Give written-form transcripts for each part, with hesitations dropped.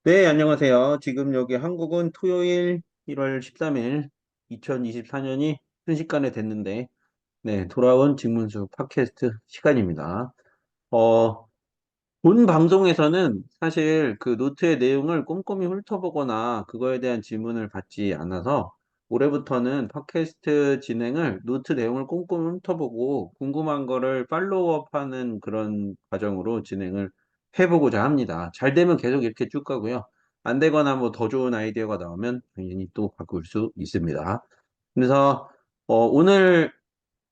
네, 안녕하세요. 지금 여기 한국은 토요일 1월 13일 2024년이 순식간에 됐는데, 네, 돌아온 직문수 팟캐스트 시간입니다. 어, 본 방송에서는 사실 그 노트의 내용을 꼼꼼히 훑어보거나 그거에 대한 질문을 받지 않아서 올해부터는 팟캐스트 진행을 노트 내용을 꼼꼼히 훑어보고 궁금한 거를 팔로우업하는 그런 과정으로 진행을 해보고자 합니다. 잘 되면 계속 이렇게 쭉 가고요. 안 되거나 뭐 더 좋은 아이디어가 나오면 당연히 또 바꿀 수 있습니다. 그래서 오늘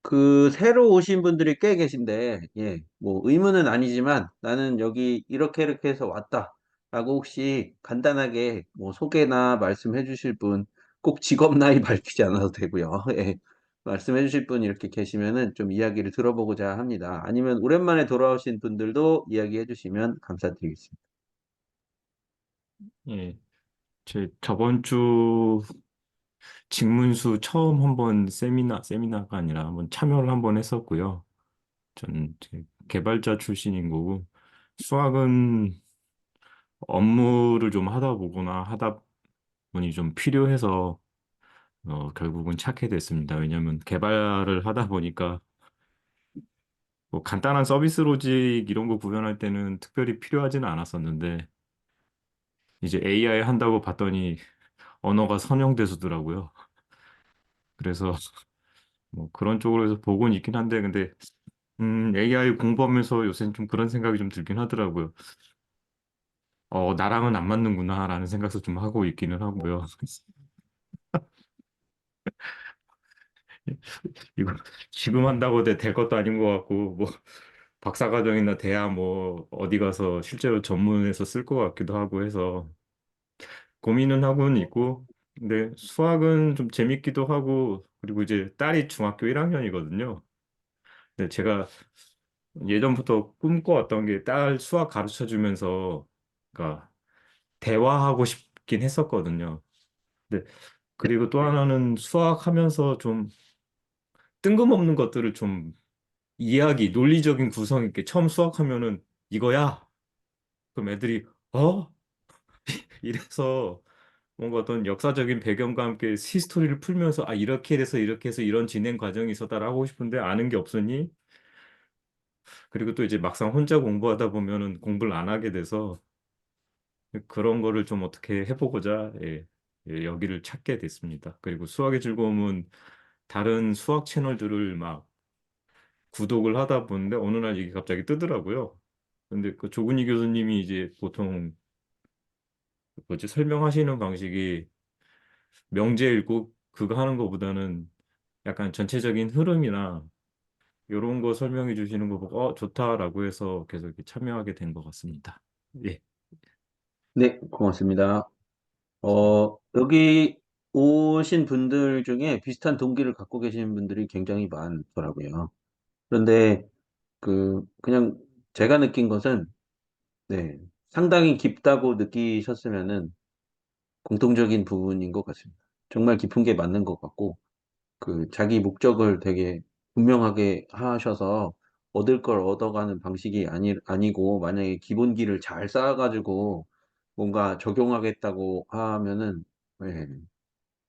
그 새로 오신 분들이 꽤 계신데, 예, 뭐 의문은 아니지만 나는 여기 이렇게 이렇게 해서 왔다. 라고 혹시 간단하게 뭐 소개나 말씀해 주실 분, 꼭 직업 나이 밝히지 않아도 되고요. 예, 말씀해 주실 분 이렇게 계시면은 좀 이야기를 들어보고자 합니다. 아니면 오랜만에 돌아오신 분들도 이야기해 주시면 감사드리겠습니다. 예, 제 저번 주 직문수 처음 한번 세미나가 아니라 한번 참여를 한번 했었고요. 전 이제 개발자 출신인 거고, 수학은 업무를 좀 하다 보거나 하다 보니 좀 필요해서 결국은 찾게 됐습니다. 왜냐하면 개발을 하다 보니까 뭐 간단한 서비스 로직 이런 거 구현할 때는 특별히 필요하지는 않았었는데, 이제 AI 한다고 봤더니 언어가 선형대수더라고요. 그래서 뭐 그런 쪽으로 해서 보고는 있긴 한데, 근데 AI 공부하면서 요새는 좀 그런 생각이 좀 들긴 하더라고요. 나랑은 안 맞는구나라는 생각도 좀 하고 있기는 하고요. 이거 지금 한다고 될 것도 아닌 것 같고, 뭐 박사과정이나 대학 뭐 어디 가서 실제로 전문에서 쓸 것 같기도 하고 해서 고민은 하고는 있고, 근데 수학은 좀 재밌기도 하고, 그리고 이제 딸이 중학교 1학년이거든요. 근데 제가 예전부터 꿈꿔왔던 게 딸 수학 가르쳐 주면서, 그러니까 대화하고 싶긴 했었거든요. 근데 그리고 또 하나는 수학하면서 좀 뜬금없는 것들을 좀 논리적인 구성 있게 처음 수학하면은 이거야. 그럼 애들이 어? 이래서 뭔가 어떤 역사적인 배경과 함께 히스토리를 풀면서 아 이렇게 돼서 이렇게 해서 이런 진행 과정이 있었다라고 하고 싶은데 아는 게 없으니 그리고 또 이제 막상 혼자 공부하다 보면은 공부를 안 하게 돼서 그런 거를 좀 어떻게 해보고자 여기를 찾게 됐습니다. 그리고 수학의 즐거움은 다른 수학 채널들을 막 구독을 하다 보는데 어느 날 이게 갑자기 뜨더라고요. 근데 그 조근희 교수님이 이제 보통 뭐지 설명하시는 방식이 명제 읽고 그거 하는 것보다는 약간 전체적인 흐름이나 이런 거 설명해 주시는 거 보고 좋다라고 해서 계속 이렇게 참여하게 된 것 같습니다. 예. 네, 고맙습니다. 여기 오신 분들 중에 비슷한 동기를 갖고 계시는 분들이 굉장히 많더라고요. 그런데 그냥 제가 느낀 것은, 네, 상당히 깊다고 느끼셨으면은 공통적인 부분인 것 같습니다. 정말 깊은 게 맞는 것 같고, 자기 목적을 되게 분명하게 하셔서 얻을 걸 얻어가는 방식이 아니고, 만약에 기본기를 잘 쌓아가지고 뭔가 적용하겠다고 하면은, 네,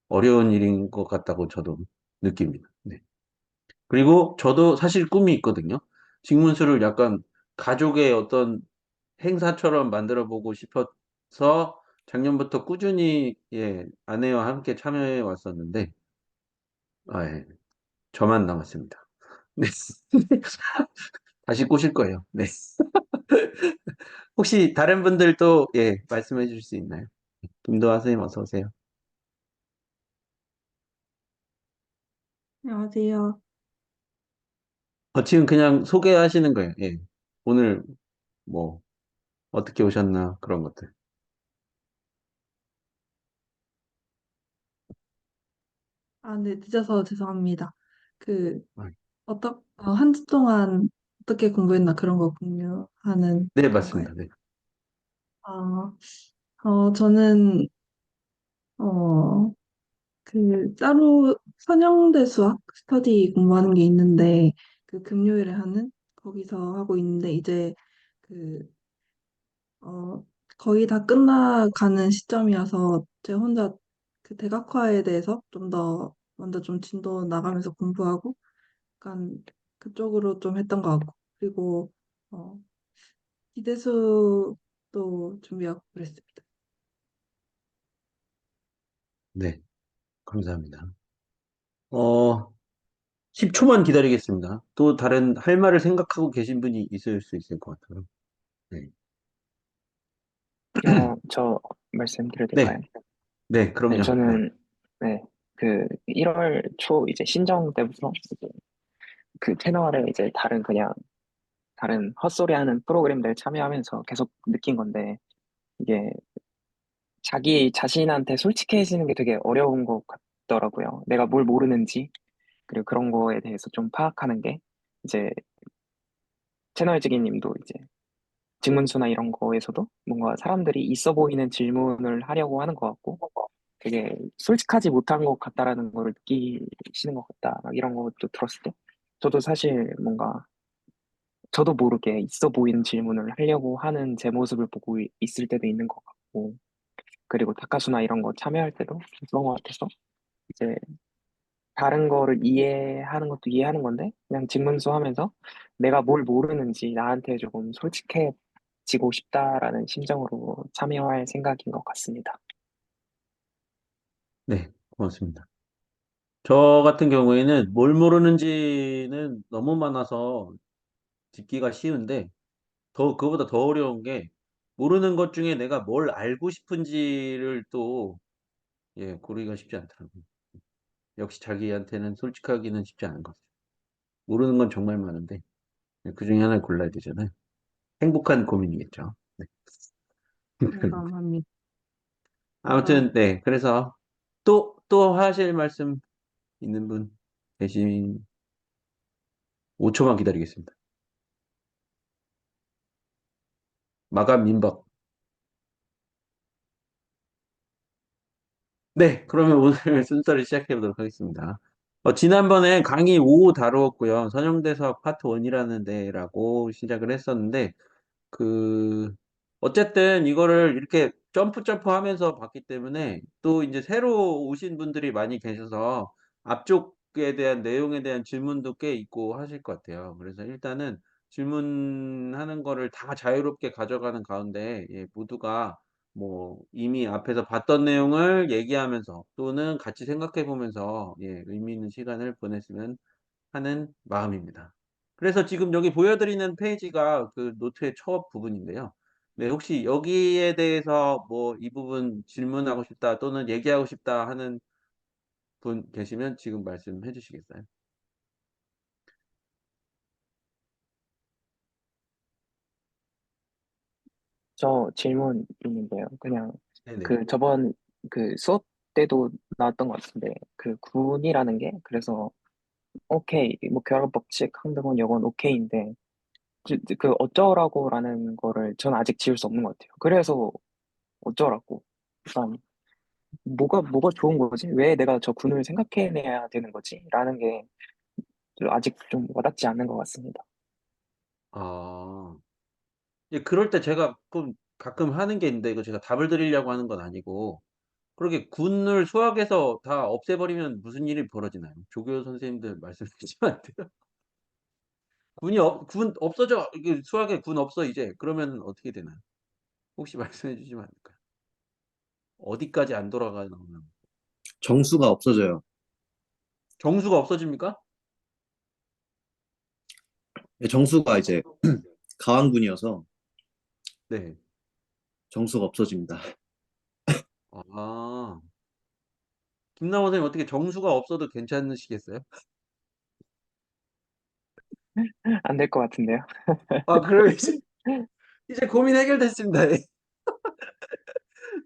어려운 일인 것 같다고 저도 느낍니다. 네. 그리고 저도 사실 꿈이 있거든요. 직문수를 약간 가족의 어떤 행사처럼 만들어 보고 싶어서 작년부터 꾸준히 예, 아내와 함께 참여해 왔었는데 예, 저만 남았습니다. 네. 다시 꼬실 거예요. 네. 혹시 다른 분들도 예, 말씀해 주실 수 있나요? 김도하 선생님 어서 오세요. 안녕하세요. 지금 그냥 소개하시는 거예요. 예. 오늘 뭐 어떻게 오셨나 그런 것들. 아, 네, 늦어서 죄송합니다. 그, 아, 한 주 동안 어떻게 공부했나 그런 거 공유하는 네, 건가요? 맞습니다. 네. 아, 저는, 어, 따로 선형대 수학 스터디 공부하는 게 있는데, 금요일에 하는, 거기서 하고 있는데, 이제, 그, 어, 거의 다 끝나가는 시점이어서 제가 혼자 그 대각화에 대해서 좀 더 먼저 좀 진도 나가면서 공부하고 약간 그쪽으로 좀 했던 것 같고 그리고 어, 기대수도 준비하고 그랬습니다. 네, 감사합니다. 어, 10초만 기다리겠습니다. 또 다른 할 말을 생각하고 계신 분이 있을 수 있을 것 같아요. 네, 저 말씀드려도 될까요? 네, 네, 네, 그럼요. 네, 저는, 네, 그 1월 초 이제 신정 때부터 이제 그 채널에 이제 다른 헛소리 하는 프로그램들 참여하면서 계속 느낀 건데, 이게 자기 자신한테 솔직해지는 게 되게 어려운 것 같더라고요. 내가 뭘 모르는지, 그리고 그런 거에 대해서 좀 파악하는 게, 이제 채널 지기님도 이제 증문수나 이런 거에서도 뭔가 사람들이 있어 보이는 질문을 하려고 하는 것 같고, 되게 솔직하지 못한 것 같다라는 걸 느끼시는 것 같다. 막 이런 것도 들었을 때, 저도 사실 뭔가 저도 모르게 있어 보이는 질문을 하려고 하는 제 모습을 보고 있을 때도 있는 것 같고, 그리고 다카수나 이런 거 참여할 때도 그런 것 같아서, 이제 다른 거를 이해하는 것도 이해하는 건데, 그냥 직문수 하면서 내가 뭘 모르는지 나한테 조금 솔직해지고 싶다라는 심정으로 참여할 생각인 것 같습니다. 네, 고맙습니다. 저 같은 경우에는 뭘 모르는지는 너무 많아서 듣기가 쉬운데, 그거보다 더 어려운 게, 모르는 것 중에 내가 뭘 알고 싶은지를 또, 예, 고르기가 쉽지 않더라고요. 역시 자기한테는 솔직하기는 쉽지 않은 것 같아요. 모르는 건 정말 많은데, 그 중에 하나를 골라야 되잖아요. 행복한 고민이겠죠. 네. 공감합니다. 어, 아무튼, 네. 그래서 또 하실 말씀 있는 분 계신 5초만 기다리겠습니다. 마감 민박. 네. 그러면 오늘 순서를 시작해 보도록 하겠습니다. 지난번에 강의 5 다루었고요. 선형대수학 파트 1이라는 데라고 시작을 했었는데, 그 어쨌든 이거를 이렇게 점프 하면서 봤기 때문에 또 이제 새로 오신 분들이 많이 계셔서 앞쪽에 대한 내용에 대한 질문도 꽤 있고 하실 것 같아요. 그래서 일단은 질문하는 거를 다 자유롭게 가져가는 가운데, 예, 모두가 뭐 이미 앞에서 봤던 내용을 얘기하면서 또는 같이 생각해 보면서, 예, 의미 있는 시간을 보냈으면 하는 마음입니다. 그래서 지금 여기 보여드리는 페이지가 그 노트의 첫 부분인데요. 네, 혹시 여기에 대해서 뭐 이 부분 질문하고 싶다 또는 얘기하고 싶다 하는 분 계시면 지금 말씀해 주시겠어요? 저 질문 있는데요. 그냥 네네. 그 저번 그 수업 때도 나왔던 것 같은데, 그 군이라는 게 그래서 오케이 뭐 결합법칙 항등원 여건 오케이인데, 그 어쩌라고라는 거를 전 아직 지울 수 없는 것 같아요. 그래서 어쩌라고, 일단 뭐가 좋은 거지? 왜 내가 저 군을 생각해내야 되는 거지? 라는 게 아직 좀 와닿지 않는 것 같습니다. 아, 예, 그럴 때 제가 가끔 하는 게 있는데 이거 제가 답을 드리려고 하는 건 아니고, 그렇게 군을 수학에서 다 없애버리면 무슨 일이 벌어지나요? 조교 선생님들 말씀 주시면 안 돼요? 군 없어져. 이게 수학에 군 없어 이제. 그러면 어떻게 되나요? 혹시 말씀해 주시면 안 될까요? 어디까지 안 돌아가나. 정수가 없어져요. 정수가 없어집니까? 정수가 이제 가왕군이어서 네. 정수가 없어집니다. 아, 김남호 선생님 어떻게 정수가 없어도 괜찮으시겠어요? 안 될 것 같은데요. 아, 그럼 이제 고민 해결됐습니다. 예.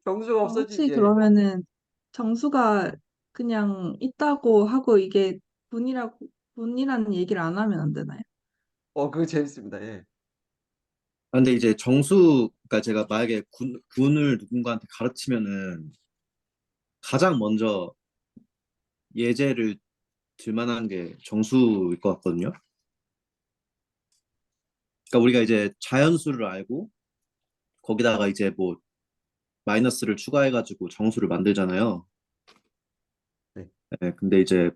정수가 혹시 예. 그러면은 정수가 그냥 있다고 하고 이게 분이라고 분이라는 얘기를 안 하면 안 되나요? 그거 재밌습니다. 예. 근데 이제 그러니까 제가 만약에 군을 누군가한테 가르치면은 가장 먼저 예제를 들 만한 게 정수일 것 같거든요. 그러니까 우리가 이제 자연수를 알고 거기다가 이제 뭐 마이너스를 추가해가지고 정수를 만들잖아요. 네. 네, 근데 이제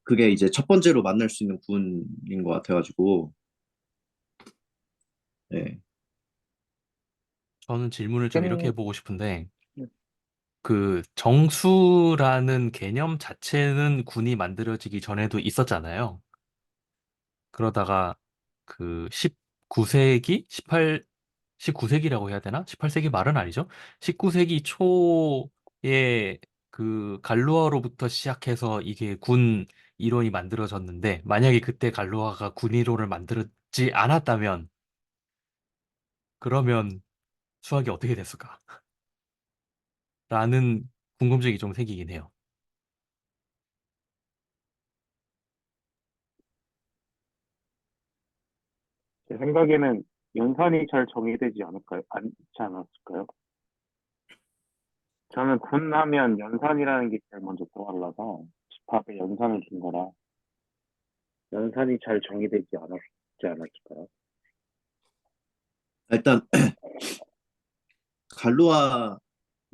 그게 이제 첫 번째로 만날 수 있는 구은인 것 같아가지고, 네. 저는 질문을 좀 이렇게 근 해보고 싶은데, 그 정수라는 개념 자체는 군이 만들어지기 전에도 있었잖아요. 그러다가 그 19세기, 19세기라고 해야 되나? 18세기 말은 아니죠. 19세기 초에 그 갈루아로부터 시작해서 이게 군 이론이 만들어졌는데, 만약에 그때 갈루아가 군 이론을 만들지 않았다면, 그러면 수학이 어떻게 됐을까? 라는 궁금증이 좀 생기긴 해요. 제 생각에는 연산이 잘 정의되지 않지 않았을까요? 저는 군 하면 연산이라는 게 제일 먼저 떠올라서 집합에 연산을 준 거라 연산이 잘 정의되지 않았을까요? 일단 갈루아가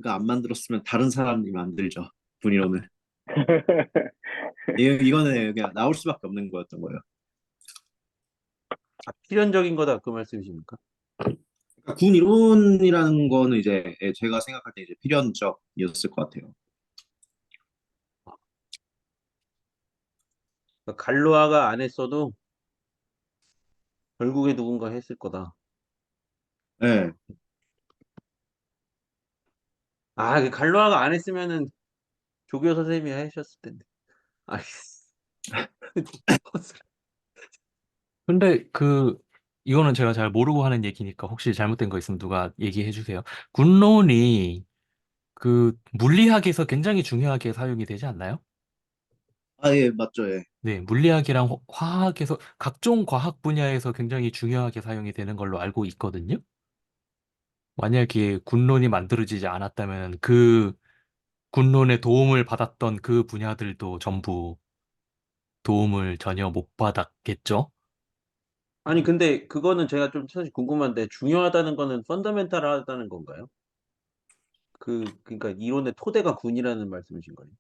안 만들었으면 다른 사람이 만들죠. 분이론을. 이거는 그냥 나올 수밖에 없는 거였던 거예요. 아, 필연적인 거다 그 말씀이십니까? 그러니까 군 이론이라는 거는 이제 제가 생각할 때 이제 필연적이었을 것 같아요. 그러니까 갈루아가 안 했어도 결국에 누군가 했을 거다. 네. 아, 그 갈루아가 안 했으면은 조교 선생님이 하셨을 텐데. 아, 근데 이거는 제가 잘 모르고 하는 얘기니까 혹시 잘못된 거 있으면 누가 얘기해 주세요. 군론이 그 물리학에서 굉장히 중요하게 사용이 되지 않나요? 아, 예, 맞죠. 예. 네, 물리학이랑 화학에서 각종 과학 분야에서 굉장히 중요하게 사용이 되는 걸로 알고 있거든요. 만약에 군론이 만들어지지 않았다면 그 군론의 도움을 받았던 그 분야들도 전부 도움을 전혀 못 받았겠죠? 아니, 근데 그거는 제가 좀 사실 궁금한데 중요하다는 거는 펀더멘탈하다는 건가요? 그러니까 이론의 토대가 군이라는 말씀이신 거예요?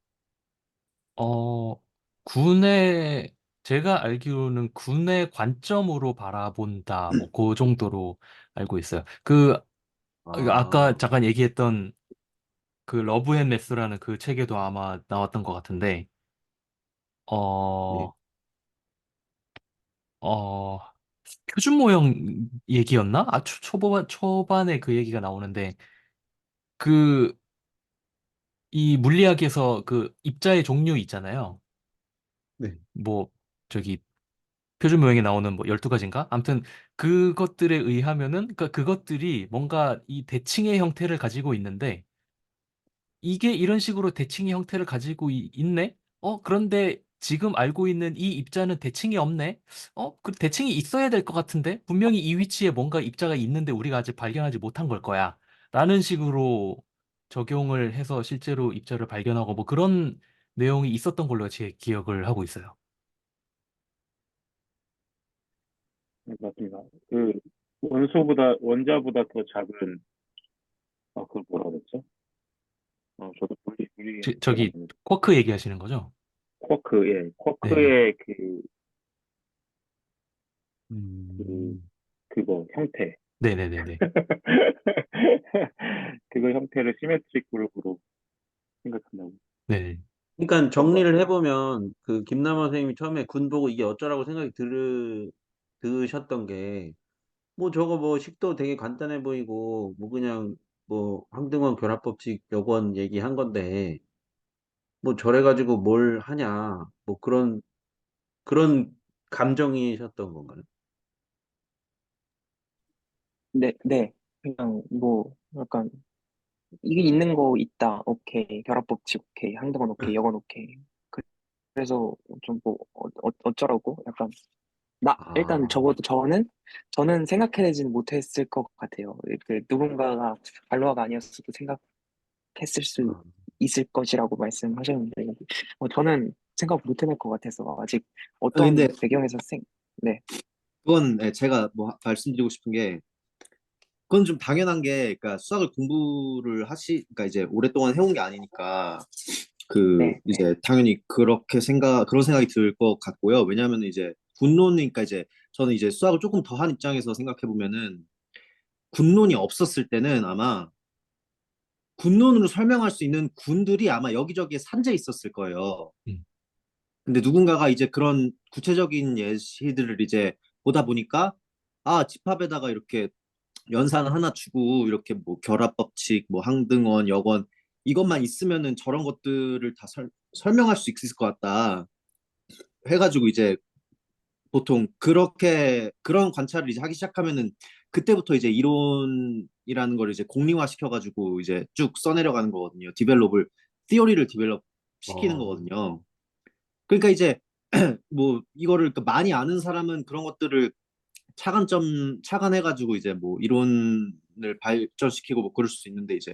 어, 군의, 제가 알기로는 군의 관점으로 바라본다, 뭐, 그 정도로 알고 있어요. 아까 아, 잠깐 얘기했던 그 러브 앤 메스라는 그 책에도 아마 나왔던 것 같은데, 네, 어, 어, 표준 모형 얘기였나? 초반에 그 얘기가 나오는데, 그, 이 물리학에서 그 입자의 종류 있잖아요. 네. 뭐, 저기, 표준 모형에 나오는 뭐 12가지인가? 아무튼 그것들에 의하면은 그러니까 그것들이 뭔가 이 대칭의 형태를 가지고 있는데 이게 이런 식으로 대칭의 형태를 가지고 있네? 그런데 지금 알고 있는 이 입자는 대칭이 없네? 그 대칭이 있어야 될 것 같은데? 분명히 이 위치에 뭔가 입자가 있는데 우리가 아직 발견하지 못한 걸 거야. 라는 식으로 적용을 해서 실제로 입자를 발견하고 뭐 그런 내용이 있었던 걸로 제 기억을 하고 있어요. 네, 맞습니다. 그 원자보다 더 작은 그걸 뭐라 그랬죠? 저도 물리 저기 잘못했는데 쿼크 얘기하시는 거죠? 쿼크, 예, 네네. 쿼크의 그 음, 그거 형태 네네네네. 그거 형태를 시메트릭 그룹으로 생각한다고 네. 그러니까 그런 것 정리를 같아요. 해보면 그 김남원 선생님이 처음에 군 보고 이게 어쩌라고 생각이 들으셨던 게 뭐 저거 뭐 식도 되게 간단해 보이고 뭐 그냥 뭐 항등원 결합법칙 요건 얘기한 건데 뭐 저래 가지고 뭘 하냐 뭐 그런 감정이셨던 건가요? 네, 네. 그냥 뭐 약간 이게 있는 거 있다. 오케이. 결합법칙 오케이. 한동안 오케이. 여건 오케이. 그래서 좀 뭐 어쩌라고? 약간 일단 아, 적어도 저는 생각해내지는 못했을 것 같아요. 그 누군가가 발로아가 아니었어도 생각했을 수 아. 있을 것이라고 말씀하셨는데 저는 생각 못해낼 것 같아서 아직 근데 어떤 배경에서 네. 그건 제가 뭐 말씀드리고 싶은 게 그건 좀 당연한 게, 그러니까 수학을 그러니까 이제 오랫동안 해온 게 아니니까, 네, 네. 이제 당연히 그런 생각이 들 것 같고요. 왜냐하면 이제 그러니까 이제 저는 이제 수학을 조금 더 한 입장에서 생각해 보면은, 군론이 없었을 때는 아마 군론으로 설명할 수 있는 군들이 아마 여기저기에 산재 있었을 거예요. 음. 근데 누군가가 이제 그런 구체적인 예시들을 이제 보다 보니까, 아, 집합에다가 이렇게 연산 하나 주고 이렇게 뭐 결합법칙, 뭐 항등원, 역원 이것만 있으면은 저런 것들을 다 설명할 수 있을 것 같다 해가지고 이제 보통 그런 관찰을 이제 하기 시작하면은 그때부터 이제 이론이라는 걸 이제 공리화 시켜가지고 이제 쭉 써내려가는 거거든요. 티어리를 디벨롭 시키는 어, 거거든요. 그러니까 이제 뭐 이거를 그러니까 많이 아는 사람은 그런 것들을 차관해가지고 이제 뭐 이론을 발전시키고 뭐 그럴 수 있는데 이제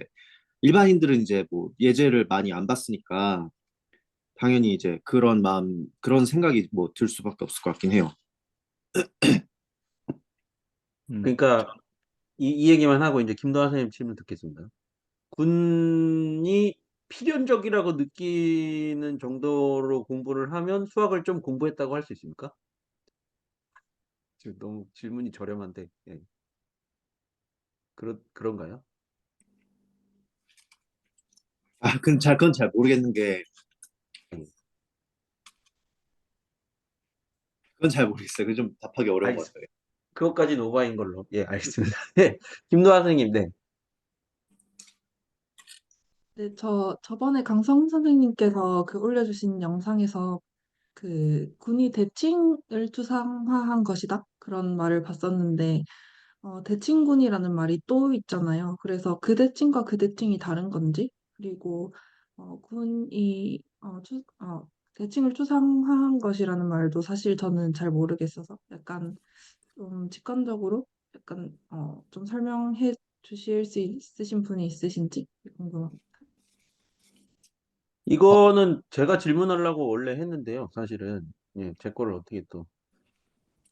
일반인들은 이제 뭐 예제를 많이 안 봤으니까 당연히 이제 그런 생각이 뭐 들 수밖에 없을 것 같긴 해요. 그러니까 이 얘기만 하고 이제 김도환 선생님 질문 듣겠습니다. 군이 필연적이라고 느끼는 정도로 공부를 하면 수학을 좀 공부했다고 할 수 있습니까? 지금 너무 질문이 저렴한데, 예. 그런가요? 그건 잘 모르겠는 게 예. 그건 잘 모르겠어요. 그건 좀 답하기 어려운 것 알겠습니다. 같아요. 그것까지는 오바인 걸로. 예, 알겠습니다. 네. 김도환 선생님, 네. 네, 저번에 강성 선생님께서 그 올려주신 영상에서 그 군이 대칭을 추상화한 것이다. 그런 말을 봤었는데, 대칭군이라는 말이 또 있잖아요. 그래서 그 대칭과 그 대칭이 다른 건지, 그리고 군이 대칭을 추상화한 것이라는 말도 사실 저는 잘 모르겠어서 약간 좀 직관적으로 약간 좀 설명해 주실 수 있으신 분이 있으신지 궁금합니다. 이거는 제가 질문하려고 원래 했는데요, 사실은. 예, 제 거를 어떻게 또.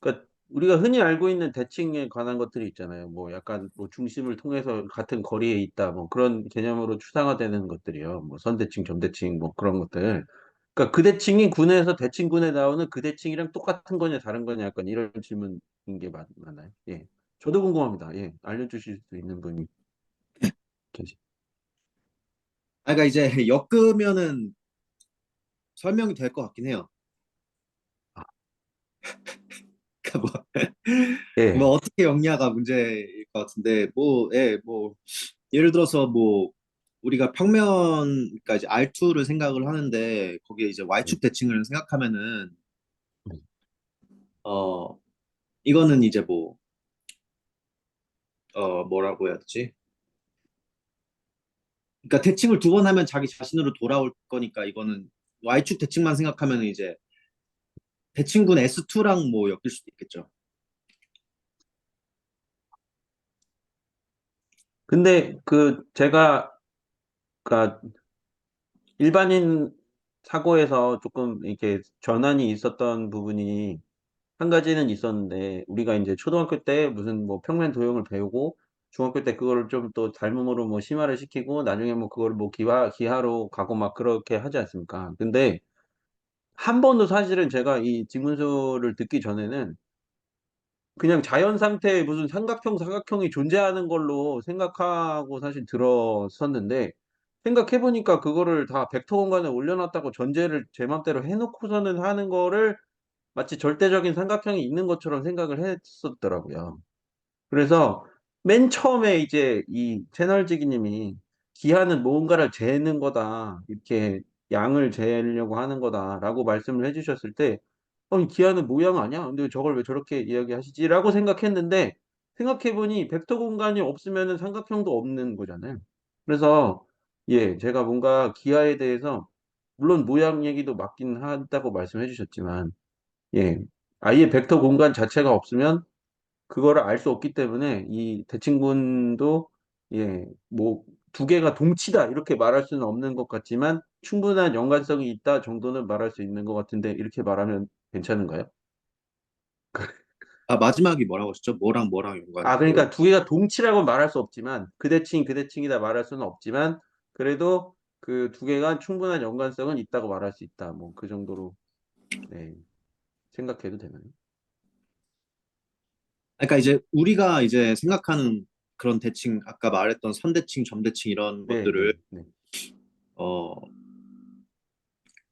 그러니까 우리가 흔히 알고 있는 대칭에 관한 것들이 있잖아요. 뭐 약간 뭐 중심을 통해서 같은 거리에 있다. 뭐 그런 개념으로 추상화되는 것들이요. 뭐 선대칭, 점대칭 뭐 그런 것들. 그러니까 그 대칭이 군에서 대칭군에 나오는 그 대칭이랑 똑같은 거냐 다른 거냐 약간 이런 질문인 게 맞나요? 예. 저도 궁금합니다. 예. 알려주실 수 있는 분이 계시. 그러니까 이제 엮으면은 설명이 될 것 같긴 해요. 그러니까 뭐 예. 어떻게 엮냐가 문제일 것 같은데 뭐 예를 들어서 뭐 우리가 그러니까 이제 R2를 생각을 하는데 거기에 이제 음, Y축 대칭을 생각하면은 음. 어 이거는 이제 뭐라고 해야 되지? 그러니까 대칭을 두 번 하면 자기 자신으로 돌아올 거니까 이거는 Y축 대칭만 생각하면 이제 대칭군 S2랑 뭐 엮일 수도 있겠죠. 근데 그 제가 그니까 일반인 사고에서 조금 이렇게 전환이 있었던 부분이 한 가지는 있었는데 우리가 이제 초등학교 때 무슨 뭐 평면 도형을 배우고 중학교 때 그거를 좀 또 닮음으로 뭐 심화를 시키고 나중에 뭐 그걸 뭐 기하로 가고 막 그렇게 하지 않습니까? 근데 한 번도 사실은 제가 이 지문서를 듣기 전에는 그냥 자연 상태에 무슨 삼각형이 존재하는 걸로 생각하고 사실 들었었는데 생각해 보니까 그거를 다 벡터 공간에 올려놨다고 전제를 제 맘대로 해놓고서는 하는 거를 마치 절대적인 삼각형이 있는 것처럼 생각을 했었더라고요. 그래서 맨 처음에 이제 이 채널지기님이 기하는 뭔가를 재는 거다. 이렇게 양을 재려고 하는 거다라고 말씀을 해주셨을 때, 이 기하는 모양 아니야? 근데 저걸 왜 저렇게 이야기하시지? 라고 생각했는데, 생각해보니 벡터 공간이 없으면 삼각형도 없는 거잖아요. 그래서, 예, 제가 뭔가 기하에 대해서, 물론 모양 얘기도 맞긴 하다고 말씀해 주셨지만, 예, 아예 벡터 공간 자체가 없으면 그거를 알 수 없기 때문에 이 대칭군도 예, 뭐 두 개가 동치다 이렇게 말할 수는 없는 것 같지만 충분한 연관성이 있다 정도는 말할 수 있는 것 같은데 이렇게 말하면 괜찮은가요? 아, 마지막이 뭐라고 하셨죠? 뭐랑 뭐랑 연관이 아, 있다고요? 그러니까 두 개가 동치라고 말할 수 없지만 그 대칭, 그 대칭이다 말할 수는 없지만 그래도 그 두 개가 충분한 연관성은 있다고 말할 수 있다. 뭐 그 정도로 네, 생각해도 되나요? 그러니까 이제 우리가 이제 생각하는 그런 대칭, 아까 말했던 선대칭, 점대칭 이런 네, 네, 것들을 네. 어,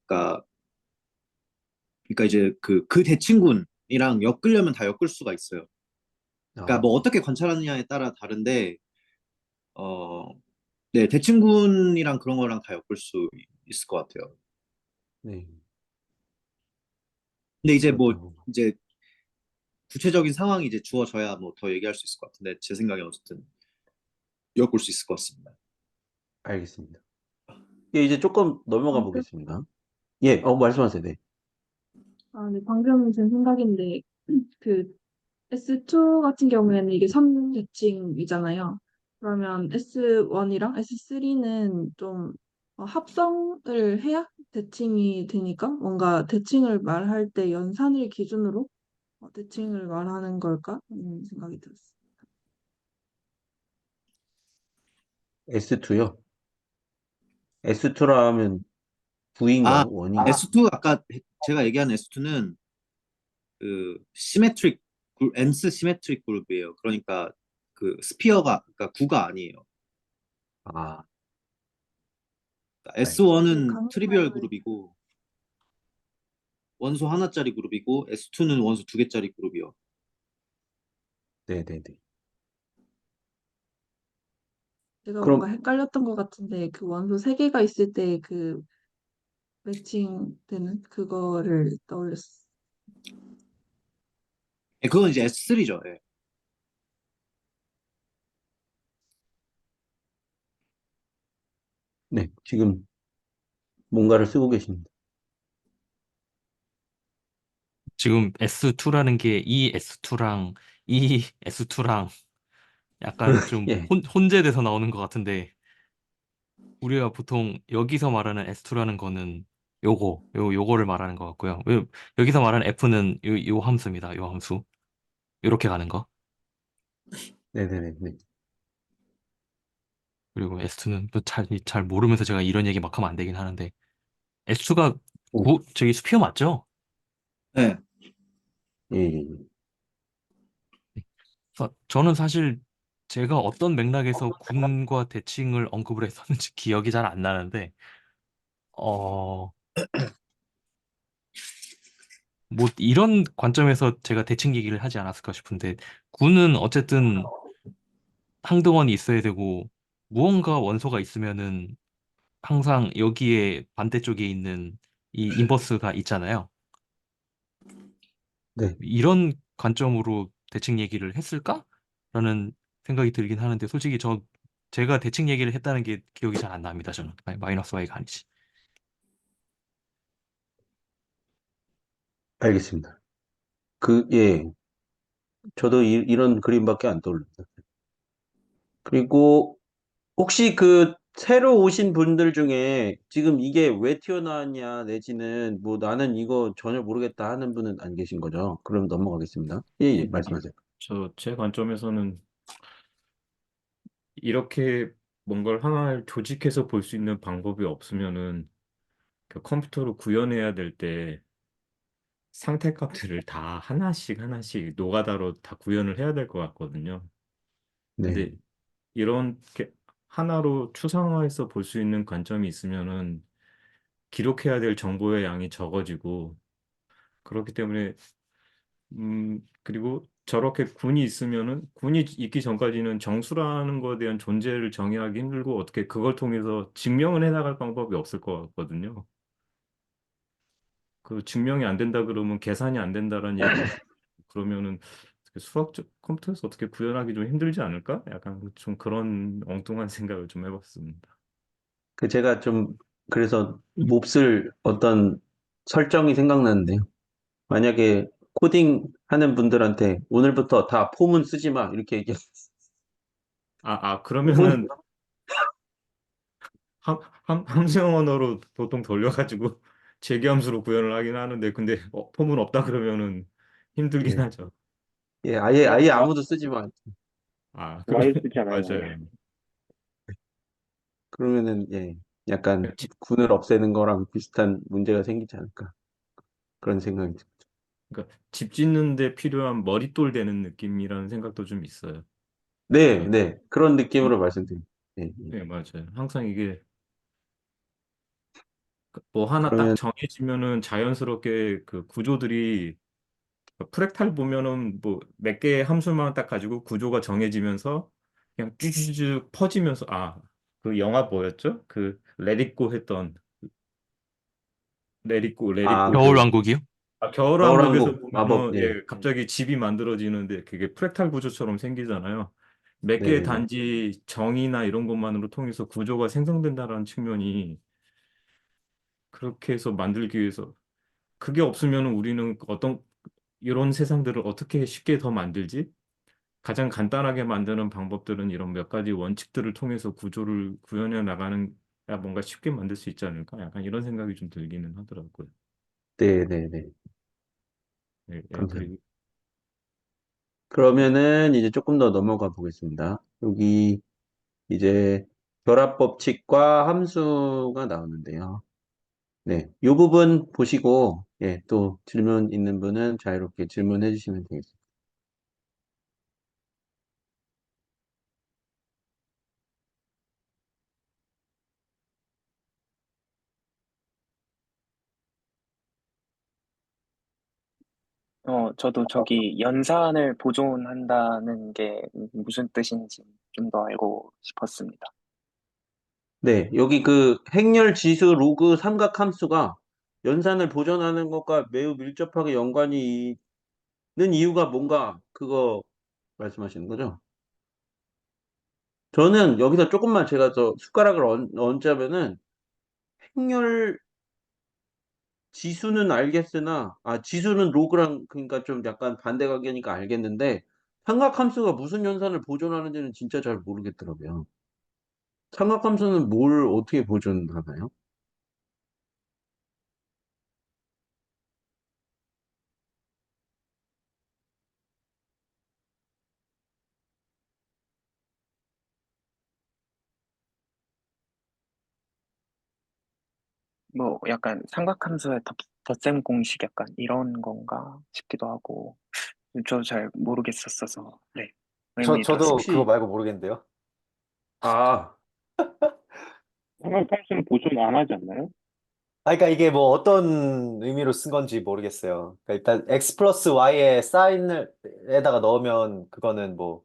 그러니까 그러니까 이제 그 대칭군이랑 엮으려면 다 엮을 수가 있어요. 그러니까 아, 뭐 어떻게 관찰하느냐에 따라 다른데 어, 네, 대칭군이랑 그런 거랑 다 엮을 수 있을 것 같아요. 네, 근데 이제 뭐 그렇다고 이제 구체적인 상황이 이제 주어져야 뭐 더 얘기할 수 있을 것 같은데 제 생각에 어쨌든 엮을 수 있을 것 같습니다. 알겠습니다. 예, 이제 조금 넘어가 방금, 보겠습니다. 예, 말씀하세요. 네. 네, 방금 든 생각인데, 그 S2 같은 경우에는 이게 선대칭이잖아요. 그러면 S1이랑 S3는 좀 합성을 해야 대칭이 되니까 뭔가 대칭을 말할 때 연산을 기준으로 대칭을 말하는 걸까? 생각이 들었어요. S2요. S2라 하면 아, 9인가요? 원인가요? S2 아까 제가 얘기한 S2는 그 시메트릭 엔스 시메트릭 그룹이에요. 그러니까 그 스피어가 그러니까 구가 아니에요. 아, 그러니까 알겠습니다. 그 S1은 트리비얼 강사를 그룹이고 원소 하나짜리 그룹이고 S2는 원소 두 개짜리 그룹이요. 네네네. 제가 뭔가 그럼, 헷갈렸던 것 같은데 그 원소 세 개가 있을 때 그 매칭되는 그거를 떠올렸어요. 예, 그건 이제 S3죠. 예. 네, 지금 뭔가를 쓰고 계십니다. 지금 S2라는 게 이 S2랑 이 S2랑 약간 좀 예, 혼재돼서 나오는 것 같은데 우리가 보통 여기서 말하는 S2라는 거는 요거를 말하는 것 같고요. 여기서 말하는 F는 요 함수입니다. 요 함수. 요렇게 가는 거. 네네네. 그리고 S2는 잘 모르면서 제가 이런 얘기 막 하면 안 되긴 하는데 S2가 오, 저기 스피어 맞죠? 네. 예, 예, 예. 저는 사실 제가 어떤 맥락에서 군과 대칭을 언급을 했었는지 기억이 잘 안 나는데 어, 뭐 이런 관점에서 제가 대칭 얘기를 하지 않았을까 싶은데 군은 어쨌든 항등원이 있어야 되고 무언가 원소가 있으면은 항상 여기에 반대쪽에 있는 이 인버스가 있잖아요. 네, 이런 관점으로 대칭 얘기를 했을까라는 생각이 들긴 하는데 솔직히 제가 대칭 얘기를 했다는 게 기억이 잘 안 납니다. 저는 마이너스 y가 아니지. 알겠습니다. 예, 저도 이런 그림밖에 안 떠올릅니다. 그리고 혹시 그 새로 오신 분들 중에 지금 이게 왜 튀어나왔냐 내지는 뭐 나는 이거 전혀 모르겠다 하는 분은 안 계신 거죠? 그럼 넘어가겠습니다. 예, 예, 말씀하세요. 제 관점에서는 이렇게 뭔가를 하나를 조직해서 볼 수 있는 방법이 없으면은 그 컴퓨터로 구현해야 될 때 상태값들을 다 하나씩 하나씩 노가다로 다 구현을 해야 될 것 같거든요. 네, 근데 이렇게 하나로 추상화해서 볼 수 있는 관점이 있으면은 기록해야 될 정보의 양이 적어지고 그렇기 때문에 그리고 저렇게 군이 있으면은 군이 있기 전까지는 정수라는 거에 대한 존재를 정의하기 힘들고 어떻게 그걸 통해서 증명을 해나갈 방법이 없을 것 같거든요. 그 증명이 안 된다 그러면 계산이 안 된다라는 얘기가 그러면은 어떻게 수학적 컴퓨터에서 어떻게 구현하기 좀 힘들지 않을까? 약간 좀 그런 엉뚱한 생각을 좀 해봤습니다. 그 제가 좀 그래서 몹쓸 어떤 설정이 생각나는데요. 만약에 코딩 하는 분들한테 오늘부터 다 폼은 쓰지 마 이렇게 얘기하면 폼은 그러면은 함수형 언어로 보통 돌려가지고 재기함수로 구현을 하긴 하는데 근데 폼은 없다 그러면은 힘들긴 예, 하죠. 예, 아예 아무도 쓰지 마. 아, Y 쓰지 않아요, Y. 맞아요. 그러면은, 예, 약간 집, 군을 없애는 거랑 비슷한 문제가 생기지 않을까. 그런 생각이 듭니다. 그러니까 집 짓는데 필요한 머릿돌 되는 느낌이라는 생각도 좀 있어요. 네, 그러니까, 네. 그런 이- 느낌으로 말씀드립니다. 예, 예. 네, 맞아요. 항상 이게 뭐 하나 딱 그러면, 정해지면은 자연스럽게 그 구조들이 프랙탈 보면은 뭐 몇 개의 함수만 딱 가지고 구조가 정해지면서 그냥 쭈쭈쭈 퍼지면서 그 영화 뭐였죠? 그 레디꼬 했던 레디꼬 아, 레디꼬 그, 겨울왕국이요? 겨울왕국에서 겨울왕국 마법, 보면은 예. 갑자기 집이 만들어지는데 그게 프랙탈 구조처럼 생기잖아요. 몇 개의 네네네. 단지 정의나 이런 것만으로 통해서 구조가 생성된다는 측면이 그렇게 해서 만들기 위해서 그게 없으면 우리는 어떤 이런 세상들을 어떻게 쉽게 더 만들지? 가장 간단하게 만드는 방법들은 이런 몇 가지 원칙들을 통해서 구조를 구현해 나가는 야 뭔가 쉽게 만들 수 있지 않을까? 약간 이런 생각이 좀 들기는 하더라고요. 네네네. 예, 예, 감사합니다. 그리고 그러면은 이제 조금 더 넘어가 보겠습니다. 여기 이제 결합 법칙과 함수가 나오는데요. 네, 이 부분 보시고, 예, 또 질문 있는 분은 자유롭게 질문해 주시면 되겠습니다. 저도 저기 연산을 보존한다는 게 무슨 뜻인지 좀 더 알고 싶었습니다. 네, 여기 그 행렬 지수 로그 삼각함수가 연산을 보존하는 것과 매우 밀접하게 연관이 있는 이유가 뭔가 그거 말씀하시는 거죠? 저는 여기서 조금만 제가 더 숟가락을 얹자면은 행렬 지수는 알겠으나 지수는 로그랑 그러니까 좀 약간 반대 관계니까 알겠는데 삼각함수가 무슨 연산을 보존하는지는 진짜 잘 모르겠더라고요. 삼각함수는 뭘 어떻게 보존하나요? 뭐 약간 삼각함수의 덧셈 공식 약간 이런 건가 싶기도 하고 저도 잘 모르겠었어서 네, 의문이 저도 들었습니다. 그거 혹시 말고 모르겠는데요. 아, 삼각함수는 보존 안 하지 않나요? 그러니까 이게 뭐 어떤 의미로 쓴 건지 모르겠어요. 그러니까 일단 x 플러스 y의 사인을 에다가 넣으면 그거는 뭐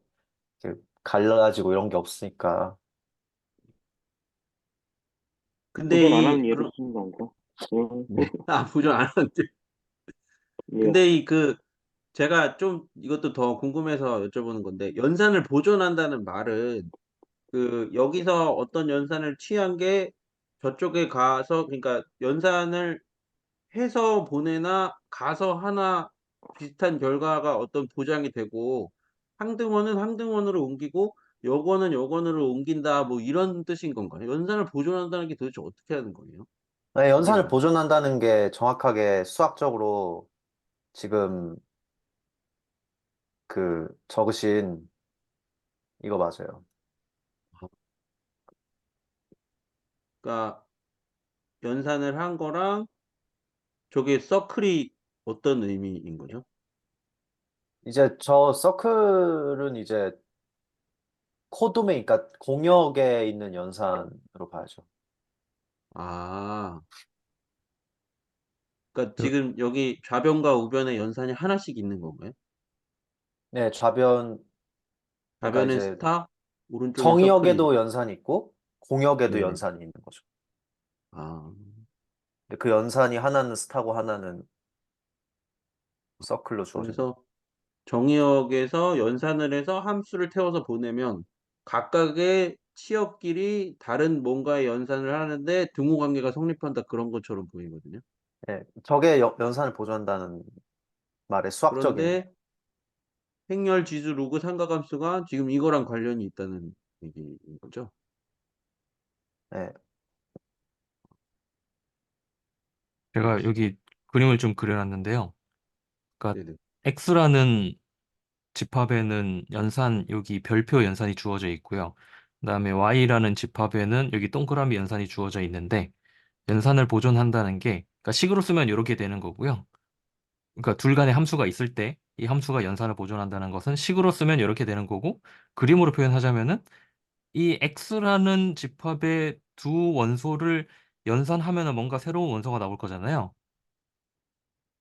이렇게 갈라지고 이런 게 없으니까. 근데 보존 안 이 하는 예로 그럼 쓰는 건가? 네. 보존 안 하는데. 예. 근데 제가 좀 이것도 더 궁금해서 여쭤보는 건데 연산을 보존한다는 말은 여기서 어떤 연산을 취한 게 저쪽에 가서 그러니까 연산을 해서 보내나 가서 하나 비슷한 결과가 어떤 보장이 되고 항등원은 항등원으로 옮기고 여권은 여권으로 옮긴다 뭐 이런 뜻인 건가요? 연산을 보존한다는 게 도대체 어떻게 하는 거예요? 네, 연산을 이해가 안 돼. 보존한다는 게 정확하게 수학적으로 지금 그 적으신 이거 맞아요. 그러니까 연산을 한 거랑 저게 서클이 어떤 의미인 거죠? 이제 저 서클은 이제 코도메인, 그러니까 공역에 있는 연산으로 봐야죠. 아, 그러니까 그, 지금 여기 좌변과 우변에 연산이 하나씩 있는 건가요? 네, 좌변, 그러니까 좌변엔 이제 스타, 오른쪽엔 서클이. 정의역에도 연산이 있고 공역에도 네네. 연산이 있는 거죠. 아, 근데 그 연산이 하나는 스타고 하나는 서클로 주어진 거죠. 그래서 정의역에서 연산을 해서 함수를 태워서 보내면 각각의 치역끼리 다른 뭔가의 연산을 하는데 등호 관계가 성립한다 그런 것처럼 보이거든요. 네, 저게 연산을 보존한다는 말의 수학적인, 그런데 행렬 지수 로그 삼각함수가 지금 이거랑 관련이 있다는 얘기인 거죠. 네, 제가 알겠습니다. 여기 그림을 좀 그려놨는데요. 그러니까 네네. X라는 집합에는 연산, 여기 별표 연산이 주어져 있고요. 그다음에 Y라는 집합에는 여기 동그라미 연산이 주어져 있는데, 연산을 보존한다는 게, 그러니까 식으로 쓰면 이렇게 되는 거고요. 그러니까 둘 간의 함수가 있을 때 이 함수가 연산을 보존한다는 것은 식으로 쓰면 이렇게 되는 거고, 그림으로 표현하자면은 이 X라는 집합의 두 원소를 연산하면은 뭔가 새로운 원소가 나올 거잖아요.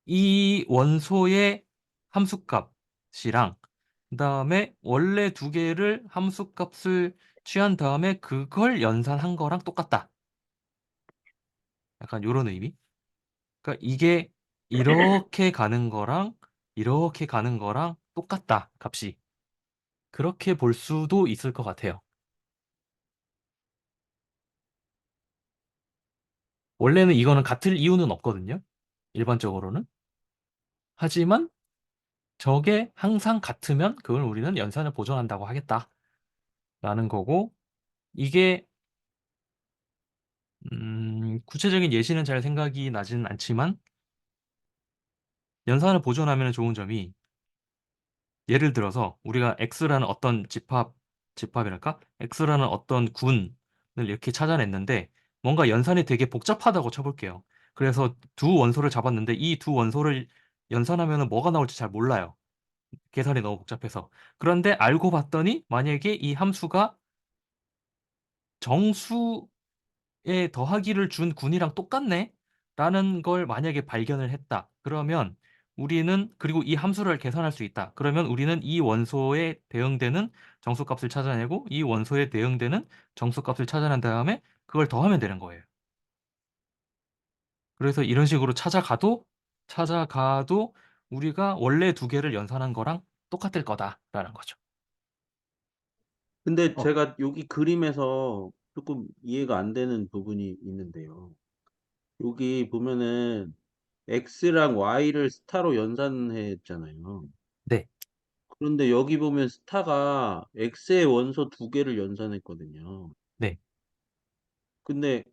이 원소의 함수값이랑 그다음에 원래 두 개를 함수값을 취한 다음에 그걸 연산한 거랑 똑같다. 약간 이런 의미? 그러니까 이게 이렇게 가는 거랑 이렇게 가는 거랑 똑같다, 값이. 그렇게 볼 수도 있을 것 같아요. 원래는 이거는 같을 이유는 없거든요. 일반적으로는. 하지만 저게 항상 같으면 그걸 우리는 연산을 보존한다고 하겠다라는 거고, 이게 구체적인 예시는 잘 생각이 나지는 않지만 연산을 보존하면 좋은 점이, 예를 들어서 우리가 X라는 어떤 집합이랄까? X라는 어떤 군을 이렇게 찾아냈는데 뭔가 연산이 되게 복잡하다고 쳐볼게요. 그래서 두 원소를 잡았는데 이 두 원소를 연산하면 뭐가 나올지 잘 몰라요. 계산이 너무 복잡해서. 그런데 알고 봤더니 만약에 이 함수가 정수 에 더하기를 준 군이랑 똑같네? 라는 걸 만약에 발견을 했다. 그러면 우리는, 그리고 이 함수를 계산할 수 있다. 그러면 우리는 이 원소에 대응되는 정수값을 찾아내고 이 원소에 대응되는 정수값을 찾아낸 다음에 그걸 더하면 되는 거예요. 그래서 이런 식으로 찾아가도 우리가 원래 두 개를 연산한 거랑 똑같을 거다라는 거죠. 근데 어, 제가 여기 그림에서 조금 이해가 안 되는 부분이 있는데요. 여기 보면은 X랑 Y를 스타로 연산했잖아요. 네, 그런데 여기 보면 스타가 X의 원소 두 개를 연산했거든요. 네. 근데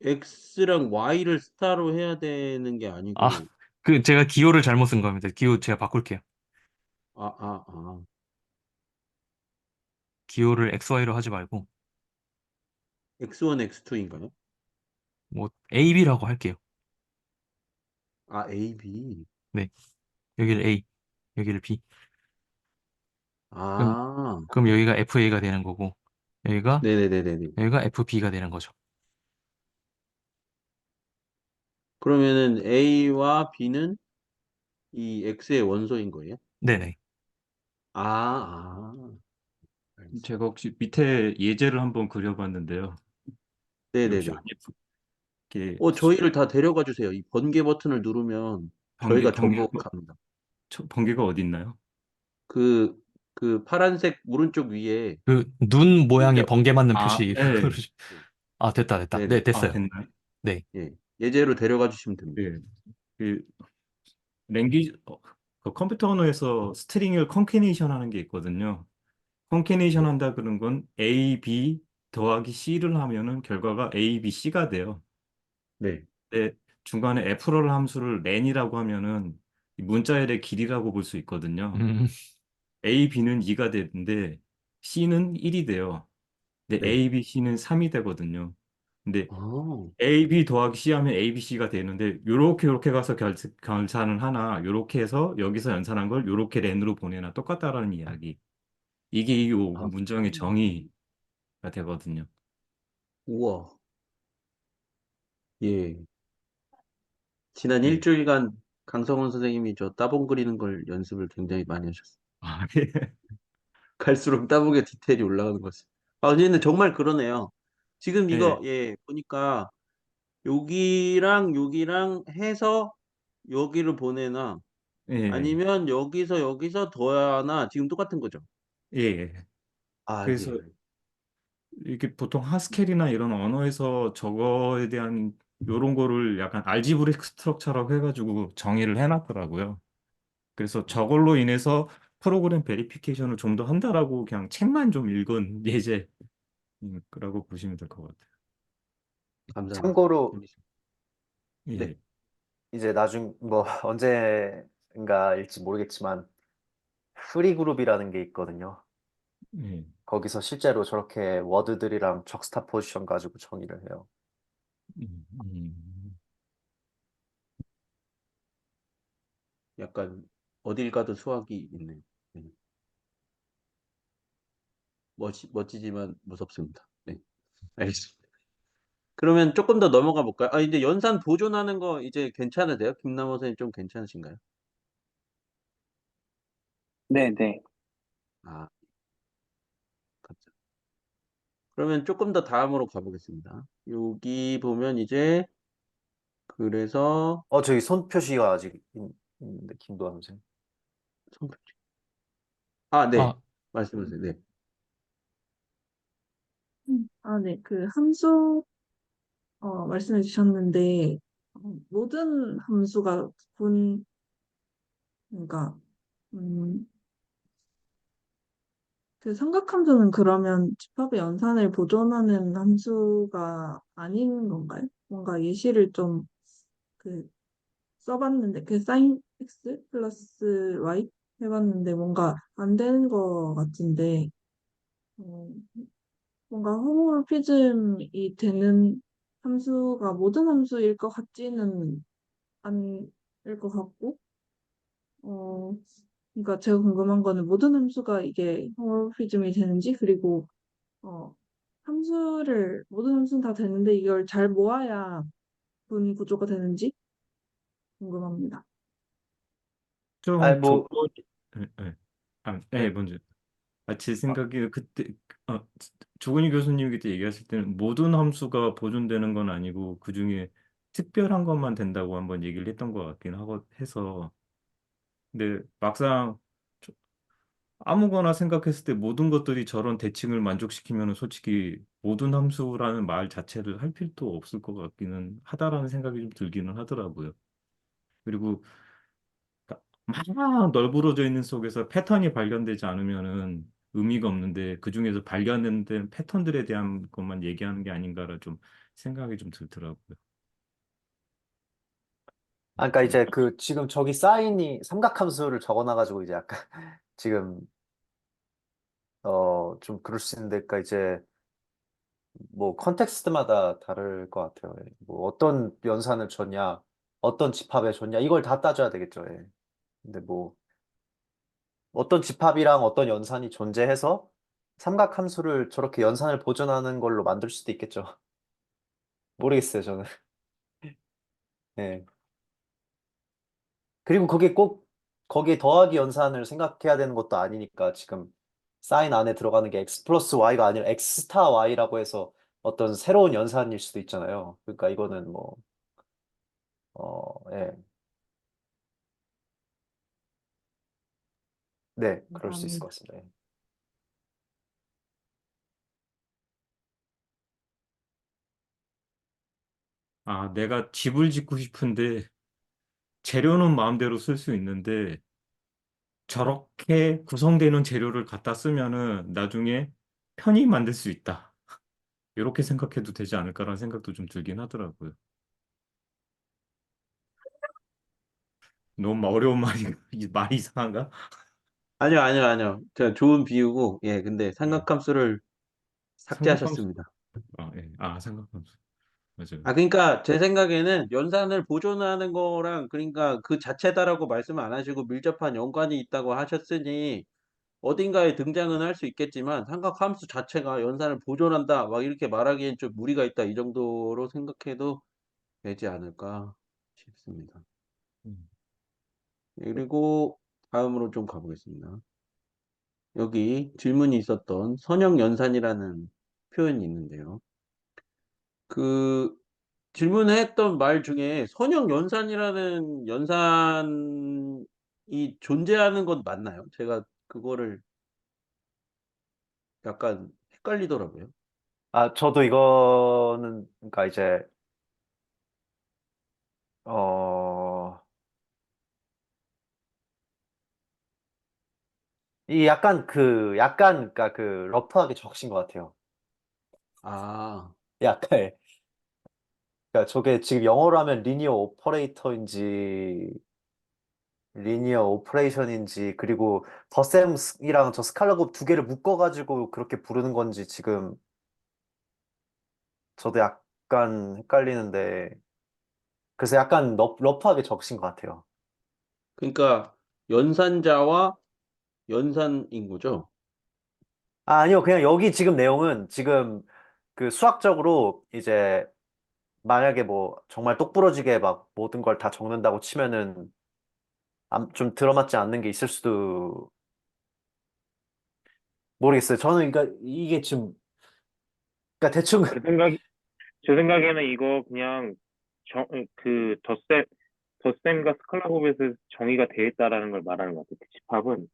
X랑 Y를 스타로 해야 되는 게 아, 아니고, 제가 기호를 잘못 쓴 겁니다. 기호 제가 바꿀게요. 아, 기호를 XY로 하지 말고 X1, X2인가요? 뭐 AB라고 할게요. 아, A, B. 네, 여기를 A, 여기를 B. 그럼 아, 여기가 FA가 되는 거고 여기가 네네네네네. FB가 되는 거죠. 그러면은 A와 B는 이 X의 원소인 거예요? 네네. 알겠습니다. 제가 혹시 밑에 예제를 한번 그려봤는데요. 역시 네네네. IF, 이게 저희를 다 데려가 주세요. 이 번개 버튼을 누르면 저희가 절로 갑니다. 번개가 어디 있나요? 그, 그 파란색 오른쪽 위에 그 눈 모양의 글자, 번개 맞는 아, 표시. 네. 아, 됐다. 네네. 네, 아, 됐어요. 됐나요? 네. 예. 예제로 데려가 주시면 됩니다. 예. 그 랭귀지 그 컴퓨터 언어에서 스트링을 컨캐네이션 하는 게 있거든요. 컨캐네이션 네. 한다 그런 건 A, B 더하기 C를 하면은 결과가 A, B, C가 돼요. 네. 근데 중간에 F럴 함수를 len이라고 하면은 이 문자열의 길이라고 볼 수 있거든요. 음, A, B는 2가 되는데 C는 1이 돼요. 근데 네. A, B, C는 3이 되거든요. 근데 아, A, B 더하기 C 하면 A, B, C가 되는데 요렇게 가서 결산을 하나 요렇게 해서 여기서 연산한 걸 요렇게 렌으로 보내나 똑같다라는 이야기. 이게 이 아, 문장의 정의가 되거든요. 우와. 예. 지난 예. 일주일간 강성원 선생님이 저 따봉 그리는 걸 연습을 굉장히 많이 하셨어요. 아, 예. 갈수록 따봉의 디테일이 올라가는 것 같습니다. 근데 정말 그러네요. 지금 예. 이거, 예, 보니까 여기랑 여기랑 해서 여기를 보내나 예. 아니면 여기서 더하나 지금 똑같은 거죠. 예. 그래서 예. 이게 보통 하스켈이나 이런 언어에서 저거에 대한 요런 거를 약간 알지브릭 스트럭처라고 해가지고 정의를 해놨더라고요. 그래서 저걸로 인해서 프로그램 베리피케이션을 좀 더 한다라고 그냥 책만 좀 읽은 예제라고 보시면 될 것 같아요. 감사합니다. 참고로 재밌습니다. 네. 예. 이제 나중 뭐 언젠가일지 모르겠지만 프리그룹이라는 게 있거든요. 예. 거기서 실제로 저렇게 워드들이랑 적스타포지션 가지고 정의를 해요. 음, 음. 약간 어딜 가도 수학이 있네요. 네. 멋지지만 무섭습니다. 네, 알겠습니다. 그러면 조금 더 넘어가 볼까요? 아, 이제 연산 보존하는 거 이제 괜찮으세요? 김남호 선생님 좀 괜찮으신가요? 네네. 아, 갑자기. 그러면 조금 더 다음으로 가보겠습니다. 여기 보면 이제 그래서 저기 손 표시가 아직 있는데, 김도환 선생님. 손표지. 아, 네. 아, 말씀하세요. 네. 아, 네. 그 함수 말씀해 주셨는데 모든 함수가 그러니까 음, 그 삼각함수는 그러면 집합의 연산을 보존하는 함수가 아닌 건가요? 뭔가 예시를 좀 그 써봤는데 그 sin x 플러스 y 해봤는데 뭔가 안 되는 것 같은데 어, 뭔가 호모몰피즘이 되는 함수가 모든 함수일 것 같지는 않을 것 같고 어, 그러니까 제가 궁금한 거는 모든 함수가 이게 홈모피즘이 되는지 그리고 어, 모든 함수는 다 되는데 이걸 잘 모아야 분 구조가 되는지 궁금합니다. 아니, 좀 뭐, 조건, 예. 네. 먼저. 제 아, 생각에 그때 조근희 교수님 그때 얘기하실 때는 모든 함수가 보존되는 건 아니고 그중에 특별한 것만 된다고 한번 얘기를 했던 것 같긴 하고 해서 근데 막상 저- 아무거나 생각했을 때 모든 것들이 저런 대칭을 만족시키면 솔직히 모든 함수라는 말 자체를 할 필요도 없을 것 같기는 하다라는 생각이 좀 들기는 하더라고요. 그리고 막 널브러져 있는 속에서 패턴이 발견되지 않으면은 의미가 없는데 그 중에서 발견된 패턴들에 대한 것만 얘기하는 게 아닌가라 좀 생각이 좀 들더라고요. 그러니까 이제 지금 저기 사인이 삼각함수를 적어놔가지고 이제 약간 지금, 좀 그럴 수 있는데, 그러니까 이제 뭐 컨텍스트마다 다를 것 같아요. 예. 뭐 어떤 연산을 줬냐, 어떤 집합에 줬냐, 이걸 다 따져야 되겠죠. 예. 근데 뭐 어떤 집합이랑 어떤 연산이 존재해서 삼각함수를 저렇게 연산을 보존하는 걸로 만들 수도 있겠죠. 모르겠어요, 저는. 예. 그리고 그게 꼭 거기에 더하기 연산을 생각해야 되는 것도 아니니까 지금 사인 안에 들어가는 게 x 플러스 y가 아니라 x 스타 y라고 해서 어떤 새로운 연산일 수도 있잖아요. 그러니까 이거는 뭐, 예. 네, 그럴 수 있을 것 감사합니다. 같습니다. 예. 내가 집을 짓고 싶은데 재료는 마음대로 쓸 수 있는데 저렇게 구성되는 재료를 갖다 쓰면은 나중에 편히 만들 수 있다. 이렇게 생각해도 되지 않을까라는 생각도 좀 들긴 하더라고요. 너무 어려운 말이 말이 이상한가? 아니요, 아니요, 아니요. 저 좋은 비유고, 예, 근데 네. 삼각함수를 삼각함수. 삭제하셨습니다. 예. 삼각함수. 맞아요. 아, 그러니까 제 생각에는 연산을 보존하는 거랑 그러니까 그 자체다라고 말씀 안 하시고 밀접한 연관이 있다고 하셨으니 어딘가에 등장은 할 수 있겠지만 삼각함수 자체가 연산을 보존한다 막 이렇게 말하기엔 좀 무리가 있다 이 정도로 생각해도 되지 않을까 싶습니다. 음. 그리고 다음으로 좀 가보겠습니다. 여기 질문이 있었던 선형연산이라는 표현이 있는데요. 그 질문했던 말 중에 선형연산이라는 연산이 존재하는 건 맞나요? 제가 그거를 약간 헷갈리더라고요. 저도 이거는, 그러니까 이제, 어, 이 그러니까 러프하게 적신 것 같아요. 아, 약간, 그러니까 저게 지금 영어로 하면 리니어 오퍼레이터인지, 리니어 오퍼레이션인지, 그리고 덧셈이랑 저 스칼라곱 두 개를 묶어가지고 그렇게 부르는 건지 지금 저도 약간 헷갈리는데, 그래서 약간 러프하게 적으신 것 같아요. 그러니까 연산자와 연산인 거죠. 아, 아니요. 그냥 여기 지금 내용은 지금 그 수학적으로 이제 만약에 뭐 정말 똑부러지게 막 모든 걸 다 적는다고 치면은 좀 들어맞지 않는 게 있을 수도 모르겠어요. 저는 그러니까 이게 지금 그러니까 대충 제 생각, 제 생각에는 이거 그냥 그 덧셈과 스칼라곱에서 정의가 되어 있다라는 걸 말하는 것 같아요. 집합은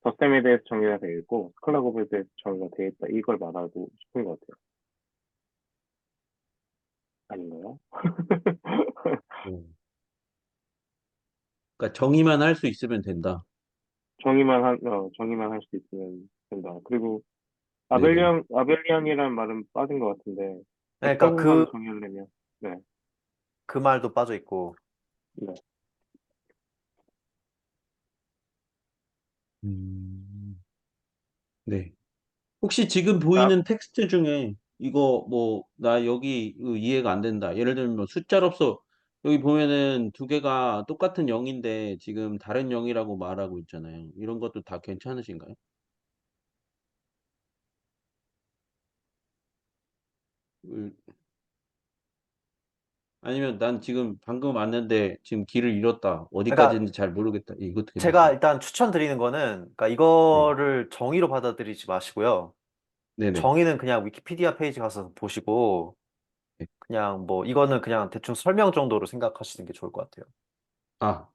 덧셈에 대해서 정의가 되어 있고 스칼라곱에 대해서 정의가 되어 있다. 이걸 말하고 싶은 것 같아요. 아닌가요? 음. 그러니까 정의만 할 수 있으면 된다. 정의만 할 수 있으면 된다. 그리고 네네. 아벨리안이라는 말은 빠진 것 같은데, 그러니까 벡터공간 정의하려면, 네, 그 말도 빠져 있고. 네. 음, 네. 혹시 지금 아, 보이는 텍스트 중에 이거 뭐 나 여기 이거 이해가 안 된다. 예를 들면 뭐 숫자로서 여기 보면은 두 개가 똑같은 0인데 지금 다른 0이라고 말하고 있잖아요. 이런 것도 다 괜찮으신가요? 을- 아니면 난 지금 방금 왔는데 지금 길을 잃었다. 그러니까 어디까지인지 잘 모르겠다. 이것도 제가 괜찮습니다. 일단 추천드리는 거는 그러니까 네. 이거를 정의로 받아들이지 마시고요. 네네. 정의는 그냥 위키피디아 페이지 가서 보시고 네. 그냥 뭐 이거는 그냥 대충 설명 정도로 생각하시는 게 좋을 것 같아요. 아,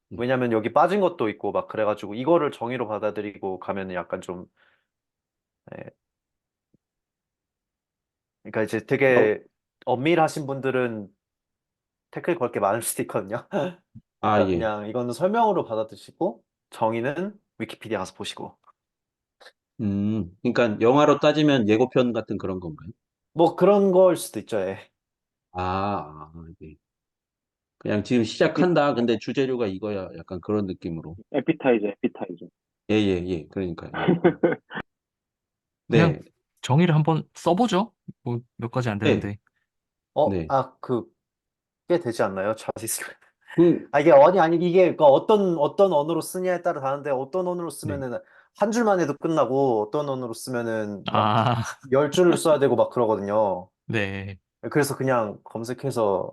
왜냐면 여기 빠진 것도 있고 막 그래가지고 이거를 정의로 받아들이고 가면은 약간 좀 예, 그러니까 이제 어, 되게 엄밀하신 분들은 태클 걸 게 많을 수도 있거든요. 아, 그러니까 예. 그냥 이거는 설명으로 받아들이시고 정의는 위키피디아 가서 보시고 그러니까 영화로 따지면 예고편 같은 그런 건가요? 뭐 그런 걸 수도 있죠. 예. 예. 그냥 지금 에피, 시작한다. 근데 주재료가 이거야. 약간 그런 느낌으로. 에피타이저. 예, 예, 예. 그러니까, 예. 그냥 네, 정의를 한번 써보죠. 뭐 몇 가지 안 네, 되는데. 네. 꽤 되지 않나요? 자시스크립트. 그, 아, 이게 아니 이게 그 어떤 언어로 쓰냐에 따라 다른데 어떤 언어로 네. 쓰면은 한 줄만 해도 끝나고 어떤 언어로 쓰면은 막 아, 10줄을 써야 되고 막 그러거든요. 네. 그래서 그냥 검색해서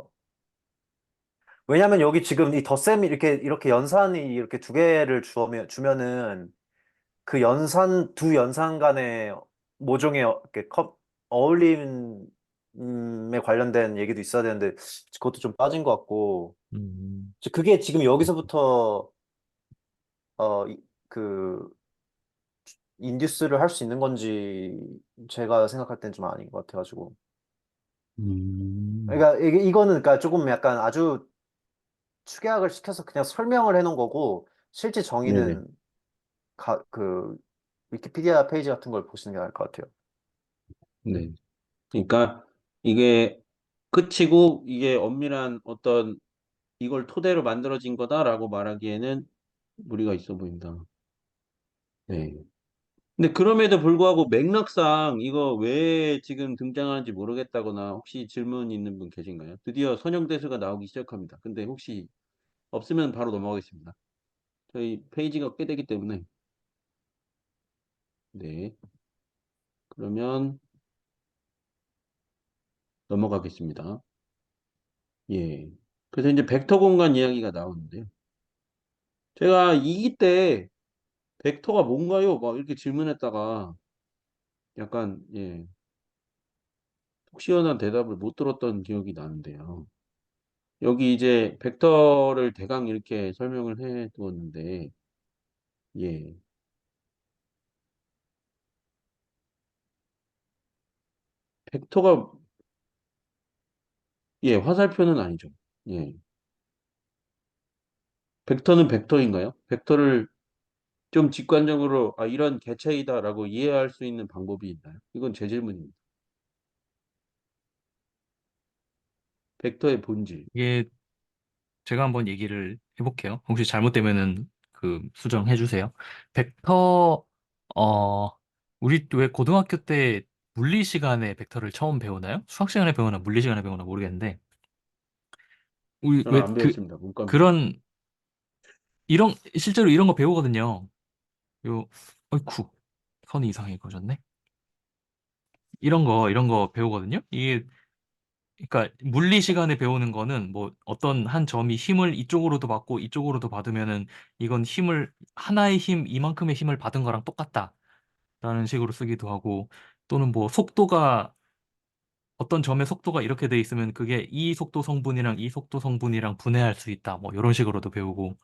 왜냐면 여기 지금 이 덧셈이 이렇게 연산이 이렇게 두 개를 주면은 그 두 연산 간의 모종의 이렇게 어울림에 관련된 얘기도 있어야 되는데 그것도 좀 빠진 것 같고 음, 그게 지금 여기서부터 그 인듀스를 할 수 있는 건지 제가 생각할 땐 좀 아닌 것 같아가지고 음, 그러니까 이거는 그러니까 조금 약간 아주 축약을 시켜서 그냥 설명을 해놓은 거고 실제 네네. 정의는 그 위키피디아 페이지 같은 걸 보시는 게 나을 것 같아요. 네. 그러니까 이게 끝이고 이게 엄밀한 어떤 이걸 토대로 만들어진 거다라고 말하기에는 무리가 있어 보인다. 네. 근데 그럼에도 불구하고 맥락상 이거 왜 지금 등장하는지 모르겠다거나 혹시 질문 있는 분 계신가요? 드디어 선형대수가 나오기 시작합니다. 근데 혹시 없으면 바로 넘어가겠습니다. 저희 페이지가 꽤 되기 때문에. 네. 그러면 넘어가겠습니다. 예. 그래서 이제 벡터 공간 이야기가 나오는데요. 제가 2기 때 벡터가 뭔가요? 막 이렇게 질문했다가 약간, 예, 속 시원한 대답을 못 들었던 기억이 나는데요. 여기 이제 벡터를 대강 이렇게 설명을 해 두었는데, 예, 벡터가, 예, 화살표는 아니죠. 예. 벡터는 벡터인가요? 벡터를 좀 직관적으로, 아, 이런 개체이다라고 이해할 수 있는 방법이 있나요? 이건 제 질문입니다. 벡터의 본질. 이게 제가 한번 얘기를 해볼게요. 혹시 잘못되면은 그 수정해 주세요. 벡터, 어, 우리 왜 고등학교 때 물리 시간에 벡터를 처음 배우나요? 수학 시간에 배우나 물리 시간에 배우나 모르겠는데, 우리 저는 왜 안 배웠습니다. 문과입니다. 그런, 실제로 이런 거 배우거든요. 어이쿠, 선이 이상하게 그어졌네. 이런 거 배우거든요. 이게 그러니까 물리 시간에 배우는 거는 뭐 어떤 한 점이 힘을 이쪽으로도 받고 이쪽으로도 받으면은 이건 하나의 이만큼의 힘을 받은 거랑 똑같다라는 식으로 쓰기도 하고, 또는 뭐 어떤 점의 속도가 이렇게 돼 있으면 그게 이 속도 성분이랑 이 속도 성분이랑 분해할 수 있다. 뭐 이런 식으로도 배우고,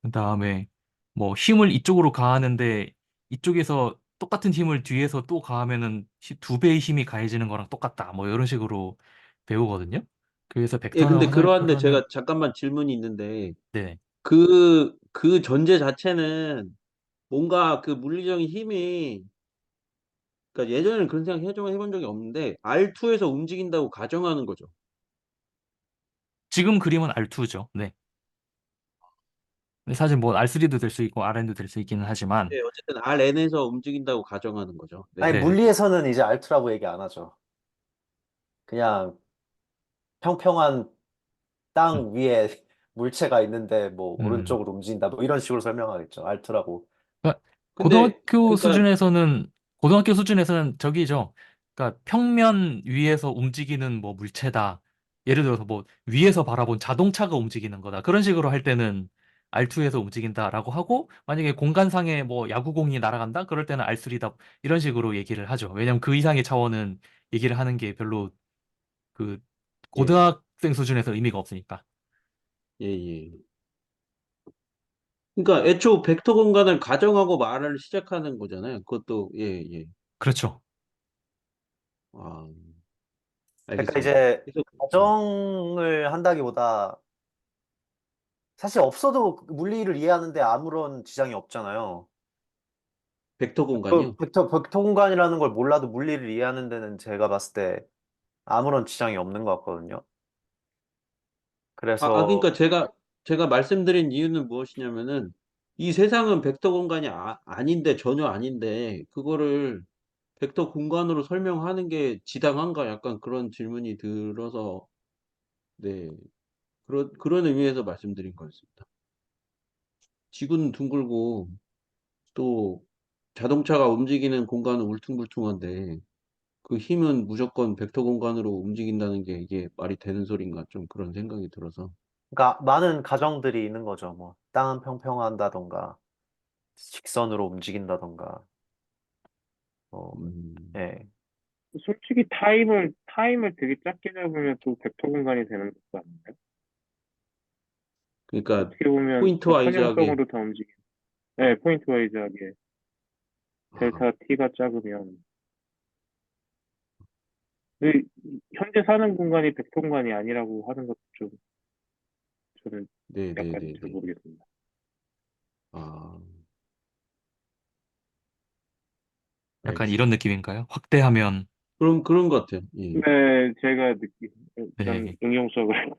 그다음에 뭐 힘을 이쪽으로 가하는데 이쪽에서 똑같은 힘을 뒤에서 또 가하면은 두 배의 힘이 가해지는 거랑 똑같다. 뭐 이런 식으로 배우거든요. 그래서 예, 벡터나 근데 그러한데 화살표라는. 제가 잠깐만 질문이 있는데, 네. 그 전제 자체는 뭔가 그 물리적인 힘이, 그러니까 예전에는 그런 생각 해본 적이 없는데, R2에서 움직인다고 가정하는 거죠. 지금 그림은 R2죠. 네. 근데 사실 뭐 R3도 될 수 있고 RN도 될 수 있기는 하지만. 네, 어쨌든 RN에서 움직인다고 가정하는 거죠. 아니, 네. 네. 물리에서는 이제 알투라고 얘기 안 하죠. 그냥 평평한 음. 땅 위에 물체가 있는데 뭐 음. 오른쪽으로 움직인다 뭐 이런 식으로 설명하겠죠. 알투라고. 그러니까 근데, 고등학교 그러니까, 수준에서는 저기죠. 그러니까 평면 위에서 움직이는 뭐 물체다. 예를 들어서 뭐 위에서 바라본 자동차가 움직이는 거다. 그런 식으로 할 때는 R2에서 움직인다라고 하고, 만약에 공간상에 뭐 야구공이 날아간다. 그럴 때는 R3다. 이런 식으로 얘기를 하죠. 왜냐면 그 이상의 차원은 얘기를 하는 게 별로 그 예, 고등학생 수준에서 의미가 없으니까. 예, 예. 그러니까 애초 벡터 공간을 가정하고 말을 시작하는 거잖아요. 그것도, 예, 예. 그렇죠. 아, 그러니까 알겠습니다. 이제 그래서, 가정을 한다기보다 사실 없어도 물리를 이해하는데 아무런 지장이 없잖아요. 벡터 그 공간이요? 벡터 공간이라는 걸 몰라도 물리를 이해하는 데는 제가 봤을 때 아무런 지장이 없는 것 같거든요. 그래서 그러니까 제가 말씀드린 이유는 무엇이냐면은, 이 세상은 벡터 공간이 아닌데, 전혀 아닌데, 그거를 벡터 공간으로 설명하는 게 지당한가? 약간 그런 질문이 들어서, 네. 그런 의미에서 말씀드린 거였습니다. 지구는 둥글고, 또 자동차가 움직이는 공간은 울퉁불퉁한데, 그 힘은 무조건 벡터 공간으로 움직인다는 게 이게 말이 되는 소린가? 좀 그런 생각이 들어서. 그러니까 많은 가정들이 있는 거죠. 뭐 땅은 평평한다던가 직선으로 움직인다던가 뭐 음, 예. 솔직히 타임을 되게 작게 잡으면 또 벡터 공간이 되는 것도 아닌가요? 그러니까 어떻게 보면 포인트 다 와이즈하게, 선형성으로 다 움직이는. 네, 포인트 와이즈하게 아, 델타 t가 작으면. 근데 현재 사는 공간이 벡터 공간이 아니라고 하는 것도 좀 저는 약간 잘 네네네네. 모르겠습니다. 아, 약간 이런 알겠습니다. 느낌인가요? 확대하면. 그런 것 같아요. 예. 네, 제가 전 네. 응용 수업을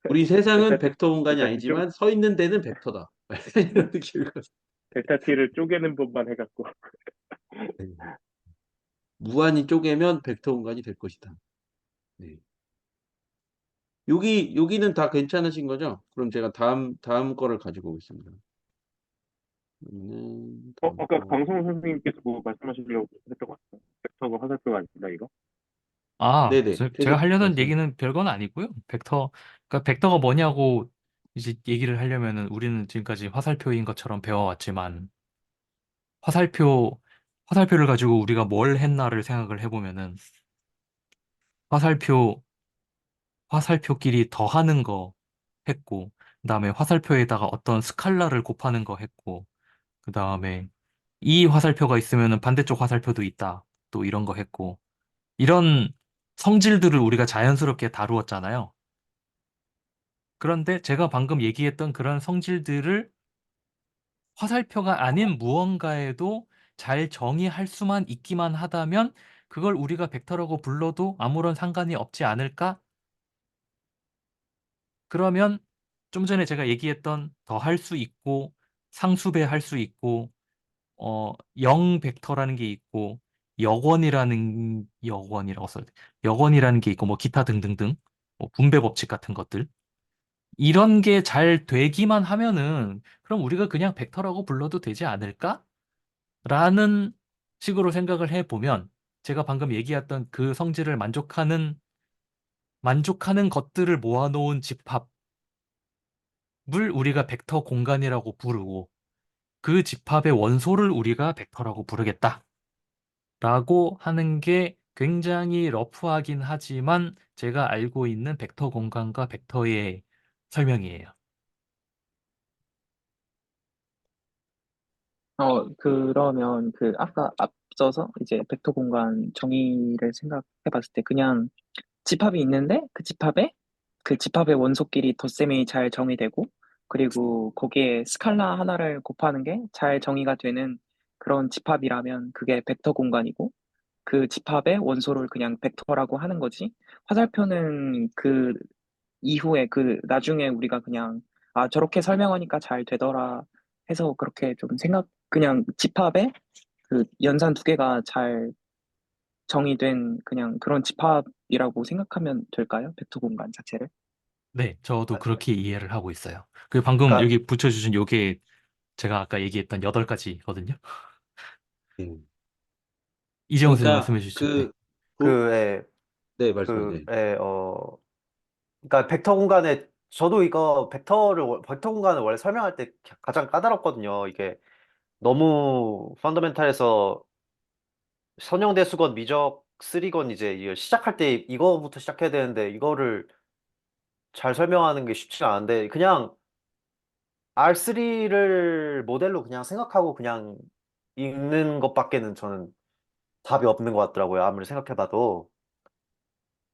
우리 세상은 델타 벡터 공간이 델타 t 아니지만 서 있는 데는 벡터다. 이런 느낌이거든요. 델타 t를 쪼개는 법만 해갖고. 무한히 쪼개면 벡터 공간이 될 것이다. 네. 여기는 다 괜찮으신 거죠? 그럼 제가 다음 거를 가지고 오겠습니다. 여기는 다음 아까 거. 강성호 선생님께서 뭐 말씀하시려고 했던 것 같아요. 벡터가 화살표가 아니다 이거? 네네. 제가 계속 하려는 말씀. 얘기는 별건 아니고요. 그러니까 벡터가 뭐냐고 이제 얘기를 하려면은 우리는 지금까지 화살표인 것처럼 배워왔지만, 화살표, 화살표를 가지고 우리가 뭘 했나를 생각을 해보면은, 화살표, 화살표끼리 더하는 거 했고, 그 다음에 화살표에다가 어떤 스칼라를 곱하는 거 했고, 그 다음에 이 화살표가 있으면은 반대쪽 화살표도 있다. 또 이런 거 했고, 이런 성질들을 우리가 자연스럽게 다루었잖아요. 그런데 제가 방금 얘기했던 그런 성질들을 화살표가 아닌 무언가에도 잘 정의할 수만 있기만 하다면 그걸 우리가 벡터라고 불러도 아무런 상관이 없지 않을까? 그러면 좀 전에 제가 얘기했던 더 할 수 있고 상수배 할 수 있고 0 벡터라는 게 있고 역원이라고 써야 돼. 역원이라는 게 있고 뭐 기타 등등등 뭐 분배 법칙 같은 것들 이런 게 잘 되기만 하면은 그럼 우리가 그냥 벡터라고 불러도 되지 않을까? 라는 식으로 생각을 해보면 제가 방금 얘기했던 그 성질을 만족하는 것들을 모아놓은 집합을 우리가 벡터 공간이라고 부르고 그 집합의 원소를 우리가 벡터라고 부르겠다. 라고 하는 게 굉장히 러프하긴 하지만 제가 알고 있는 벡터 공간과 벡터의 설명이에요. 그러면 그 아까 앞서서 이제 벡터 공간 정의를 생각해 봤을 때 그냥 집합이 있는데 그 집합의 원소끼리 덧셈이 잘 정의되고 그리고 거기에 스칼라 하나를 곱하는 게 잘 정의가 되는 그런 집합이라면 그게 벡터 공간이고 그 집합의 원소를 그냥 벡터라고 하는 거지. 화살표는 그 이후에 그 나중에 우리가 그냥 아 저렇게 설명하니까 잘 되더라 해서 그렇게 좀 그냥 집합에 그 연산 두 개가 잘 정의된 그냥 그런 집합이라고 생각하면 될까요? 벡터 공간 자체를? 네, 저도 그렇게 이해를 하고 있어요. 그 방금 그러니까 여기 붙여주신 요게 제가 아까 얘기했던 8가지거든요. 음. 이재용 선생님 그러니까 말씀해 주시죠. 네. 부, 그, 예, 네, 말씀하세요. 그러니까 벡터 공간에 저도 이거 벡터 공간을 원래 설명할 때 가장 까다롭거든요. 이게 너무 펀더멘탈에서 선형대수건, 미적, 쓰리건 이제 이거 시작할 때 이거부터 시작해야 되는데 이거를 잘 설명하는 게 쉽지가 않은데 그냥 R3를 모델로 그냥 생각하고 그냥 읽는 것밖에는 저는 답이 없는 것 같더라고요. 아무리 생각해봐도.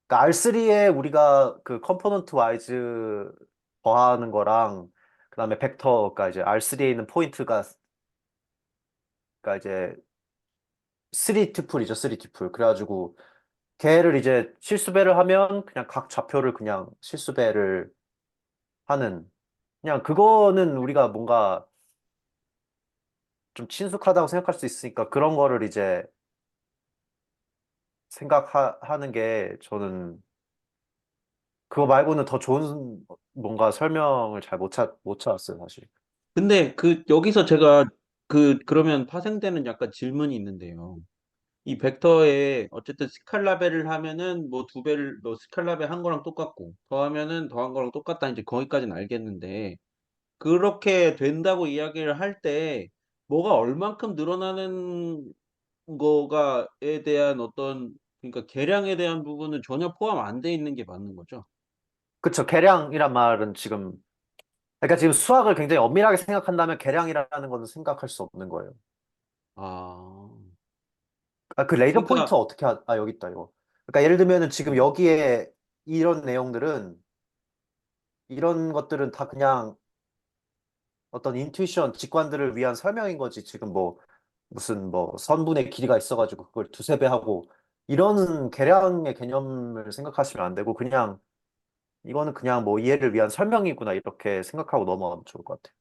그러니까 R3에 우리가 그 컴포넌트 와이즈 더하는 거랑 그다음에 벡터가 이제 R3에 있는 포인트가 그러니까 이제 3투플이죠. 3투플. 그래가지고 걔를 이제 실수배를 하면 그냥 각 좌표를 그냥 실수배를 하는 그냥 그거는 우리가 뭔가 좀 친숙하다고 생각할 수 있으니까 그런 거를 이제 생각하는 게 저는 그거 말고는 더 좋은 뭔가 설명을 잘 못 찾았어요, 사실. 근데 여기서 제가 그러면 파생되는 약간 질문이 있는데요. 이 벡터에 어쨌든 스칼라벨을 하면은 뭐 두 배를 뭐 스칼라벨 한 거랑 똑같고 더하면은 더한 거랑 똑같다 이제 거기까지는 알겠는데 그렇게 된다고 이야기를 할 때 뭐가 얼만큼 늘어나는 거가에 대한 어떤 그러니까 계량에 대한 부분은 전혀 포함 안 돼 있는 게 맞는 거죠. 그쵸, 계량이란 말은 지금 그러니까 지금 수학을 굉장히 엄밀하게 생각한다면 계량이라는 거는 생각할 수 없는 거예요. 아, 아, 그 레이저 그러니까 포인터 어떻게 여기 있다 이거. 그러니까 예를 들면은 지금 음, 여기에 이런 내용들은 이런 것들은 다 그냥 어떤 인투이션, 직관들을 위한 설명인 거지. 지금 뭐 무슨 뭐 선분의 길이가 있어가지고 그걸 두세 배 하고 이런 계량의 개념을 생각하시면 안 되고 그냥 이거는 그냥 뭐 이해를 위한 설명이구나 이렇게 생각하고 넘어가면 좋을 것 같아요.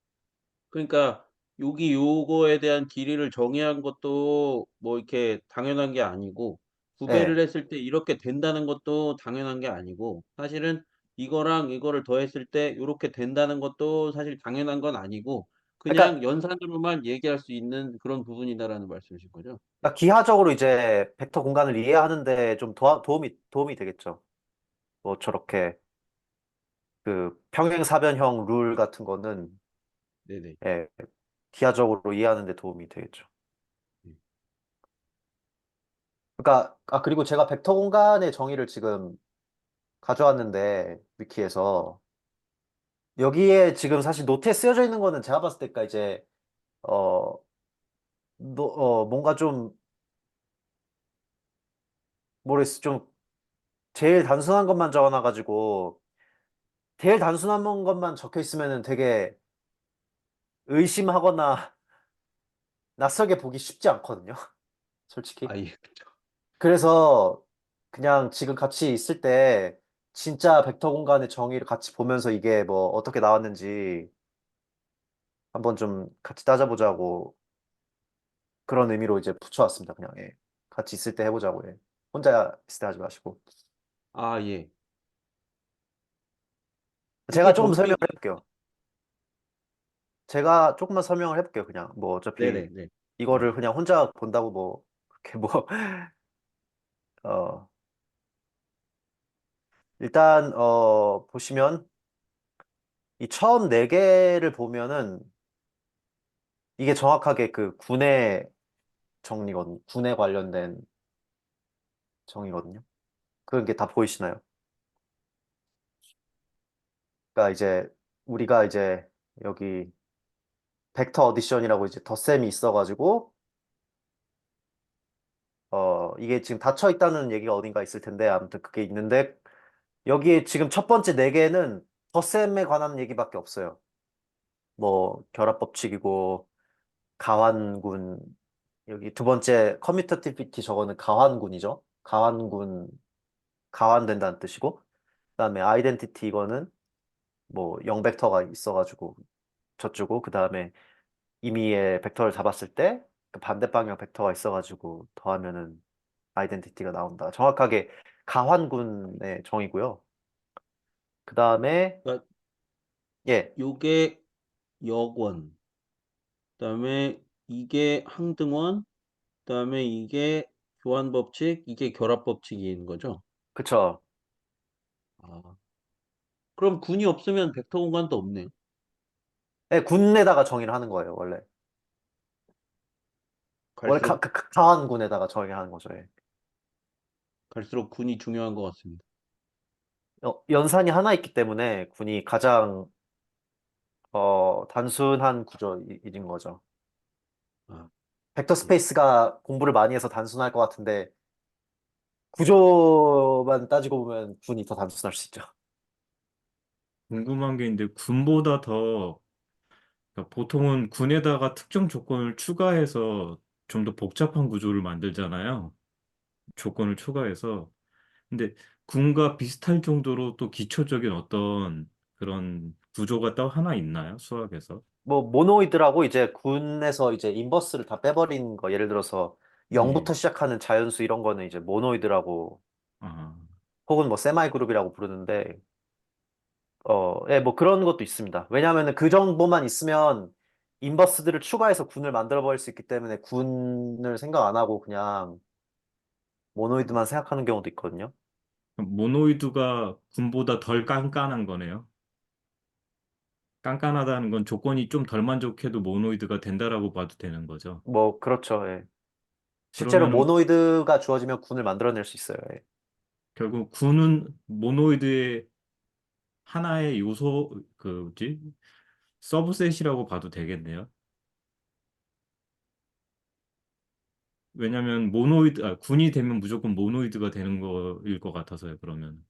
그러니까 여기 요거에 대한 길이를 정의한 것도 뭐 이렇게 당연한 게 아니고 예. 구배를 했을 때 이렇게 된다는 것도 당연한 게 아니고 사실은 이거랑 이거를 더했을 때 요렇게 된다는 것도 사실 당연한 건 아니고 그러니까, 그냥 연산으로만 얘기할 수 있는 그런 부분이다라는 말씀이신 거죠? 그러니까 기하적으로 이제 벡터 공간을 이해하는데 좀 도움이 되겠죠. 뭐 저렇게 그 평행사변형 룰 같은 거는 네네. 예, 기하적으로 이해하는 데 도움이 되겠죠. 음. 그러니까 그리고 제가 벡터 공간의 정의를 지금 가져왔는데 위키에서 여기에 지금 사실 노트에 쓰여져 있는 거는 제가 봤을 때까 이제 어, 뭔가 좀 모르겠어 좀 제일 단순한 것만 적어놔가지고 제일 단순한 것만 적혀 있으면은 되게 의심하거나 낯설게 보기 쉽지 않거든요. 솔직히. 아, 예, 그쵸. 그래서 그냥 지금 같이 있을 때 진짜 벡터 공간의 정의를 같이 보면서 이게 뭐 어떻게 나왔는지 한번 좀 같이 따져보자고 그런 의미로 이제 붙여왔습니다. 그냥 예. 같이 있을 때 해보자고 예. 혼자 있을 때 하지 마시고. 아, 예. 제가 이게 조금 설명을 정의, 해볼게요. 제가 조금만 설명을 해볼게요. 그냥 뭐 어차피 네네네. 이거를 그냥 혼자 본다고 뭐 그렇게 뭐 어, 일단 보시면 이 처음 네 개를 보면은 이게 정확하게 그 군의 정리거든요. 군에 관련된 정의거든요. 그런 게 다 보이시나요? 그러니까 이제 우리가 이제 여기 벡터 어디션이라고 이제 덧셈이 있어가지고 이게 지금 닫혀 있다는 얘기가 어딘가 있을 텐데 아무튼 그게 있는데 여기에 지금 첫 번째 네 개는 덧셈에 관한 얘기밖에 없어요. 뭐 결합법칙이고 가환군 여기 두 번째 커뮤터티비티 저거는 가환군이죠. 가환군 가환된다는 뜻이고 그다음에 아이덴티티 이거는 뭐 0벡터가 있어가지고 저쪽고 그다음에 임의의 벡터를 잡았을 때 그 반대 방향 벡터가 있어가지고 더하면은 아이덴티티가 나온다. 정확하게 가환군의 정의고요. 그다음에 그러니까 예, 요게 역원, 그다음에 이게 항등원, 그다음에 이게 교환법칙, 이게 결합법칙인 거죠. 그쵸. 아, 그럼 군이 없으면 벡터 공간도 없네요. 예, 군에다가 정의를 하는 거예요, 원래. 원래 갈수록 가환군에다가 정의를 하는 거죠. 예. 갈수록 군이 중요한 것 같습니다. 연산이 하나 있기 때문에 군이 가장 단순한 구조인 거죠. 아, 벡터 예. 스페이스가 공부를 많이 해서 단순할 것 같은데 구조만 따지고 보면 군이 더 단순할 수 있죠. 궁금한 게 있는데 군보다 더 그러니까 보통은 군에다가 특정 조건을 추가해서 좀 더 복잡한 구조를 만들잖아요. 조건을 추가해서. 근데 군과 비슷할 정도로 또 기초적인 어떤 그런 구조가 또 하나 있나요? 수학에서? 뭐 모노이드라고 이제 군에서 이제 인버스를 다 빼버린 거 예를 들어서 예. 0부터 시작하는 자연수 이런 거는 이제 모노이드라고 아, 혹은 뭐 세마이 그룹이라고 부르는데 예, 뭐 그런 것도 있습니다. 왜냐하면 그 정보만 있으면 인버스들을 추가해서 군을 만들어 버릴 수 있기 때문에 군을 생각 안 하고 그냥 모노이드만 생각하는 경우도 있거든요. 모노이드가 군보다 덜 깐깐한 거네요. 깐깐하다는 건 조건이 좀 덜 만족해도 모노이드가 된다라고 봐도 되는 거죠. 뭐 그렇죠. 예. 실제로 그러면은 모노이드가 주어지면 군을 만들어낼 수 있어요. 예. 결국 군은 모노이드의 하나의 요소, 그, 뭐지? 서브셋이라고 봐도 되겠네요. 왜냐면 군이 되면 무조건 모노이드가 되는 거일 것 같아서요, 그러면.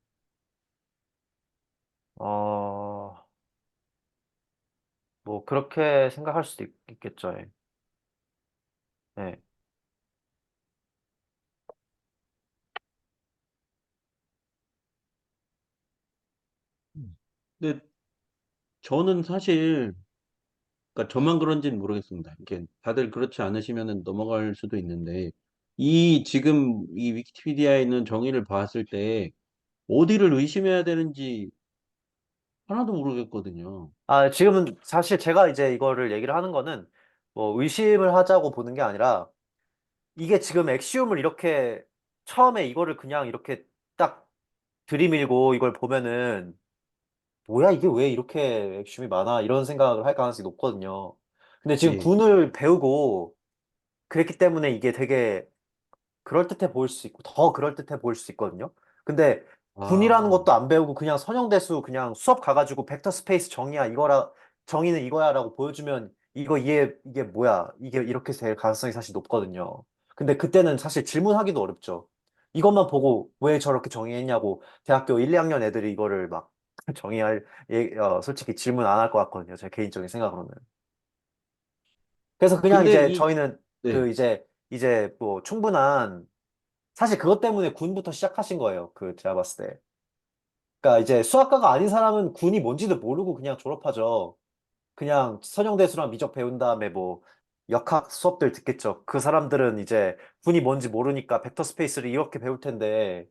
어, 뭐 그렇게 생각할 수도 있겠죠. 예. 예. 근데 저는 사실, 그러니까 저만 그런지는 모르겠습니다. 이게 다들 그렇지 않으시면 넘어갈 수도 있는데, 이 지금 이 위키피디아에 있는 정의를 봤을 때 어디를 의심해야 되는지 하나도 모르겠거든요. 아, 지금은 사실 제가 이제 이거를 얘기를 하는 거는 뭐 의심을 하자고 보는 게 아니라 이게 지금 엑시움을 이렇게 처음에 이거를 그냥 이렇게 딱 들이밀고 이걸 보면은 뭐야 이게 왜 이렇게 엑시움이 많아 이런 생각을 할 가능성이 높거든요. 근데 지금 예, 군을 배우고 그랬기 때문에 이게 되게 그럴듯해 보일 수 있고 더 그럴듯해 보일 수 있거든요. 근데 군이라는 아, 것도 안 배우고 그냥 선형대수 그냥 수업 가가지고 벡터 스페이스 정의야 이거라 정의는 이거야라고 보여주면 이거 이게 뭐야 이게 이렇게 될 가능성이 사실 높거든요. 근데 그때는 사실 질문하기도 어렵죠. 이것만 보고 왜 저렇게 정의했냐고 대학교 1, 2학년 애들이 이거를 막 솔직히 질문 안 할 것 같거든요. 제 개인적인 생각으로는. 그래서 그냥 근데 이제 저희는 그 네, 이제 뭐 충분한 사실 그것 때문에 군부터 시작하신 거예요. 그 제가 봤을 때. 그러니까 이제 수학과가 아닌 사람은 군이 뭔지도 모르고 그냥 졸업하죠. 그냥 선형대수랑 미적 배운 다음에 뭐 역학 수업들 듣겠죠. 그 사람들은 이제 군이 뭔지 모르니까 벡터 스페이스를 이렇게 배울 텐데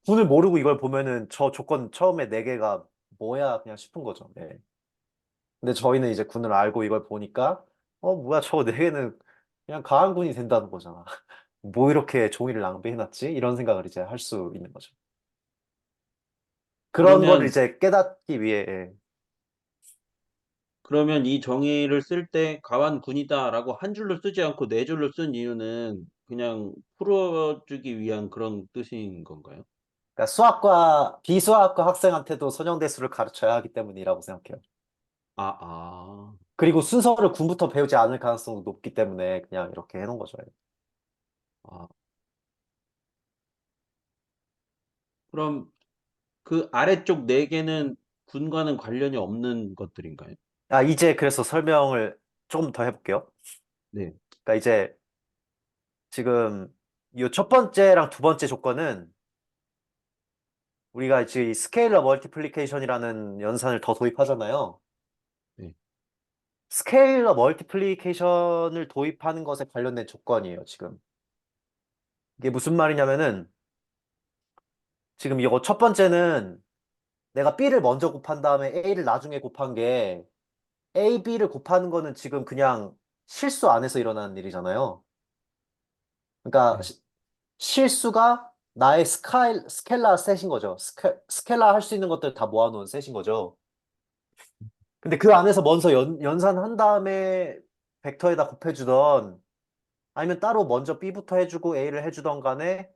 군을 모르고 이걸 보면은 저 조건 처음에 네 개가 뭐야 그냥 싶은 거죠. 네. 근데 저희는 이제 군을 알고 이걸 보니까 뭐야 저거 네 개는 그냥 가안군이 된다는 거잖아. 뭐 이렇게 종이를 낭비해놨지? 이런 생각을 이제 할 수 있는 거죠. 그런 걸 그러면 이제 깨닫기 위해 예. 그러면 이 정의를 쓸 때 가완군이다라고 한 줄로 쓰지 않고 네 줄로 쓴 이유는 그냥 풀어주기 위한 그런 뜻인 건가요? 그러니까 수학과 비수학과 학생한테도 선형대수를 가르쳐야 하기 때문이라고 생각해요. 아, 아. 그리고 순서를 군부터 배우지 않을 가능성도 높기 때문에 그냥 이렇게 해놓은 거죠. 아. 그럼 그 아래쪽 네 개는 군과는 관련이 없는 것들인가요? 이제 그래서 설명을 조금 더 해볼게요. 네. 그러니까 이제 지금 이 첫 번째랑 두 번째 조건은 우리가 지금 이 스케일러 멀티플리케이션이라는 연산을 더 도입하잖아요. 네. 스케일러 멀티플리케이션을 도입하는 것에 관련된 조건이에요, 지금. 이게 무슨 말이냐면은 지금 이거 첫 번째는 내가 B를 먼저 곱한 다음에 A를 나중에 곱한 게 A, B를 곱하는 거는 지금 그냥 실수 안에서 일어나는 일이잖아요. 그러니까 네. 실수가 나의 스켈라 셋인 거죠. 스켈라 할 수 있는 것들 다 모아놓은 셋인 거죠. 근데 그 안에서 먼저 연산한 다음에 벡터에다 곱해주던 아니면 따로 먼저 B부터 해주고 A를 해주던 간에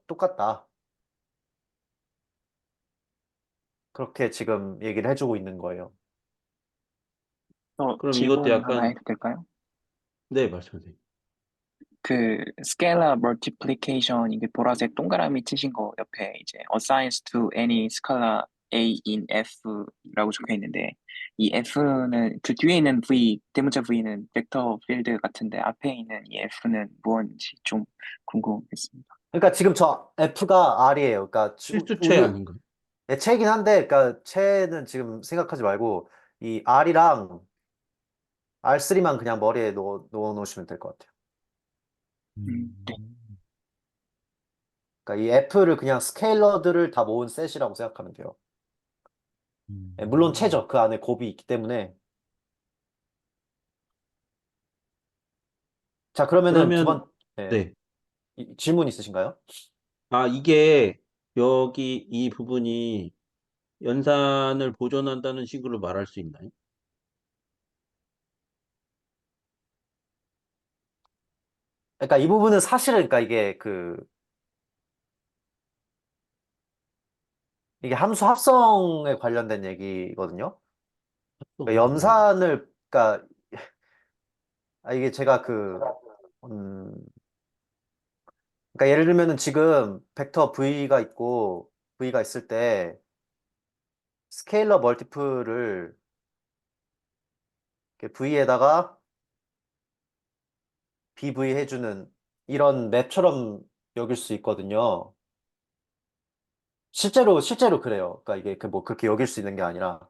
똑같다. 그렇게 지금 얘기를 해주고 있는 거예요. 그럼 이것도 질문 하나 약간 해도 될까요? 네, 말씀하세요. 그 스케일러 멀티플리케이션 이게 보라색 동그라미 치신 거 옆에 이제 assigns to any scalar a in f라고 적혀 있는데 이 f는 그 뒤에 있는 v 대문자 v는 벡터 필드 같은데 앞에 있는 이 f는 무엇인지 좀 궁금했습니다. 그러니까 지금 저 F가 R이에요. 그러니까 실수체 아닌가요? 체이긴 한데, 그러니까 체는 지금 생각하지 말고 이 R이랑 R3만 그냥 머리에 넣어 놓으시면 될 것 같아요. 네. 그러니까 이 F를 그냥 스케일러들을 다 모은 셋이라고 생각하면 돼요. 물론 체죠. 그 안에 곱이 있기 때문에. 자, 그러면은 그러면 예, 네. 질문 있으신가요? 이게 여기 이 부분이 연산을 보존한다는 식으로 말할 수 있나요? 그러니까 이 부분은 사실은 그러니까 이게 함수 합성에 관련된 얘기거든요. 그러니까 네. 그러니까 이게 제가 음, 그러니까 예를 들면은 지금 벡터 V가 있고 V가 있을 때 스케일러 멀티플을 V에다가 BV 해주는 이런 맵처럼 여길 수 있거든요. 실제로 그래요. 그러니까 이게 뭐 그렇게 여길 수 있는 게 아니라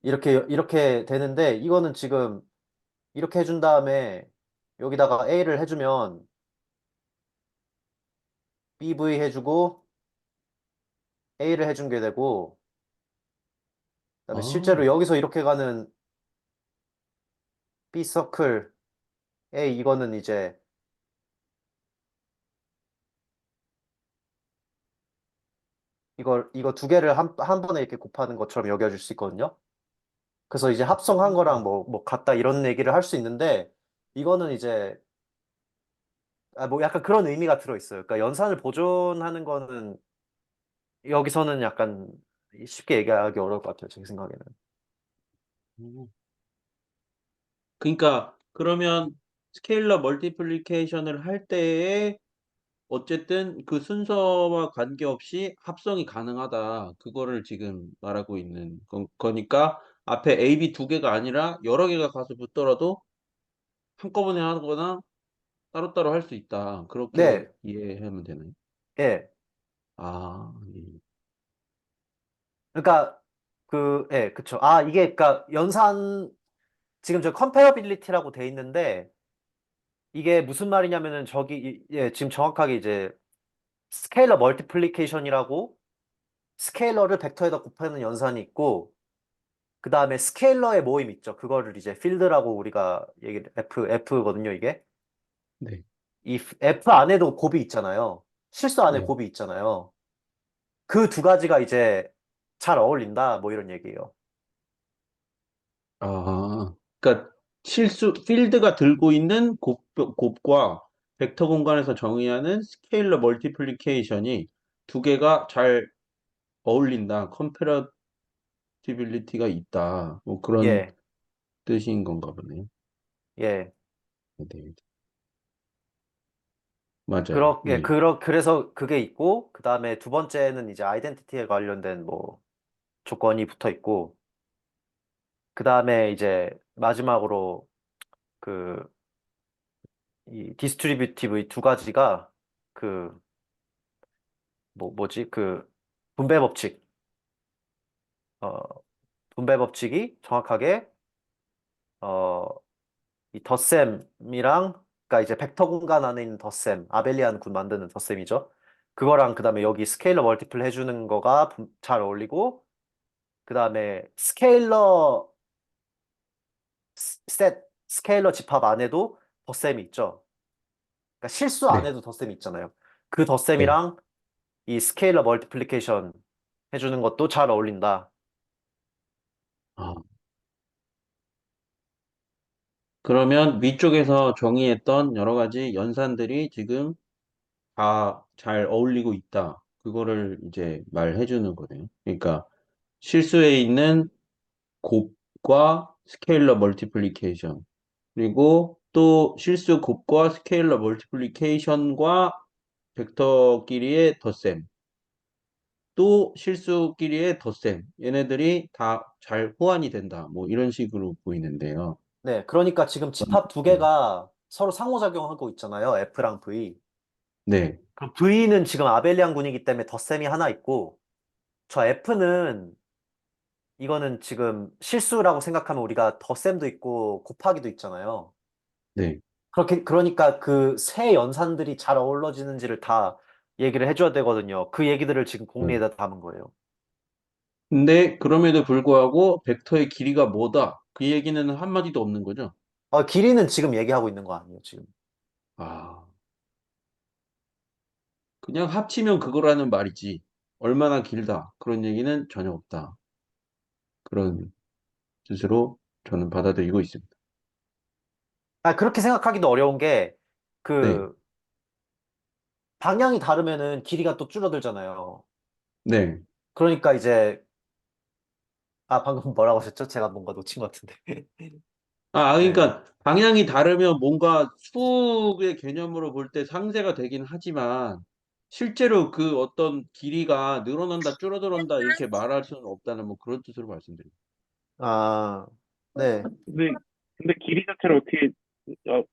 이렇게 되는데 이거는 지금 이렇게 해준 다음에 여기다가 A를 해주면 BV 해주고 A를 해준 게 되고 그다음에 실제로 아, 여기서 이렇게 가는 B 서클 A 이거는 이제 이거 두 개를 한 번에 이렇게 곱하는 것처럼 여겨질 수 있거든요. 그래서 이제 합성한 거랑 뭐 같다 이런 얘기를 할 수 있는데 이거는 이제 뭐 약간 그런 의미가 들어 있어요. 그러니까 연산을 보존하는 거는 여기서는 약간 쉽게 얘기하기 어려울 것 같아요. 제 생각에는. 음. 그러니까 그러면 스케일러 멀티플리케이션을 할 때에 어쨌든 그 순서와 관계없이 합성이 가능하다. 그거를 지금 말하고 있는 거니까 앞에 A, B 두 개가 아니라 여러 개가 가서 붙더라도 한꺼번에 하거나 따로따로 할 수 있다. 그렇게 네, 이해하면 되나요? 예. 아, 예. 그러니까 예, 그쵸. 아, 이게 그러니까 연산 지금 저 컴패러빌리티라고 돼 있는데 이게 무슨 말이냐면은 예, 지금 정확하게 이제 스케일러 멀티플리케이션이라고 스케일러를 벡터에다 곱하는 연산이 있고 그 다음에 스케일러의 모임 있죠. 그거를 이제 필드라고 우리가 F거든요, 이게. 네, 이 F 안에도 곱이 있잖아요. 실수 안에 네. 곱이 있잖아요. 그 두 가지가 이제 잘 어울린다, 뭐 이런 얘기예요. 아, 그러니까 필드가 들고 있는 곱과 벡터 공간에서 정의하는 스케일러 멀티플리케이션이 두 개가 잘 어울린다. 컴패러티빌리티가 있다. 뭐 그런 예, 뜻인 건가 보네요. 예. 네, 네. 맞아요. 네. 그래서 그게 있고, 그 다음에 두 번째는 이제 아이덴티티에 관련된 뭐 조건이 붙어 있고, 그 다음에 이제 마지막으로 그 이 디스트리뷰티브 이 두 가지가 그 뭐지? 그 분배 법칙, 어, 분배 법칙이 정확하게 어, 이 덧셈이랑 그러니까 이제 벡터 공간 안에 있는 덧셈, 아벨리안 군 만드는 덧셈이죠. 그거랑 그다음에 여기 스케일러 멀티플 해주는 거가 잘 어울리고 그다음에 스케일러 집합 안에도 덧셈이 있죠. 그러니까 실수 네. 안에도 덧셈이 있잖아요. 그 네. 덧셈이랑 이 스케일러 멀티플리케이션 해주는 것도 잘 어울린다. 아, 그러면 위쪽에서 정의했던 여러 가지 연산들이 지금 다 잘 어울리고 있다. 그거를 이제 말해 주는 거네요. 그러니까 실수에 있는 곱과 스케일러 멀티플리케이션 그리고 또 실수 곱과 스케일러 멀티플리케이션과 벡터끼리의 덧셈 또 실수끼리의 덧셈 얘네들이 다 잘 호환이 된다. 뭐 이런 식으로 보이는데요. 네, 그러니까 지금 집합 두 네. 개가 서로 상호작용하고 있잖아요. F랑 V. 네. 그럼 V는 지금 아벨리안 군이기 때문에 덧셈이 하나 있고, 저 F는 이거는 지금 실수라고 생각하면 우리가 덧셈도 있고 곱하기도 있잖아요. 네. 그러니까 그 세 연산들이 잘 어우러지는지를 다 얘기를 해줘야 되거든요. 그 얘기들을 지금 네. 공리에다 담은 거예요. 근데 그럼에도 불구하고 벡터의 길이가 뭐다? 그 얘기는 한마디도 없는 거죠? 길이는 지금 얘기하고 있는 거 아니에요, 지금. 아, 그냥 합치면 그거라는 말이지. 얼마나 길다. 그런 얘기는 전혀 없다. 그런 뜻으로 저는 받아들이고 있습니다. 그렇게 생각하기도 어려운 게, 네. 그, 방향이 다르면은 길이가 또 줄어들잖아요. 네. 그러니까 이제, 방금 뭐라고 하셨죠? 제가 뭔가 놓친 것 같은데. 네. 그러니까 방향이 다르면 뭔가 수의 개념으로 볼 때 상쇄가 되긴 하지만 실제로 그 어떤 길이가 늘어난다, 줄어든다 이렇게 말할 수는 없다는 뭐 그런 뜻으로 말씀드립니다. 아, 네. 근데 근데 길이 자체를 어떻게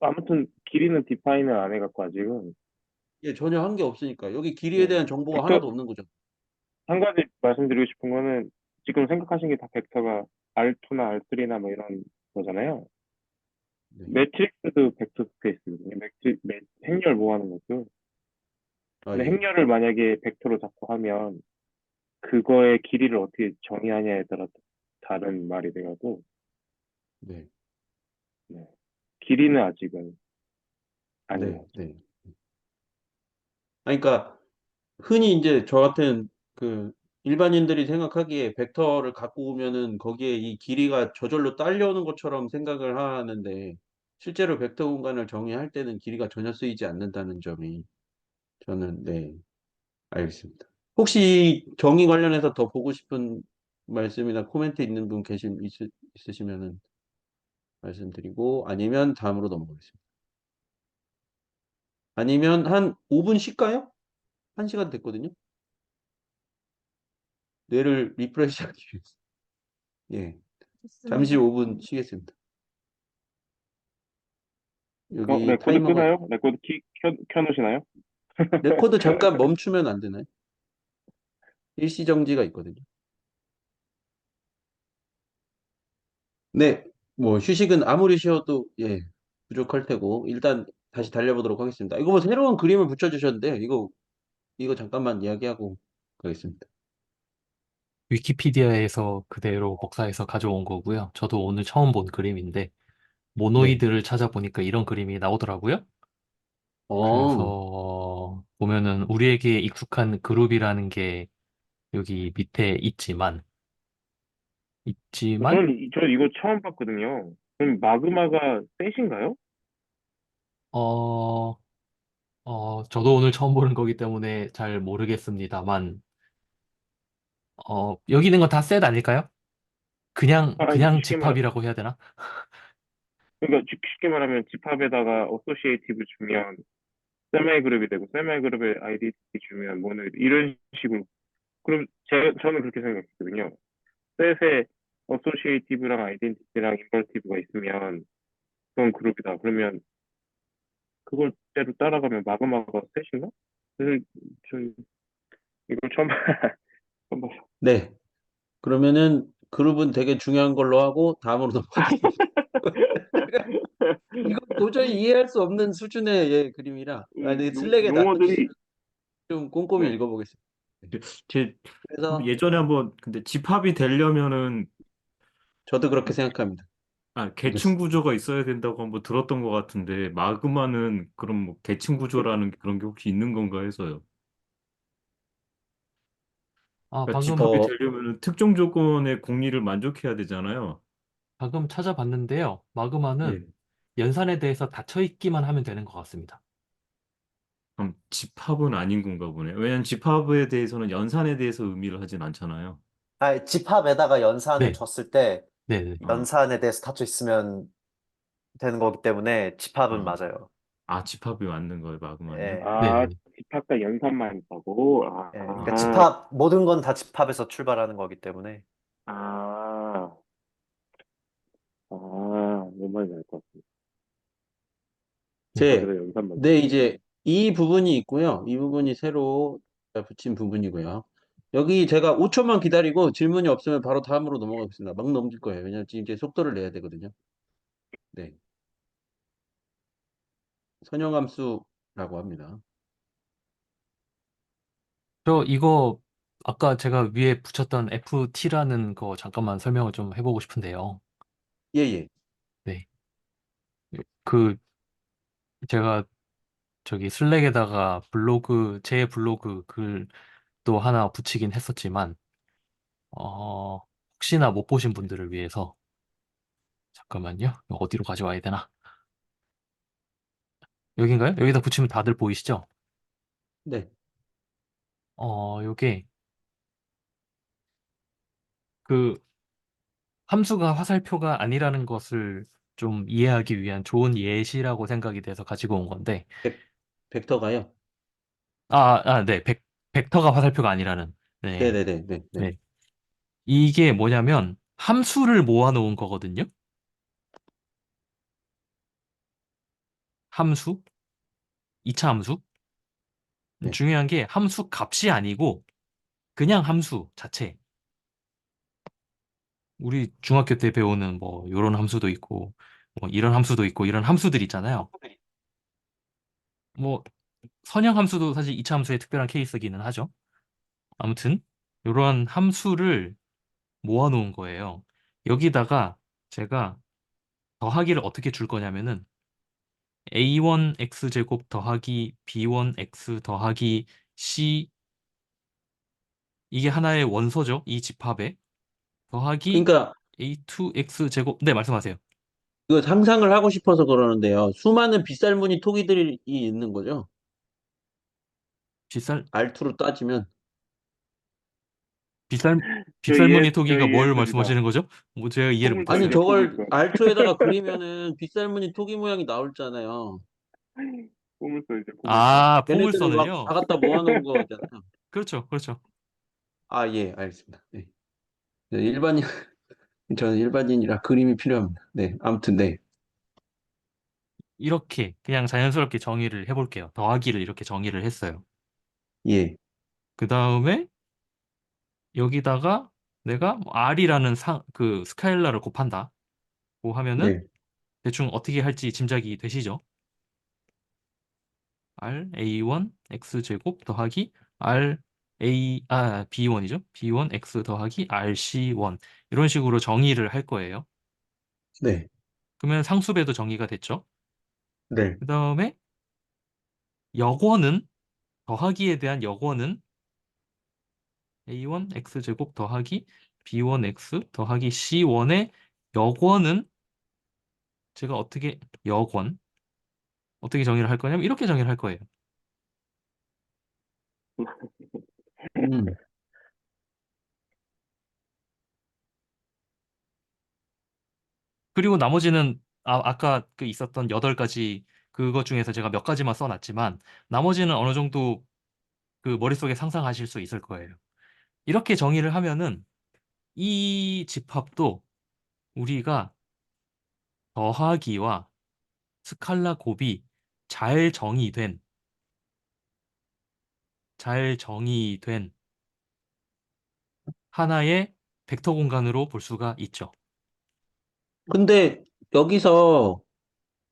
아무튼 길이는 디파인을 안 해갖고 아직은. 예, 전혀 한 게 없으니까. 여기 길이에 네. 대한 정보가 벡터 하나도 없는 거죠. 한 가지 말씀드리고 싶은 거는 지금 생각하신 게 다 벡터가 R2나 R3나 뭐 이런 거잖아요. 네. 매트릭스도 벡터 스페이스거든요. 행렬 모아는 것도. 근데 예. 행렬을 만약에 벡터로 잡고 하면 그거의 길이를 어떻게 정의하냐에 따라 다른 말이 돼가고, 네. 네. 길이는 아직은 아닌 네. 것 같아요. 네. 그러니까 흔히 이제 저 같은 그 일반인들이 생각하기에 벡터를 갖고 오면은 거기에 이 길이가 저절로 딸려오는 것처럼 생각을 하는데 실제로 벡터 공간을 정의할 때는 길이가 전혀 쓰이지 않는다는 점이 저는 네, 알겠습니다. 혹시 정의 관련해서 더 보고 싶은 말씀이나 코멘트 있는 분 있으시면은 말씀드리고 아니면 다음으로 넘어가겠습니다. 아니면 한 5분 쉴까요? 1시간 됐거든요. 뇌를 리프레시하기 위해서. 예. 잠시 좋습니다. 5분 쉬겠습니다. 여기 레코드 타이머가 끄나요? 레코드 켜놓으시나요? 레코드 잠깐 멈추면 안 되나요? 일시정지가 있거든요. 네, 뭐 휴식은 아무리 쉬어도 예, 부족할 테고 일단 다시 달려보도록 하겠습니다. 이거 뭐 새로운 그림을 붙여주셨는데 이거 잠깐만 이야기하고 가겠습니다. 위키피디아에서 그대로 복사해서 가져온 거고요. 저도 오늘 처음 본 그림인데 네. 모노이드를 찾아보니까 이런 그림이 나오더라고요. 어, 그래서 보면은 우리에게 익숙한 그룹이라는 게 여기 밑에 있지만 저 이거 처음 봤거든요. 그럼 마그마가 셋인가요? 어, 저도 오늘 처음 보는 거기 때문에 잘 모르겠습니다만 여기 있는 건 다 셋 아닐까요? 그냥 쉽게 말, 집합이라고 해야 되나? 그러니까 쉽게 말하면 집합에다가 어소시에이티브 주면 세마이 그룹이 되고 세마이 그룹에 아이덴티티 주면 모노이드 이런 식으로. 그럼 저는 그렇게 생각했거든요. 셋에 어소시에이티브랑 아이덴티티랑 인버티브가 있으면 그건 그룹이다. 그러면 그걸 대로 따라가면 마그마가 셋인가? 그래서 저 이걸 처음 봤어요. 네. 그러면은 그룹은 되게 중요한 걸로 하고 다음으로 넘어가겠습니다. 이거 도저히 이해할 수 없는 수준의 예, 그림이라 네, 슬랙에 용어들이 놔두시면 좀 꼼꼼히 네. 읽어보겠습니다. 제 그래서 예전에 한번 근데 집합이 되려면은 저도 그렇게 생각합니다. 계층 구조가 있어야 된다고 한번 들었던 것 같은데 마그마는 그럼 뭐 계층 구조라는 그런 게 혹시 있는 건가 해서요. 그러니까 방금 집합이 어, 되려면은 특정 조건의 공리를 만족해야 되잖아요. 찾아봤는데요. 마그마는 예. 연산에 대해서 닫혀 있기만 하면 되는 것 같습니다. 그럼 집합은 아닌 건가 보네. 왜냐면 집합에 대해서는 연산에 대해서 의미를 하진 않잖아요. 집합에다가 연산을 네, 줬을 때 네, 네. 아, 연산에 대해서 닫혀 있으면 되는 거기 때문에 집합은 아, 맞아요. 집합이 맞는 거예요, 마그마는요? 예, 네, 네, 아, 네. 집합과 연산만 있다고? 예. 그러니까 집합 모든 건 다 집합에서 출발하는 거기 때문에. 아, 뭔 말인지 알 것 같습니다. 제, 집합에서 연산만 네, 있다고. 이제 이 부분이 있고요. 이 부분이 새로 붙인 부분이고요. 여기 제가 5초만 기다리고 질문이 없으면 바로 다음으로 넘어가겠습니다. 막 넘길 거예요. 왜냐면 지금 이제 속도를 내야 되거든요. 네. 선형함수라고 합니다. 이거 아까 제가 위에 붙였던 FT라는 거 잠깐만 설명을 좀 해보고 싶은데요. 예, 예. 네. 그 제가 저기 슬랙에다가 제 블로그 글도 하나 붙이긴 했었지만 어, 혹시나 못 보신 분들을 위해서 잠깐만요. 이거 어디로 가져와야 되나? 여긴가요? 여기다 붙이면 다들 보이시죠? 네. 요게 그 함수가 화살표가 아니라는 것을 좀 이해하기 위한 좋은 예시라고 생각이 돼서 가지고 온 건데, 벡터가요. 네. 벡터가 화살표가 아니라는. 네, 네네네. 네, 네. 네. 이게 뭐냐면 함수를 모아놓은 거거든요. 함수, 2차 함수. 네. 중요한 게 함수 값이 아니고 그냥 함수 자체. 우리 중학교 때 배우는 뭐 이런 함수도 있고 뭐 이런 함수도 있고 이런 함수들 있잖아요. 뭐 선형 함수도 사실 2차 함수의 특별한 케이스기는 하죠. 아무튼 이러한 함수를 모아놓은 거예요. 여기다가 제가 더하기를 어떻게 줄 거냐면은 a1x제곱 더하기 b1x 더하기 c 이게 하나의 원소죠. 이 집합에 더하기 그러니까 a2x제곱 네 말씀하세요. 이거 상상을 하고 싶어서 그러는데요. 수많은 빗살무늬 토기들이 있는 거죠. 빗살 R2로 따지면. 빗살 저 빗살무늬 토기가 뭘 이해했습니다. 말씀하시는 거죠? 뭐 제가 이해를 아니, 못했어요. 포물선이죠, 저걸 포물선. R2에다가 그리면은 빗살무늬 토기 모양이 나올잖아요. 포물선이죠, 포물선. 걔네들을 막 다 포물선을요. 갖다 모아놓은 거잖아요. 그렇죠, 그렇죠. 아, 예, 알겠습니다. 네. 네, 저는 일반인이라 그림이 필요합니다. 네, 아무튼, 네. 이렇게 그냥 자연스럽게 정의를 해볼게요. 더하기를 이렇게 정의를 했어요. 예. 그 다음에 여기다가 내가 뭐 R이라는 그 스케일러를 곱한다고 하면은 네. 대충 어떻게 할지 짐작이 되시죠? R A1 X제곱 더하기 B1이죠? B1 X 더하기 RC1 이런 식으로 정의를 할 거예요. 네. 그러면 상수배도 정의가 됐죠? 네. 그 다음에 역원은 더하기에 대한 역원은 A1 X제곱 더하기 B1 X 더하기 C1의 역원은 제가 역원 어떻게 정의를 할 거냐면 이렇게 정의를 할 거예요. 음. 그리고 나머지는 아까 그 있었던 8가지 그것 중에서 제가 몇 가지만 써놨지만 나머지는 어느 정도 그 머릿속에 상상하실 수 있을 거예요. 이렇게 정의를 하면은 이 집합도 우리가 더하기와 스칼라 곱이 잘 정의된 잘 정의된 하나의 벡터 공간으로 볼 수가 있죠. 근데 여기서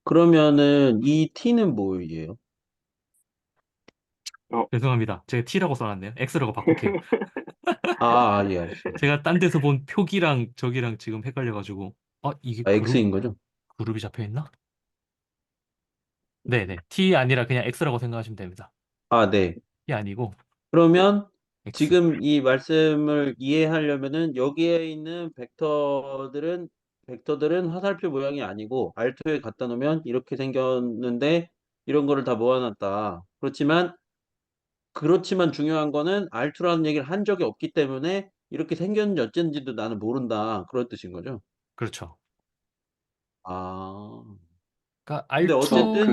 그러면은 이 t는 뭐예요? 죄송합니다. 제가 T라고 써놨네요. X라고 바꿀게요. 예, 알겠습니다. 제가 딴 데서 본 표기랑 저기랑 지금 헷갈려가지고 이게 X인 거죠? 그룹이 잡혀 있나? 네네. T 아니라 그냥 X라고 생각하시면 됩니다. 네. T 아니고 그러면 X. 지금 이 말씀을 이해하려면은 여기에 있는 벡터들은 화살표 모양이 아니고 R2에 갖다 놓으면 이렇게 생겼는데 이런 거를 다 모아놨다. 그렇지만 중요한 거는 R2라는 얘기를 한 적이 없기 때문에 이렇게 생겼는지 어쩐지도 나는 모른다. 그런 뜻인 거죠. 그렇죠. 아. 그러니까 근데 어쨌든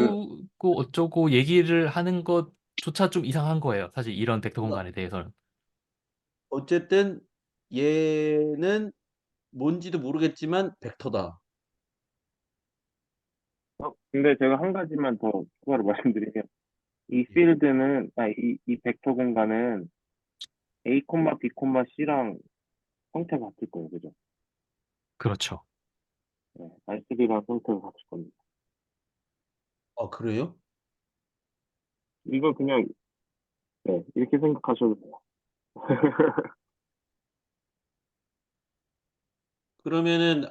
R2고 어쩌고 얘기를 하는 것조차 좀 이상한 거예요. 사실 이런 벡터 그러니까 공간에 대해서는. 어쨌든 얘는 뭔지도 모르겠지만 벡터다. 근데 제가 한 가지만 더 추가로 말씀드리면, 이 예. 필드는, 이 벡터 공간은 A, B, C랑 형태가 같을 거예요. 그죠? 그렇죠. 네, R3랑 형태가 같을 겁니다. 그래요? 이거 그냥, 네, 이렇게 생각하셔도 돼요. 그러면은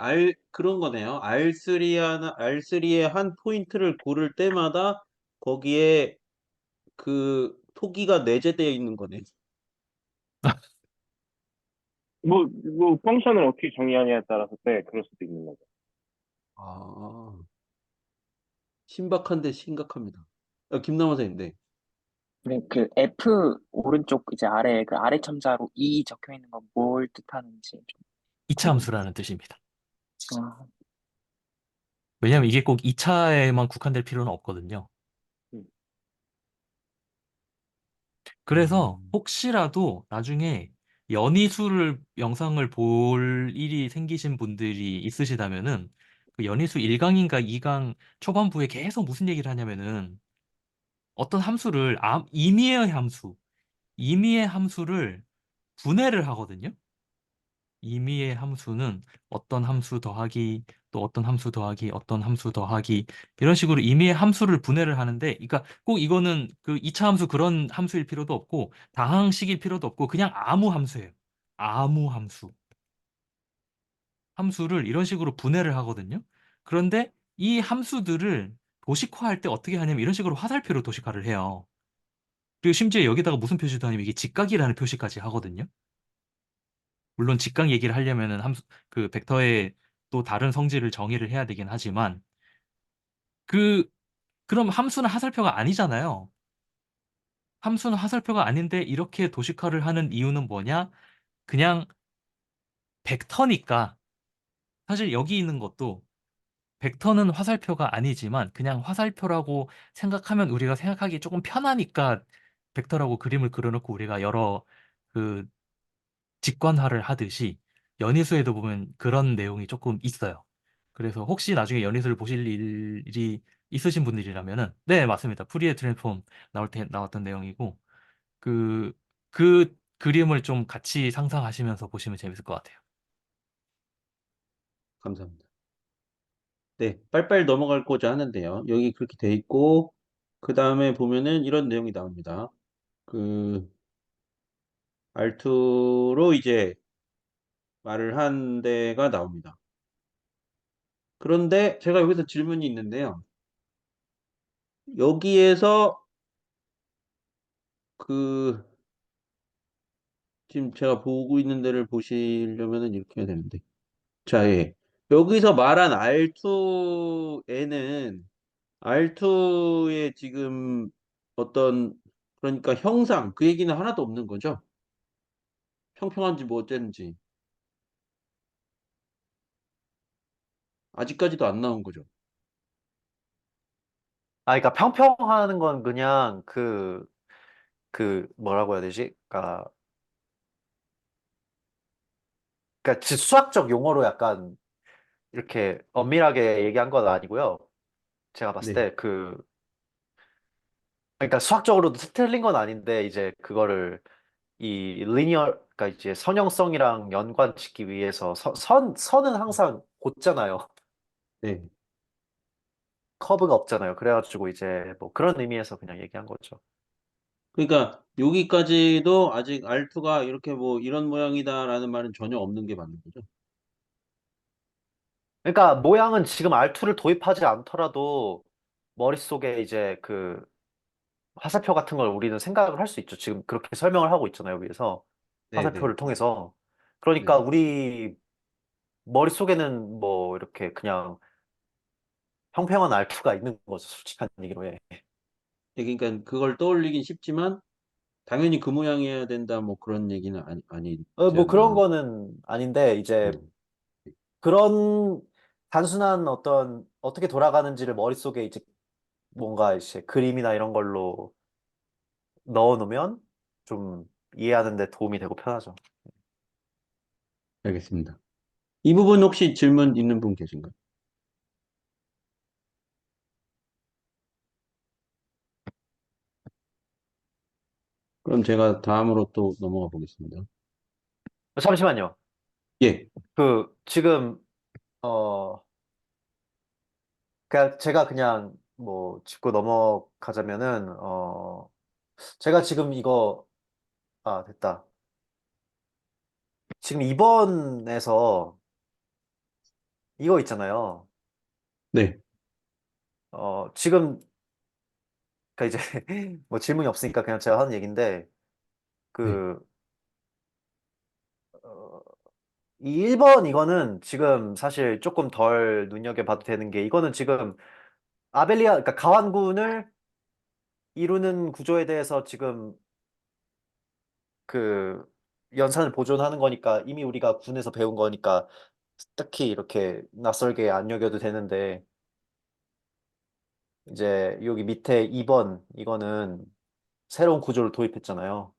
그런 거네요. R3의 한 포인트를 고를 때마다 거기에 그 토기가 내재되어 있는 거네. 뭐, 펑션을 어떻게 정의하냐에 따라서, 네, 그럴 수도 있는 거죠. 아, 신박한데 심각합니다. 김남원 선생님, 네. 네, 그 F 오른쪽 이제 아래 그 아래 첨자로 E 적혀 있는 건 뭘 뜻하는지 좀 이차 궁금해요. 함수라는 뜻입니다. 아, 왜냐면 이게 꼭 2차에만 국한될 필요는 없거든요. 음. 그래서 음, 혹시라도 나중에 연희수를 영상을 볼 일이 생기신 분들이 있으시다면은 그 연희수 1강인가 2강 초반부에 계속 무슨 얘기를 하냐면은 어떤 함수를 임의의 함수를 분해를 하거든요. 임의의 함수는 어떤 함수 더하기 또 어떤 함수 더하기 어떤 함수 더하기 이런 식으로 임의의 함수를 분해를 하는데 그러니까 꼭 이거는 그 2차 함수 그런 함수일 필요도 없고 다항식일 필요도 없고 그냥 아무 함수예요. 아무 함수를 이런 식으로 분해를 하거든요. 그런데 이 함수들을 도식화할 때 어떻게 하냐면 이런 식으로 화살표로 도식화를 해요. 그리고 심지어 여기다가 무슨 표시도 아니면 이게 직각이라는 표시까지 하거든요. 물론 직각 얘기를 하려면은 그 벡터의 또 다른 성질을 정의를 해야 되긴 하지만 그 그럼 함수는 화살표가 아니잖아요. 함수는 화살표가 아닌데 이렇게 도식화를 하는 이유는 뭐냐? 그냥 벡터니까 사실 여기 있는 것도 벡터는 화살표가 아니지만 그냥 화살표라고 생각하면 우리가 생각하기 조금 편하니까 벡터라고 그림을 그려놓고 우리가 여러 그 직관화를 하듯이 연희수에도 보면 그런 내용이 조금 있어요. 그래서 혹시 나중에 연희수를 보실 일이 있으신 분들이라면은 네, 맞습니다. 푸리에 트랜스폼 나올 때 나왔던 내용이고 그 그림을 좀 같이 상상하시면서 보시면 재밌을 것 같아요. 감사합니다. 네, 빨리빨리 넘어가고자 하는데요. 여기 그렇게 돼 있고, 그 다음에 보면은 이런 내용이 나옵니다. 그, R2로 이제 말을 한 데가 나옵니다. 그런데 제가 여기서 질문이 있는데요. 여기에서 그, 지금 제가 보고 있는 데를 보시려면은 이렇게 해야 되는데. 자, 예. 여기서 말한 R2에는 R2의 지금 어떤, 그러니까 형상, 그 얘기는 하나도 없는 거죠? 평평한지 뭐 어쨌는지. 아직까지도 안 나온 거죠. 아, 그러니까 평평하는 건 그냥 뭐라고 해야 되지? 그러니까 수학적 용어로 약간 이렇게 엄밀하게 얘기한 건 아니고요. 제가 봤을 네, 때 그러니까 수학적으로도 틀린 건 아닌데 이제 그거를 이 리니어 그러니까 이제 선형성이랑 연관짓기 위해서 선은 항상 곧잖아요. 네. 커브가 없잖아요. 그래가지고 이제 뭐 그런 의미에서 그냥 얘기한 거죠. 그러니까 여기까지도 아직 R2가 이렇게 뭐 이런 모양이다라는 말은 전혀 없는 게 맞는 거죠. 그러니까 모양은 지금 R2를 도입하지 않더라도 머릿속에 이제 그 화살표 같은 걸 우리는 생각을 할 수 있죠. 지금 그렇게 설명을 하고 있잖아요. 위에서 네, 네, 화살표를 통해서. 그러니까 네. 우리 머릿속에는 뭐 이렇게 그냥 평평한 R2가 있는 거죠. 솔직한 얘기로 해. 그러니까 그걸 떠올리긴 쉽지만 당연히 그 모양이어야 된다 뭐 그런 얘기는 아니지 뭐 그런 않나. 거는 아닌데 이제 네. 그런 단순한 어떤 어떻게 돌아가는지를 머릿속에 이제 뭔가 이제 그림이나 이런 걸로 넣어 놓으면 좀 이해하는 데 도움이 되고 편하죠. 알겠습니다. 이 부분 혹시 질문 있는 분 계신가요? 그럼 제가 다음으로 또 넘어가 보겠습니다. 잠시만요. 예, 지금 어 그냥 제가 그냥 뭐 짚고 넘어가자면은 제가 지금 이거 됐다. 지금 이번에서 이거 있잖아요. 네, 지금 그러니까 이제 뭐 질문이 없으니까 그냥 제가 하는 얘기인데 네, 그 어, 이 1번 이거는 지금 사실 조금 덜 눈여겨봐도 되는 게 이거는 지금 아벨리아 그러니까 가완군을 이루는 구조에 대해서 지금 그 연산을 보존하는 거니까 이미 우리가 군에서 배운 거니까 딱히 이렇게 낯설게 안 여겨도 되는데 이제 여기 밑에 2번 이거는 새로운 구조를 도입했잖아요.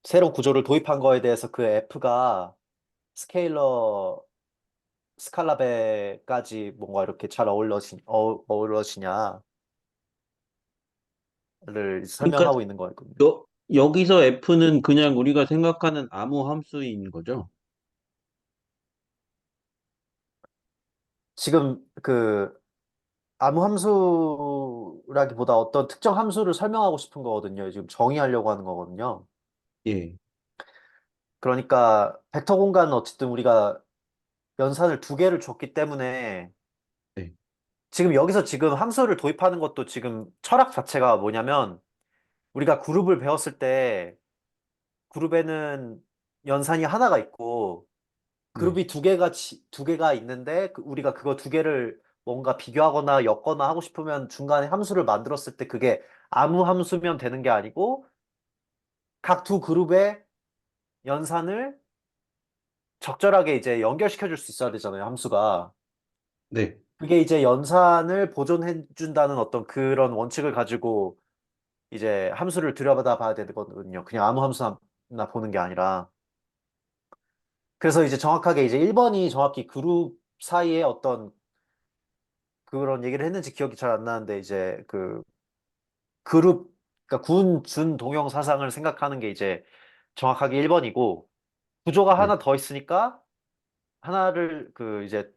새로운 구조를 도입한 거에 대해서 그 F가 스케일러 스칼라베까지 뭔가 이렇게 잘 어우러지냐를 그러니까 설명하고 있는 거거든요. 여기서 F는 그냥 우리가 생각하는 아무 함수인 거죠? 지금 아무 함수라기보다 어떤 특정 함수를 설명하고 싶은 거거든요. 지금 정의하려고 하는 거거든요. 예, 그러니까 벡터 공간은 어쨌든 우리가 연산을 두 개를 줬기 때문에 네, 지금 여기서 지금 함수를 도입하는 것도 지금 철학 자체가 뭐냐면 우리가 그룹을 배웠을 때 그룹에는 연산이 하나가 있고 네, 그룹이 두 개가 있는데 우리가 그거 두 개를 뭔가 비교하거나 엮거나 하고 싶으면 중간에 함수를 만들었을 때 그게 아무 함수면 되는 게 아니고 각 두 그룹의 연산을 적절하게 이제 연결시켜 줄 수 있어야 되잖아요, 함수가. 네. 그게 이제 연산을 보존해 준다는 어떤 그런 원칙을 가지고 이제 함수를 들여다 봐야 되거든요. 그냥 아무 함수나 보는 게 아니라. 그래서 이제 정확하게 이제 1번이 정확히 그룹 사이에 어떤 그런 얘기를 했는지 기억이 잘 안 나는데 이제 그룹 그러니까 군 준 동영 사상을 생각하는 게 이제 정확하게 1번이고 구조가 네. 하나 더 있으니까 하나를 그 이제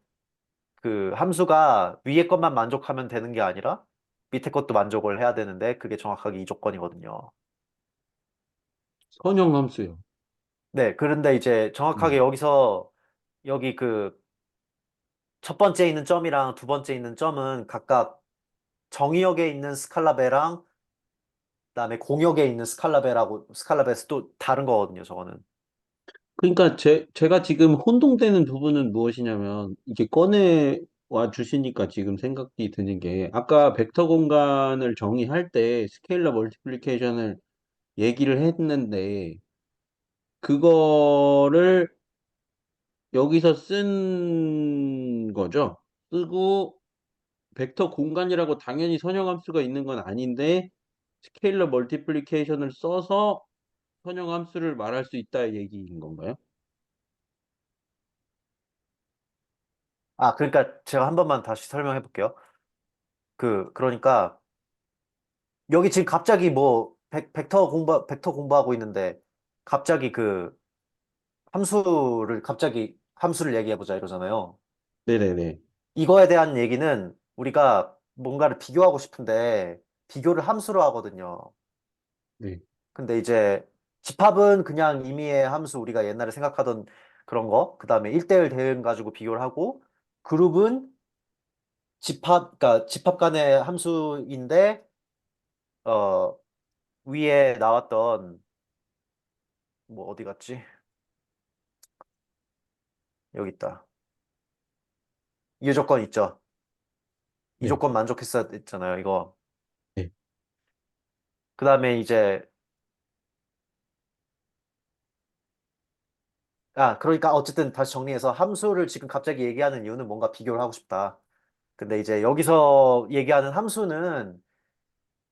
그 함수가 위에 것만 만족하면 되는 게 아니라 밑에 것도 만족을 해야 되는데 그게 정확하게 이 조건이거든요. 선형 함수요. 네, 그런데 이제 정확하게 네. 여기서 여기 그 첫 번째 있는 점이랑 두 번째 있는 점은 각각 정의역에 있는 스칼라베랑 그다음에 공역에 있는 스칼라베라고 스칼라베에서 또 다른 거거든요, 저거는. 그러니까 제가 지금 혼동되는 부분은 무엇이냐면 이게 꺼내와 주시니까 지금 생각이 드는 게 아까 벡터 공간을 정의할 때 스케일러 멀티플리케이션을 얘기를 했는데 그거를 여기서 쓴 거죠. 쓰고 벡터 공간이라고 당연히 선형함수가 있는 건 아닌데 스케일러 멀티플리케이션을 써서 선형함수를 말할 수 있다 얘기인 건가요? 아, 그러니까 제가 한 번만 다시 설명해 볼게요. 그러니까 여기 지금 갑자기 뭐 벡터 공부하고 있는데 갑자기 그 갑자기 함수를 얘기해 보자 이러잖아요. 네네네. 이거에 대한 얘기는 우리가 뭔가를 비교하고 싶은데 비교를 함수로 하거든요. 네. 근데 이제 집합은 그냥 임의의 함수 우리가 옛날에 생각하던 그런 거, 그다음에 1대1 대응 가지고 비교를 하고 그룹은 그러니까 집합 간의 함수인데 어 위에 나왔던 뭐 어디 갔지? 여기 있다. 이 조건 있죠. 이 네. 조건 만족했어야 했잖아요, 이거. 네. 그다음에 이제 그러니까 어쨌든 다시 정리해서 함수를 지금 갑자기 얘기하는 이유는 뭔가 비교를 하고 싶다. 근데 이제 여기서 얘기하는 함수는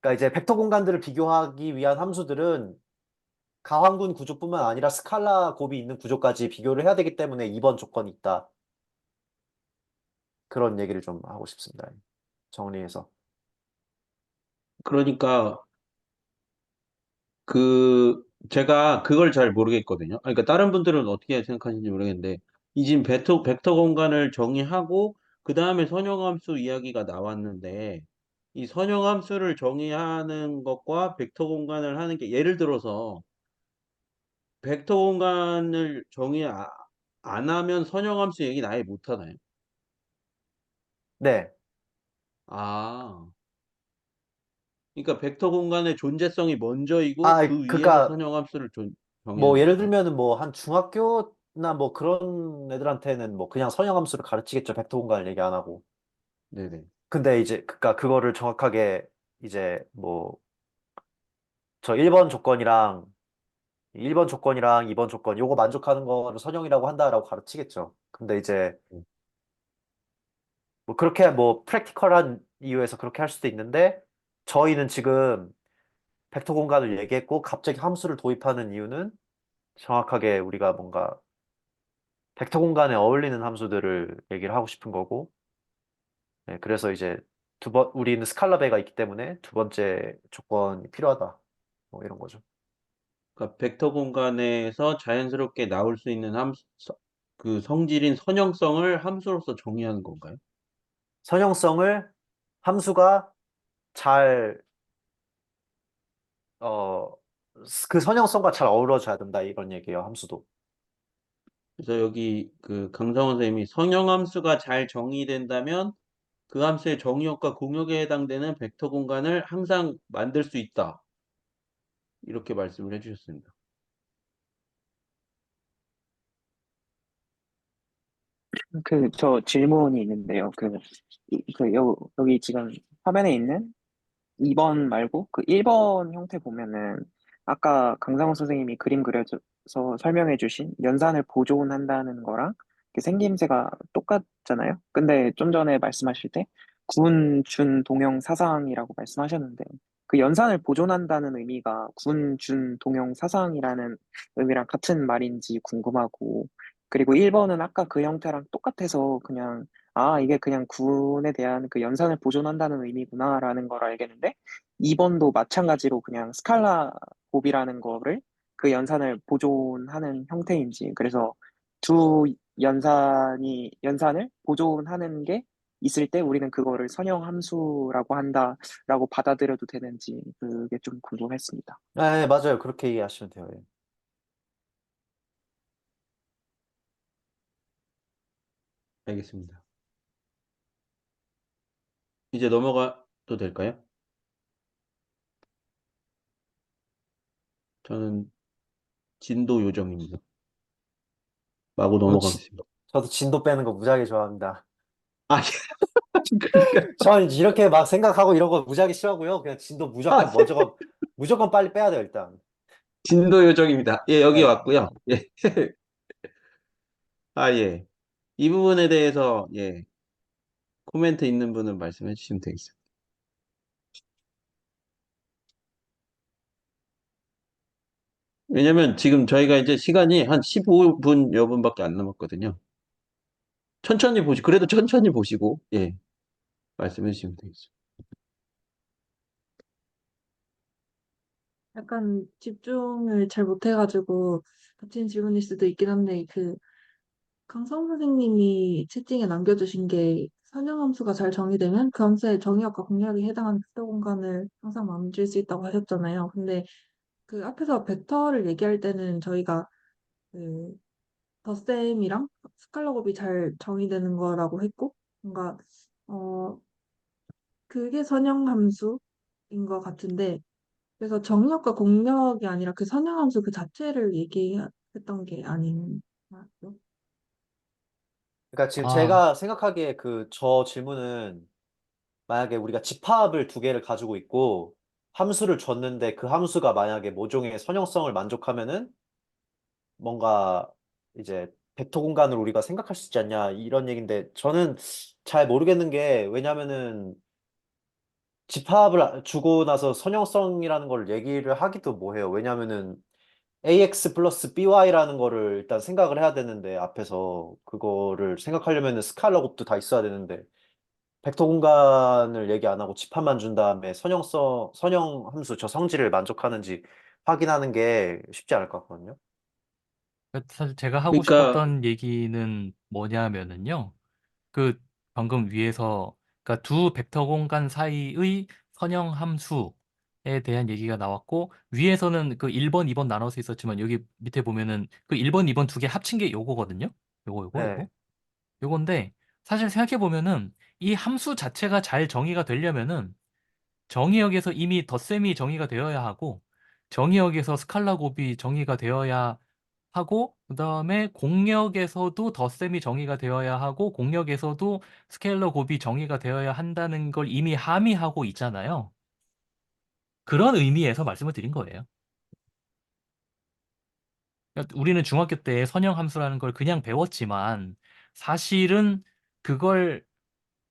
그러니까 이제 벡터 공간들을 비교하기 위한 함수들은 가환군 구조뿐만 아니라 스칼라 곱이 있는 구조까지 비교를 해야 되기 때문에 2번 조건이 있다. 그런 얘기를 좀 하고 싶습니다. 정리해서. 그러니까 제가 그걸 잘 모르겠거든요. 그러니까 다른 분들은 어떻게 생각하시는지 모르겠는데 이 지금 벡터 공간을 정의하고 그 다음에 선형함수 이야기가 나왔는데 이 선형함수를 정의하는 것과 벡터 공간을 하는 게 예를 들어서 벡터 공간을 안 하면 선형함수 얘기 아예 못 하나요? 네. 아, 그러니까 벡터 공간의 존재성이 먼저이고 그 위에서 그러니까 선형함수를 뭐 정의하는 예를 건가요? 들면은 뭐 한 중학교나 뭐 그런 애들한테는 뭐 그냥 선형함수를 가르치겠죠. 벡터 공간을 얘기 안 하고. 네네. 근데 이제 그니까 그거를 정확하게 이제 뭐 저 1번 조건이랑 2번 조건 요거 만족하는 거를 선형이라고 한다라고 가르치겠죠. 근데 이제 네. 뭐 그렇게 뭐 프랙티컬한 이유에서 그렇게 할 수도 있는데 저희는 지금 벡터 공간을 얘기했고 갑자기 함수를 도입하는 이유는 정확하게 우리가 뭔가 벡터 공간에 어울리는 함수들을 얘기를 하고 싶은 거고 네, 그래서 이제 우리는 스칼라베가 있기 때문에 두 번째 조건이 필요하다. 뭐 이런 거죠. 그러니까 벡터 공간에서 자연스럽게 나올 수 있는 그 성질인 선형성을 함수로서 정의하는 건가요? 선형성을 함수가 잘, 어, 그 선형성과 잘 어우러져야 된다. 이런 얘기예요, 함수도. 그래서 여기 그 강성원 선생님이 선형함수가 잘 정의된다면 그 함수의 정의역과 공역에 해당되는 벡터 공간을 항상 만들 수 있다. 이렇게 말씀을 해주셨습니다. 저 질문이 있는데요. 여기 지금 화면에 있는 2번 말고 그 1번 형태 보면은 아까 강상훈 선생님이 그림 그려서 설명해 주신 연산을 보존한다는 거랑 그 생김새가 똑같잖아요. 근데 좀 전에 말씀하실 때 군, 준, 동형, 사상이라고 말씀하셨는데 그 연산을 보존한다는 의미가 군, 준, 동형, 사상이라는 의미랑 같은 말인지 궁금하고 그리고 1번은 아까 그 형태랑 똑같아서 이게 그냥 군에 대한 그 연산을 보존한다는 의미구나라는 걸 알겠는데 2번도 마찬가지로 그냥 스칼라 곱이라는 거를 그 연산을 보존하는 형태인지, 그래서 두 연산을 보존하는 게 있을 때 우리는 그거를 선형 함수라고 한다라고 받아들여도 되는지, 그게 좀 궁금했습니다. 네, 맞아요. 그렇게 이해하시면 돼요. 예. 알겠습니다. 이제 넘어가도 될까요? 저는 진도 요정입니다. 마구 저도, 지- 넘어가겠습니다. 저도 진도 빼는 거 무지하게 좋아합니다. 아, 그러니까. 전 이렇게 막 생각하고 이런 거 무지하게 싫어하고요. 그냥 진도 아, 무조건 빨리 빼야 돼요, 일단. 진도 요정입니다. 예, 여기 네. 왔고요. 예. 아, 예. 이 부분에 대해서, 예, 코멘트 있는 분은 말씀해 주시면 되겠습니다. 왜냐면 지금 저희가 이제 시간이 한 15분 여분밖에 안 남았거든요. 그래도 천천히 보시고, 예, 말씀해 주시면 되겠습니다. 약간 집중을 잘 못해가지고 겹친 질문일 수도 있긴 한데, 강성 선생님이 채팅에 남겨주신 게 선형함수가 잘 정의되면 그 함수의 정의역과 공역에 해당하는 벡터 공간을 항상 만들 수 있다고 하셨잖아요. 근데 그 앞에서 벡터를 얘기할 때는 저희가 그 덧셈이랑 스칼라 곱이 잘 정의되는 거라고 했고, 뭔가 어 그게 선형함수인 것 같은데, 그래서 정역과 공역이 아니라 그 선형함수 그 자체를 얘기했던 게 아닌가요? 그러니까 지금 아, 제가 생각하기에 저 질문은 만약에 우리가 집합을 두 개를 가지고 있고 함수를 줬는데 그 함수가 만약에 모종의 선형성을 만족하면은 뭔가 이제 벡터 공간을 우리가 생각할 수 있지 않냐 이런 얘기인데 저는 잘 모르겠는 게 왜냐면은 집합을 주고 나서 선형성이라는 걸 얘기를 하기도 뭐해요. 왜냐면은 ax 플러스 by라는 거를 일단 생각을 해야 되는데 앞에서 그거를 생각하려면은 스칼라 곱도 다 있어야 되는데 벡터 공간을 얘기 안 하고 집합만 준 다음에 선형 함수 저 성질을 만족하는지 확인하는 게 쉽지 않을 것 같거든요. 사실 제가 하고 그러니까, 싶었던 얘기는 뭐냐면은요. 그 방금 위에서 그러니까 두 벡터 공간 사이의 선형 함수에 대한 얘기가 나왔고 위에서는 그 1번, 2번 나눠서 있었지만 여기 밑에 보면은 그 1번, 2번 두 개 합친 게 요거거든요. 요거. 네. 요건데 사실 생각해 보면은 이 함수 자체가 잘 정의가 되려면은 정의역에서 이미 덧셈이 정의가 되어야 하고 정의역에서 스칼라 곱이 정의가 되어야 하고 그다음에 공역에서도 덧셈이 정의가 되어야 하고 공역에서도 스케일러 곱이 정의가 되어야 한다는 걸 이미 함의하고 있잖아요. 그런 의미에서 말씀을 드린 거예요. 그러니까 우리는 중학교 때 선형 함수라는 걸 그냥 배웠지만 사실은 그걸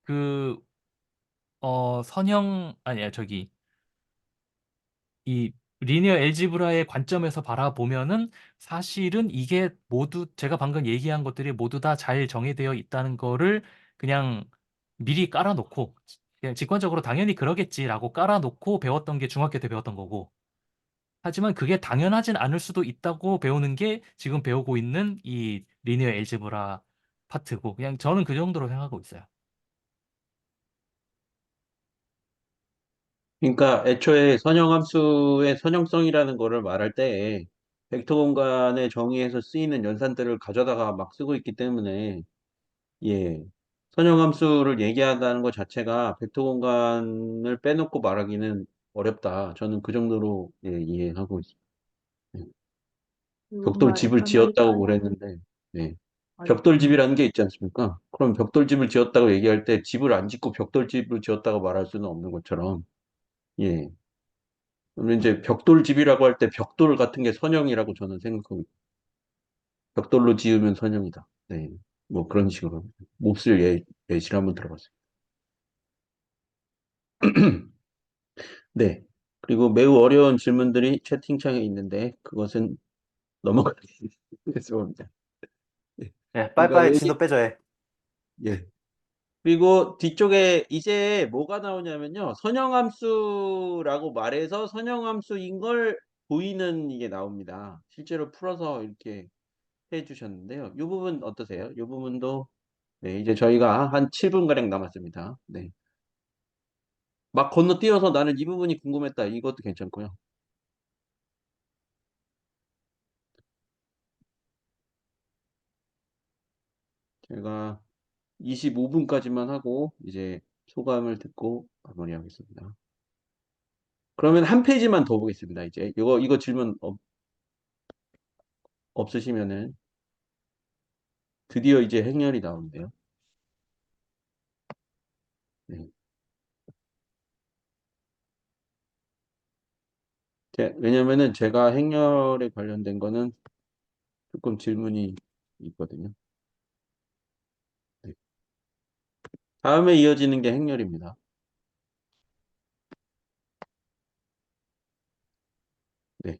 그 선형 아니야 저기 이 리니어 엘지브라의 관점에서 바라보면은 사실은 이게 모두 제가 방금 얘기한 것들이 모두 다 잘 정의되어 있다는 거를 그냥 미리 깔아놓고 그냥 직관적으로 당연히 그러겠지라고 깔아놓고 배웠던 게 중학교 때 배웠던 거고 하지만 그게 당연하진 않을 수도 있다고 배우는 게 지금 배우고 있는 이 리니어 엘지브라 파트고 그냥 저는 그 정도로 생각하고 있어요. 그러니까 애초에 선형함수의 선형성이라는 거를 말할 때 벡터 공간의 정의에서 쓰이는 연산들을 가져다가 막 쓰고 있기 때문에 예. 선형함수를 얘기한다는 것 자체가 벡터 공간을 빼놓고 말하기는 어렵다. 저는 그 정도로 예, 이해하고 있습니다. 예. 그리고 뭔가 벽돌집을 약간 헷갈려. 지었다고 그랬는데 예. 아, 벽돌집이라는 게 있지 않습니까? 그럼 벽돌집을 지었다고 얘기할 때 집을 안 짓고 벽돌집을 지었다고 말할 수는 없는 것처럼 예. 그러면 이제 벽돌집이라고 할 때 벽돌 같은 게 선형이라고 저는 생각하고 있어요. 벽돌로 지으면 선형이다. 네. 뭐 그런 식으로 몹쓸 예시를 한번 들어봤어요. 네. 그리고 매우 어려운 질문들이 채팅창에 있는데 그것은 넘어가겠습니다. 예. 예, 그러니까 빨리빨리 진도 빼줘야 해. 예. 그리고 뒤쪽에 이제 뭐가 나오냐면요. 선형함수라고 말해서 선형함수인 걸 보이는 이게 나옵니다. 실제로 풀어서 이렇게 해 주셨는데요. 이 부분 어떠세요? 이 부분도 네, 이제 저희가 한 7분가량 남았습니다. 네. 막 건너뛰어서 나는 이 부분이 궁금했다. 이것도 괜찮고요. 제가 25분까지만 하고 이제 소감을 듣고 마무리하겠습니다. 그러면 한 페이지만 더 보겠습니다. 이제 이거 질문 없으시면은 드디어 이제 행렬이 나오는데요. 네. 왜냐면은 제가 행렬에 관련된 거는 조금 질문이 있거든요. 네. 다음에 이어지는 게 행렬입니다. 네.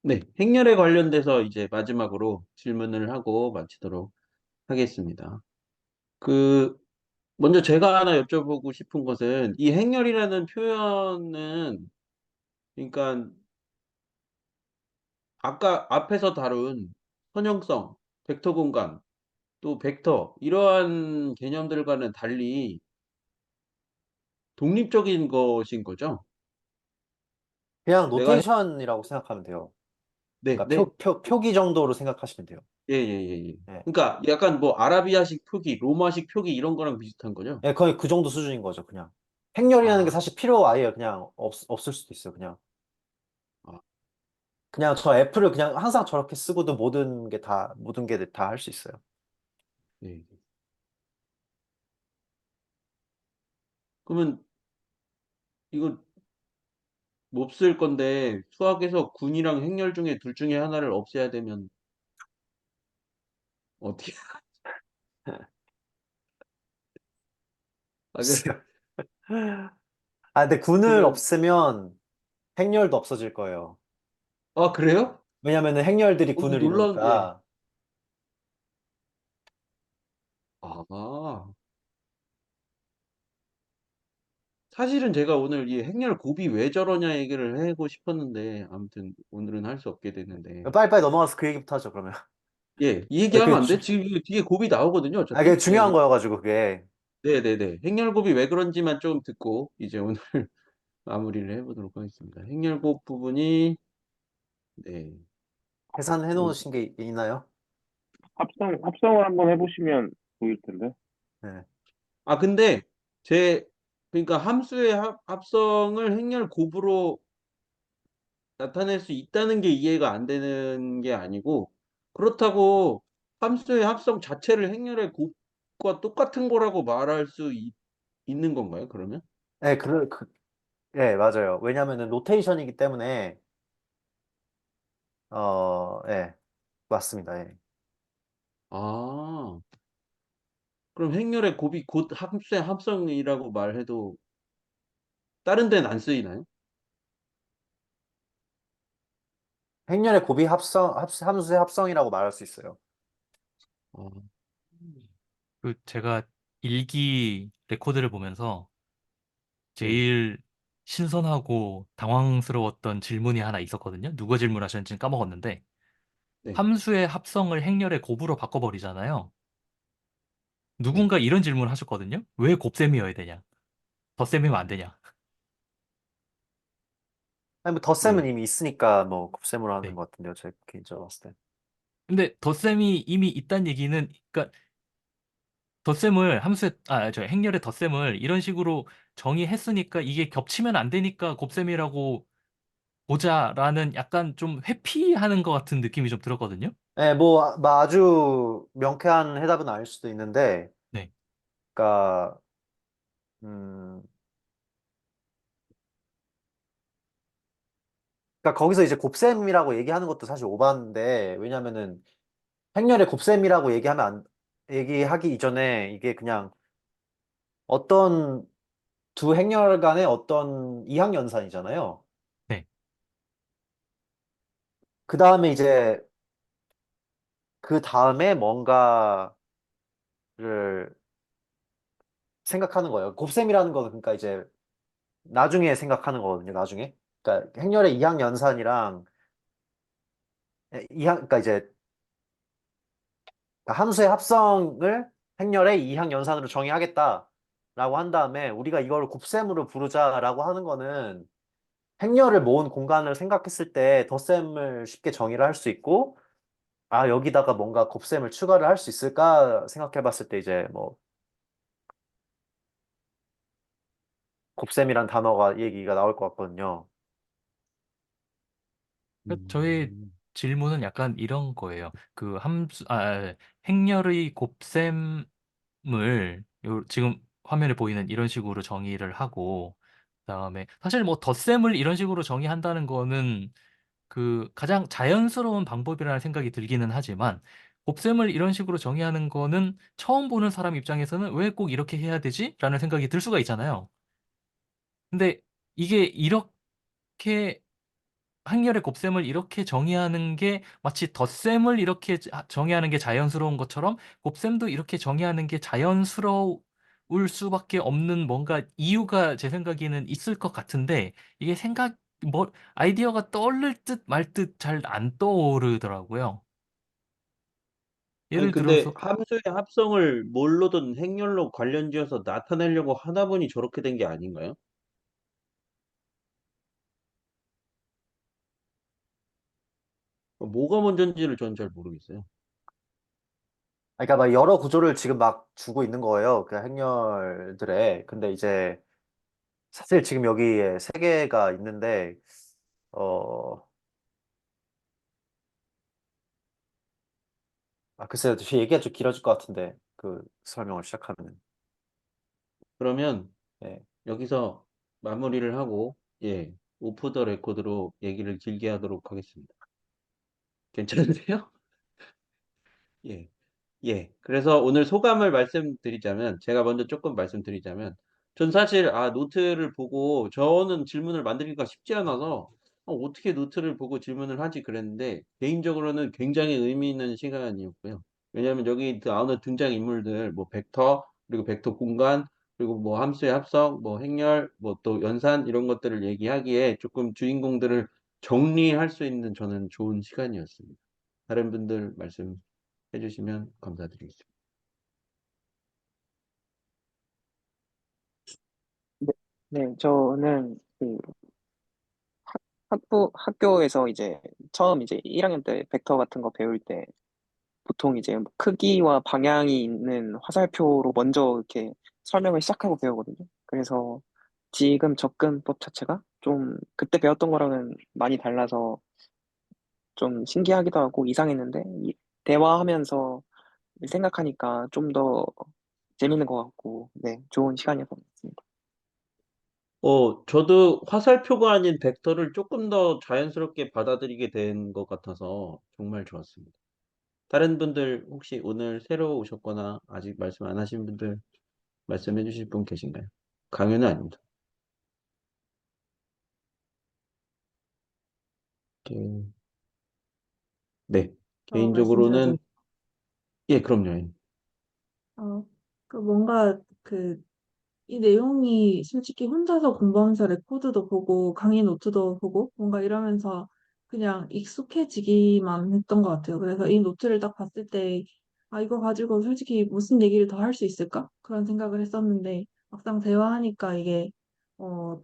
네. 행렬에 관련돼서 이제 마지막으로 질문을 하고 마치도록 하겠습니다. 먼저 제가 하나 여쭤보고 싶은 것은 이 행렬이라는 표현은 그러니까 아까 앞에서 다룬 선형성, 벡터 공간, 또 벡터 이러한 개념들과는 달리 독립적인 것인 거죠? 그냥 내가 노테이션이라고 생각하면 돼요. 네, 그러니까 네. 표기 정도로 생각하시면 돼요. 예, 예, 예, 예. 예. 그러니까 약간 뭐 아라비아식 표기, 로마식 표기 이런 거랑 비슷한 거죠? 예, 거의 그 정도 수준인 거죠, 그냥. 행렬이라는 게 아, 사실 필요 아예 그냥 없을 수도 있어요, 그냥. 아, 그냥 저 애플을 그냥 항상 저렇게 쓰고도 모든 게 다 할 수 있어요. 예. 그러면 이거 못 쓸 건데 수학에서 군이랑 행렬 중에 둘 중에 하나를 없애야 되면 어떻게? 아, 글쎄요. 아, 근데 군을 제가 없애면 행렬도 없어질 거예요. 그래요? 왜냐면은 행렬들이 이거 군을 놀라운 예. 이루니까. 아, 사실은 제가 오늘 이 행렬 곱이 왜 저러냐 얘기를 하고 싶었는데 아무튼 오늘은 할 수 없게 됐는데 빨리빨리 넘어가서 그 얘기부터 하죠, 그러면. 예, 이 아, 얘기하면 안 돼? 지금 이거 뒤에 곱이 나오거든요, 그게 어차피. 예, 중요한 거여가지고, 그게. 네네네. 행렬곱이 왜 그런지만 좀 듣고 이제 오늘 마무리를 해보도록 하겠습니다. 행렬곱 부분이 네. 계산해 좀 놓으신 게 있나요? 합성을 한번 해보시면 보일 텐데. 네. 근데 그러니까 함수의 합성을 행렬곱으로 나타낼 수 있다는 게 이해가 안 되는 게 아니고 그렇다고 함수의 합성 자체를 행렬의 곱과 똑같은 거라고 말할 수 있는 건가요, 그러면? 네, 예, 맞아요. 왜냐면은 로테이션이기 때문에, 예, 맞습니다. 예. 아, 그럼 행렬의 곱이 곧 함수의 합성이라고 말해도 다른 데는 안 쓰이나요? 행렬의 곱이 함수의 합성이라고 말할 수 있어요. 아, 제가 일기 레코드를 보면서 네, 제일 신선하고 당황스러웠던 질문이 하나 있었거든요. 누가 질문하셨는지는 까먹었는데 네. 함수의 합성을 행렬의 곱으로 바꿔버리잖아요. 네. 누군가 이런 질문을 하셨거든요. 왜 곱셈이어야 되냐? 덧셈이면 안 되냐? 아니, 뭐, 덧셈은 네. 이미 있으니까, 뭐, 곱셈으로 하는 네. 것 같은데요. 제 개인적으로 봤을 때. 근데 덧셈이 이미 있다는 얘기는 그러니까 덧셈을 저 행렬의 덧셈을 이런 식으로 정의했으니까 이게 겹치면 안 되니까 곱셈이라고 보자라는 약간 좀 회피하는 것 같은 느낌이 좀 들었거든요. 예, 뭐 아주 명쾌한 해답은 아닐 수도 있는데, 네. 그러니까, 음, 그러니까 거기서 이제 곱셈이라고 얘기하는 것도 사실 오바인데, 왜냐면은 행렬의 곱셈이라고 얘기하기 이전에 이게 그냥 어떤 두 행렬 간의 어떤 이항연산이잖아요. 네. 그 다음에 이제 그 다음에 뭔가를 생각하는 거예요. 곱셈이라는 거는 그러니까 이제 나중에 생각하는 거거든요. 나중에. 그러니까 행렬의 이항 연산이랑 이항 그러니까 이제 함수의 합성을 행렬의 이항 연산으로 정의하겠다라고 한 다음에 우리가 이걸 곱셈으로 부르자라고 하는 거는 행렬을 모은 공간을 생각했을 때 덧셈을 쉽게 정의를 할 수 있고 아 여기다가 뭔가 곱셈을 추가를 할 수 있을까 생각해 봤을 때 이제 뭐 곱셈이란 단어가 얘기가 나올 것 같거든요. 저의 음. 질문은 약간 이런 거예요. 행렬의 곱셈을 지금 화면에 보이는 이런 식으로 정의를 하고, 그다음에 사실 뭐 덧셈을 이런 식으로 정의한다는 거는 그 가장 자연스러운 방법이라는 생각이 들기는 하지만, 곱셈을 이런 식으로 정의하는 거는 처음 보는 사람 입장에서는 왜 꼭 이렇게 해야 되지? 라는 생각이 들 수가 있잖아요. 근데 이게 이렇게 행렬의 곱셈을 이렇게 정의하는 게 마치 덧셈을 이렇게 정의하는 게 자연스러운 것처럼, 곱셈도 이렇게 정의하는 게 자연스러울 수밖에 없는 뭔가 이유가 제 생각에는 있을 것 같은데, 이게 아이디어가 떠오를 듯 말 듯 잘 안 떠오르더라고요. 아니, 예를 근데 들어서, 함수의 합성을 뭘로든 행렬로 관련지어서 나타내려고 하다 보니 저렇게 된 게 아닌가요? 뭐가 먼저인지를 전 잘 모르겠어요. 그러니까 막 여러 구조를 지금 막 주고 있는 거예요. 그 행렬들에. 근데 이제 사실 지금 여기에 세 개가 있는데 어 글쎄요. 얘기가 좀 길어질 것 같은데 그 설명을 시작하면. 그러면 네. 여기서 마무리를 하고, 예, 오프 더 레코드로 얘기를 길게 하도록 하겠습니다. 괜찮으세요? 예. 예. 그래서 오늘 소감을 말씀드리자면, 제가 먼저 조금 말씀드리자면, 전 사실, 노트를 보고, 저는 질문을 만들기가 쉽지 않아서, 어떻게 노트를 보고 질문을 하지 그랬는데, 개인적으로는 굉장히 의미 있는 시간이었고요. 왜냐하면 여기 나오는 등장인물들, 뭐, 벡터, 그리고 벡터 공간, 그리고 뭐, 함수의 합성, 뭐, 행렬, 뭐, 또 연산, 이런 것들을 얘기하기에 조금 주인공들을 정리할 수 있는 저는 좋은 시간이었습니다. 다른 분들 말씀 해주시면 감사드리겠습니다. 네, 네, 저는 그 학교에서 이제 처음 이제 1학년 때 벡터 같은 거 배울 때 보통 이제 뭐 크기와 방향이 있는 화살표로 먼저 이렇게 설명을 시작하고 배우거든요. 그래서 지금 접근법 자체가 좀 그때 배웠던 거랑은 많이 달라서 좀 신기하기도 하고 이상했는데 대화하면서 생각하니까 좀 더 재밌는 것 같고 네, 좋은 시간이었던 것 같습니다. 저도 화살표가 아닌 벡터를 조금 더 자연스럽게 받아들이게 된 것 같아서 정말 좋았습니다. 다른 분들 혹시 오늘 새로 오셨거나 아직 말씀 안 하신 분들 말씀해 주실 분 계신가요? 강요는 아닙니다. 게- 네. 말씀드려도, 개인적으로는, 예, 그럼요. 예. 어, 뭔가 이 내용이 솔직히 혼자서 공부하면서 레코드도 보고 강의 노트도 보고 뭔가 이러면서 그냥 익숙해지기만 했던 것 같아요. 그래서 이 노트를 딱 봤을 때, 이거 가지고 솔직히 무슨 얘기를 더 할 수 있을까? 그런 생각을 했었는데 막상 대화하니까 이게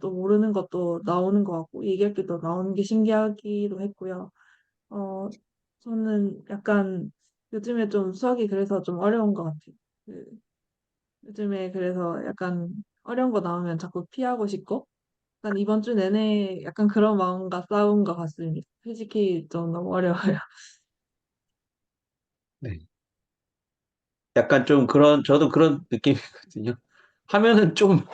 또 모르는 것도 나오는 것 같고 얘기할 게 또 나오는 게 신기하기도 했고요. 어, 저는 약간 요즘에 좀 수학이 그래서 좀 어려운 것 같아요. 그 요즘에 그래서 약간 어려운 거 나오면 자꾸 피하고 싶고, 약간 이번 주 내내 약간 그런 마음과 싸운 것 같습니다. 솔직히 좀 너무 어려워요. 네. 약간 좀 저도 그런 느낌이거든요. 하면은 좀,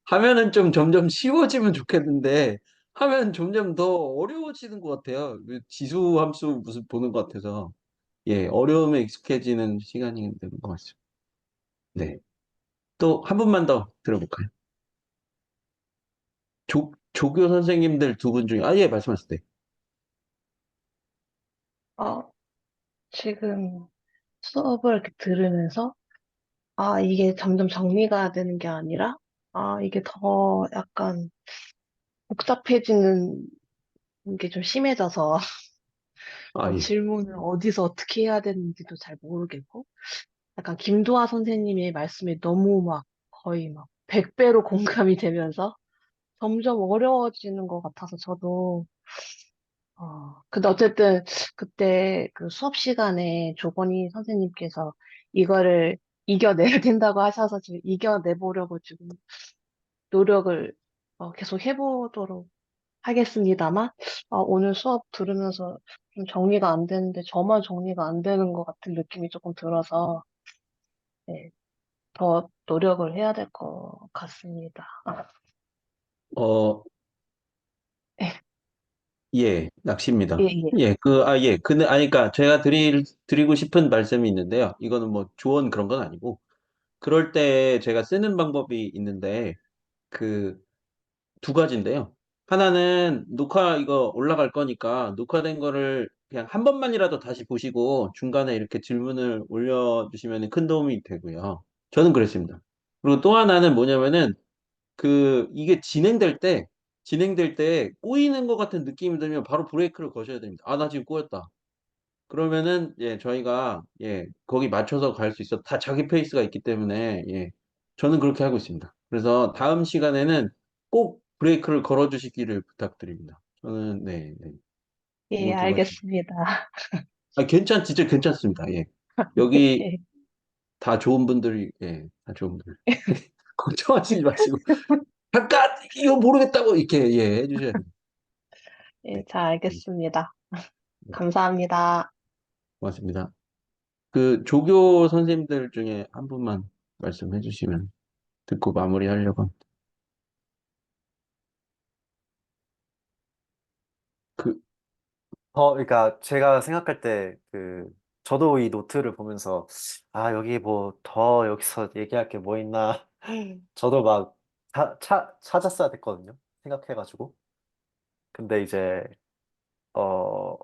하면은 좀 점점 쉬워지면 좋겠는데, 하면 점점 더 어려워지는 것 같아요. 지수 함수 무슨 보는 것 같아서. 예, 어려움에 익숙해지는 시간이 되는 것 같습니다. 네. 또 한 분만 더 들어볼까요? 조교 선생님들 두 분 중에, 예, 말씀하실 때. 지금 수업을 이렇게 들으면서, 이게 점점 정리가 되는 게 아니라, 이게 더 약간 복잡해지는 게 좀 심해져서, 예. 질문을 어디서 어떻게 해야 되는지도 잘 모르겠고, 약간 김도하 선생님의 말씀이 너무 막 거의 막 100배로 공감이 되면서 점점 어려워지는 것 같아서 저도, 근데 어쨌든 그때 그 수업 시간에 조건희 선생님께서 이거를 이겨내야 된다고 하셔서 지금 이겨내보려고 지금 노력을 계속 해보도록 하겠습니다만, 오늘 수업 들으면서 좀 정리가 안 되는데 저만 정리가 안 되는 것 같은 느낌이 조금 들어서, 네, 더 노력을 해야 될 것 같습니다. 어, 예, 예, 낚시입니다. 예. 예. 근데, 그러니까 제가 드리고 싶은 말씀이 있는데요. 이거는 뭐 조언 그런 건 아니고, 그럴 때 제가 쓰는 방법이 있는데, 그, 두 가지인데요. 하나는 녹화 이거 올라갈 거니까, 녹화된 거를 그냥 한 번만이라도 다시 보시고, 중간에 이렇게 질문을 올려주시면 큰 도움이 되고요. 저는 그랬습니다. 그리고 또 하나는 뭐냐면은, 이게 진행될 때 꼬이는 것 같은 느낌이 들면 바로 브레이크를 거셔야 됩니다. 아, 나 지금 꼬였다. 그러면은, 예, 저희가, 예, 거기 맞춰서 갈 수 있어. 다 자기 페이스가 있기 때문에, 예, 저는 그렇게 하고 있습니다. 그래서 다음 시간에는 꼭 브레이크를 걸어 주시기를 부탁드립니다. 저는, 네, 예, 그 두 가지. 알겠습니다. 진짜 괜찮습니다. 예. 여기 예, 다 좋은 분들이, 예, 다 좋은 분들. 걱정하시지 마시고. 잠깐! 이거 모르겠다고, 이렇게, 예, 해주셔야 됩니다. 예, 네. 잘 네. 알겠습니다. 네. 감사합니다. 고맙습니다. 조교 선생님들 중에 한 분만 말씀해 주시면 듣고 마무리하려고 합니다. 그, 그러니까 제가 생각할 때 저도 이 노트를 보면서 여기 뭐 더 여기서 얘기할 게 뭐 있나 저도 막 찾았어야 됐거든요. 생각해가지고. 근데 이제 어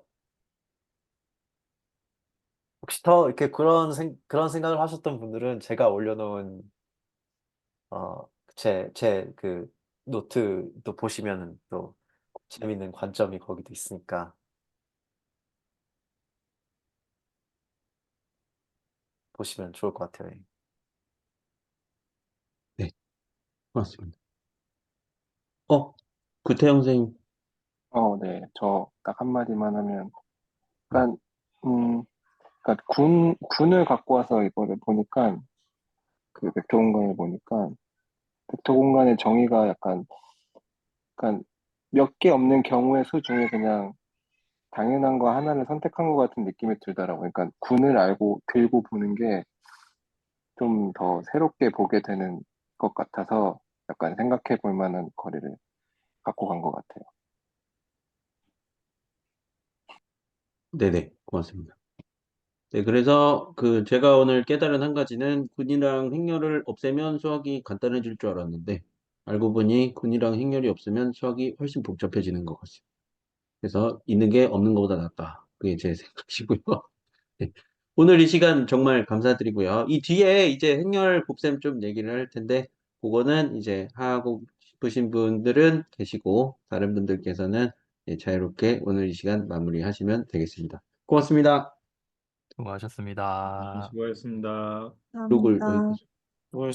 혹시 더 이렇게 그런 생각을 하셨던 분들은 제가 올려놓은 제 노트도 보시면은 또 재밌는 관점이 거기도 있으니까 보시면 좋을 것 같아요. 예. 네, 고맙습니다. 구태영 선생님. 네. 저 딱 한마디만 하면, 네. 그러니까, 그러니까 군을 갖고 와서 이거를 보니까, 그 벡터 공간을 보니까, 벡터 공간의 정의가 약간 몇 개 없는 경우의 수 중에 그냥 당연한 거 하나를 선택한 것 같은 느낌이 들더라고요. 그러니까 군을 알고 들고 보는 게 좀 더 새롭게 보게 되는 것 같아서 약간 생각해 볼 만한 거리를 갖고 간 것 같아요. 네네, 고맙습니다. 네, 그래서 제가 오늘 깨달은 한 가지는 군이랑 행렬을 없애면 수학이 간단해질 줄 알았는데, 알고 보니 군이랑 행렬이 없으면 수학이 훨씬 복잡해지는 것 같습니다. 그래서 있는 게 없는 것보다 낫다. 그게 제 생각이고요. 네. 오늘 이 시간 정말 감사드리고요. 이 뒤에 이제 행렬 곱셈 좀 얘기를 할 텐데, 그거는 이제 하고 싶으신 분들은 계시고, 다른 분들께서는 예, 자유롭게 오늘 이 시간 마무리하시면 되겠습니다. 고맙습니다. 수고하셨습니다. 수고하셨습니다. 녹을 감사합니다. 여기까지.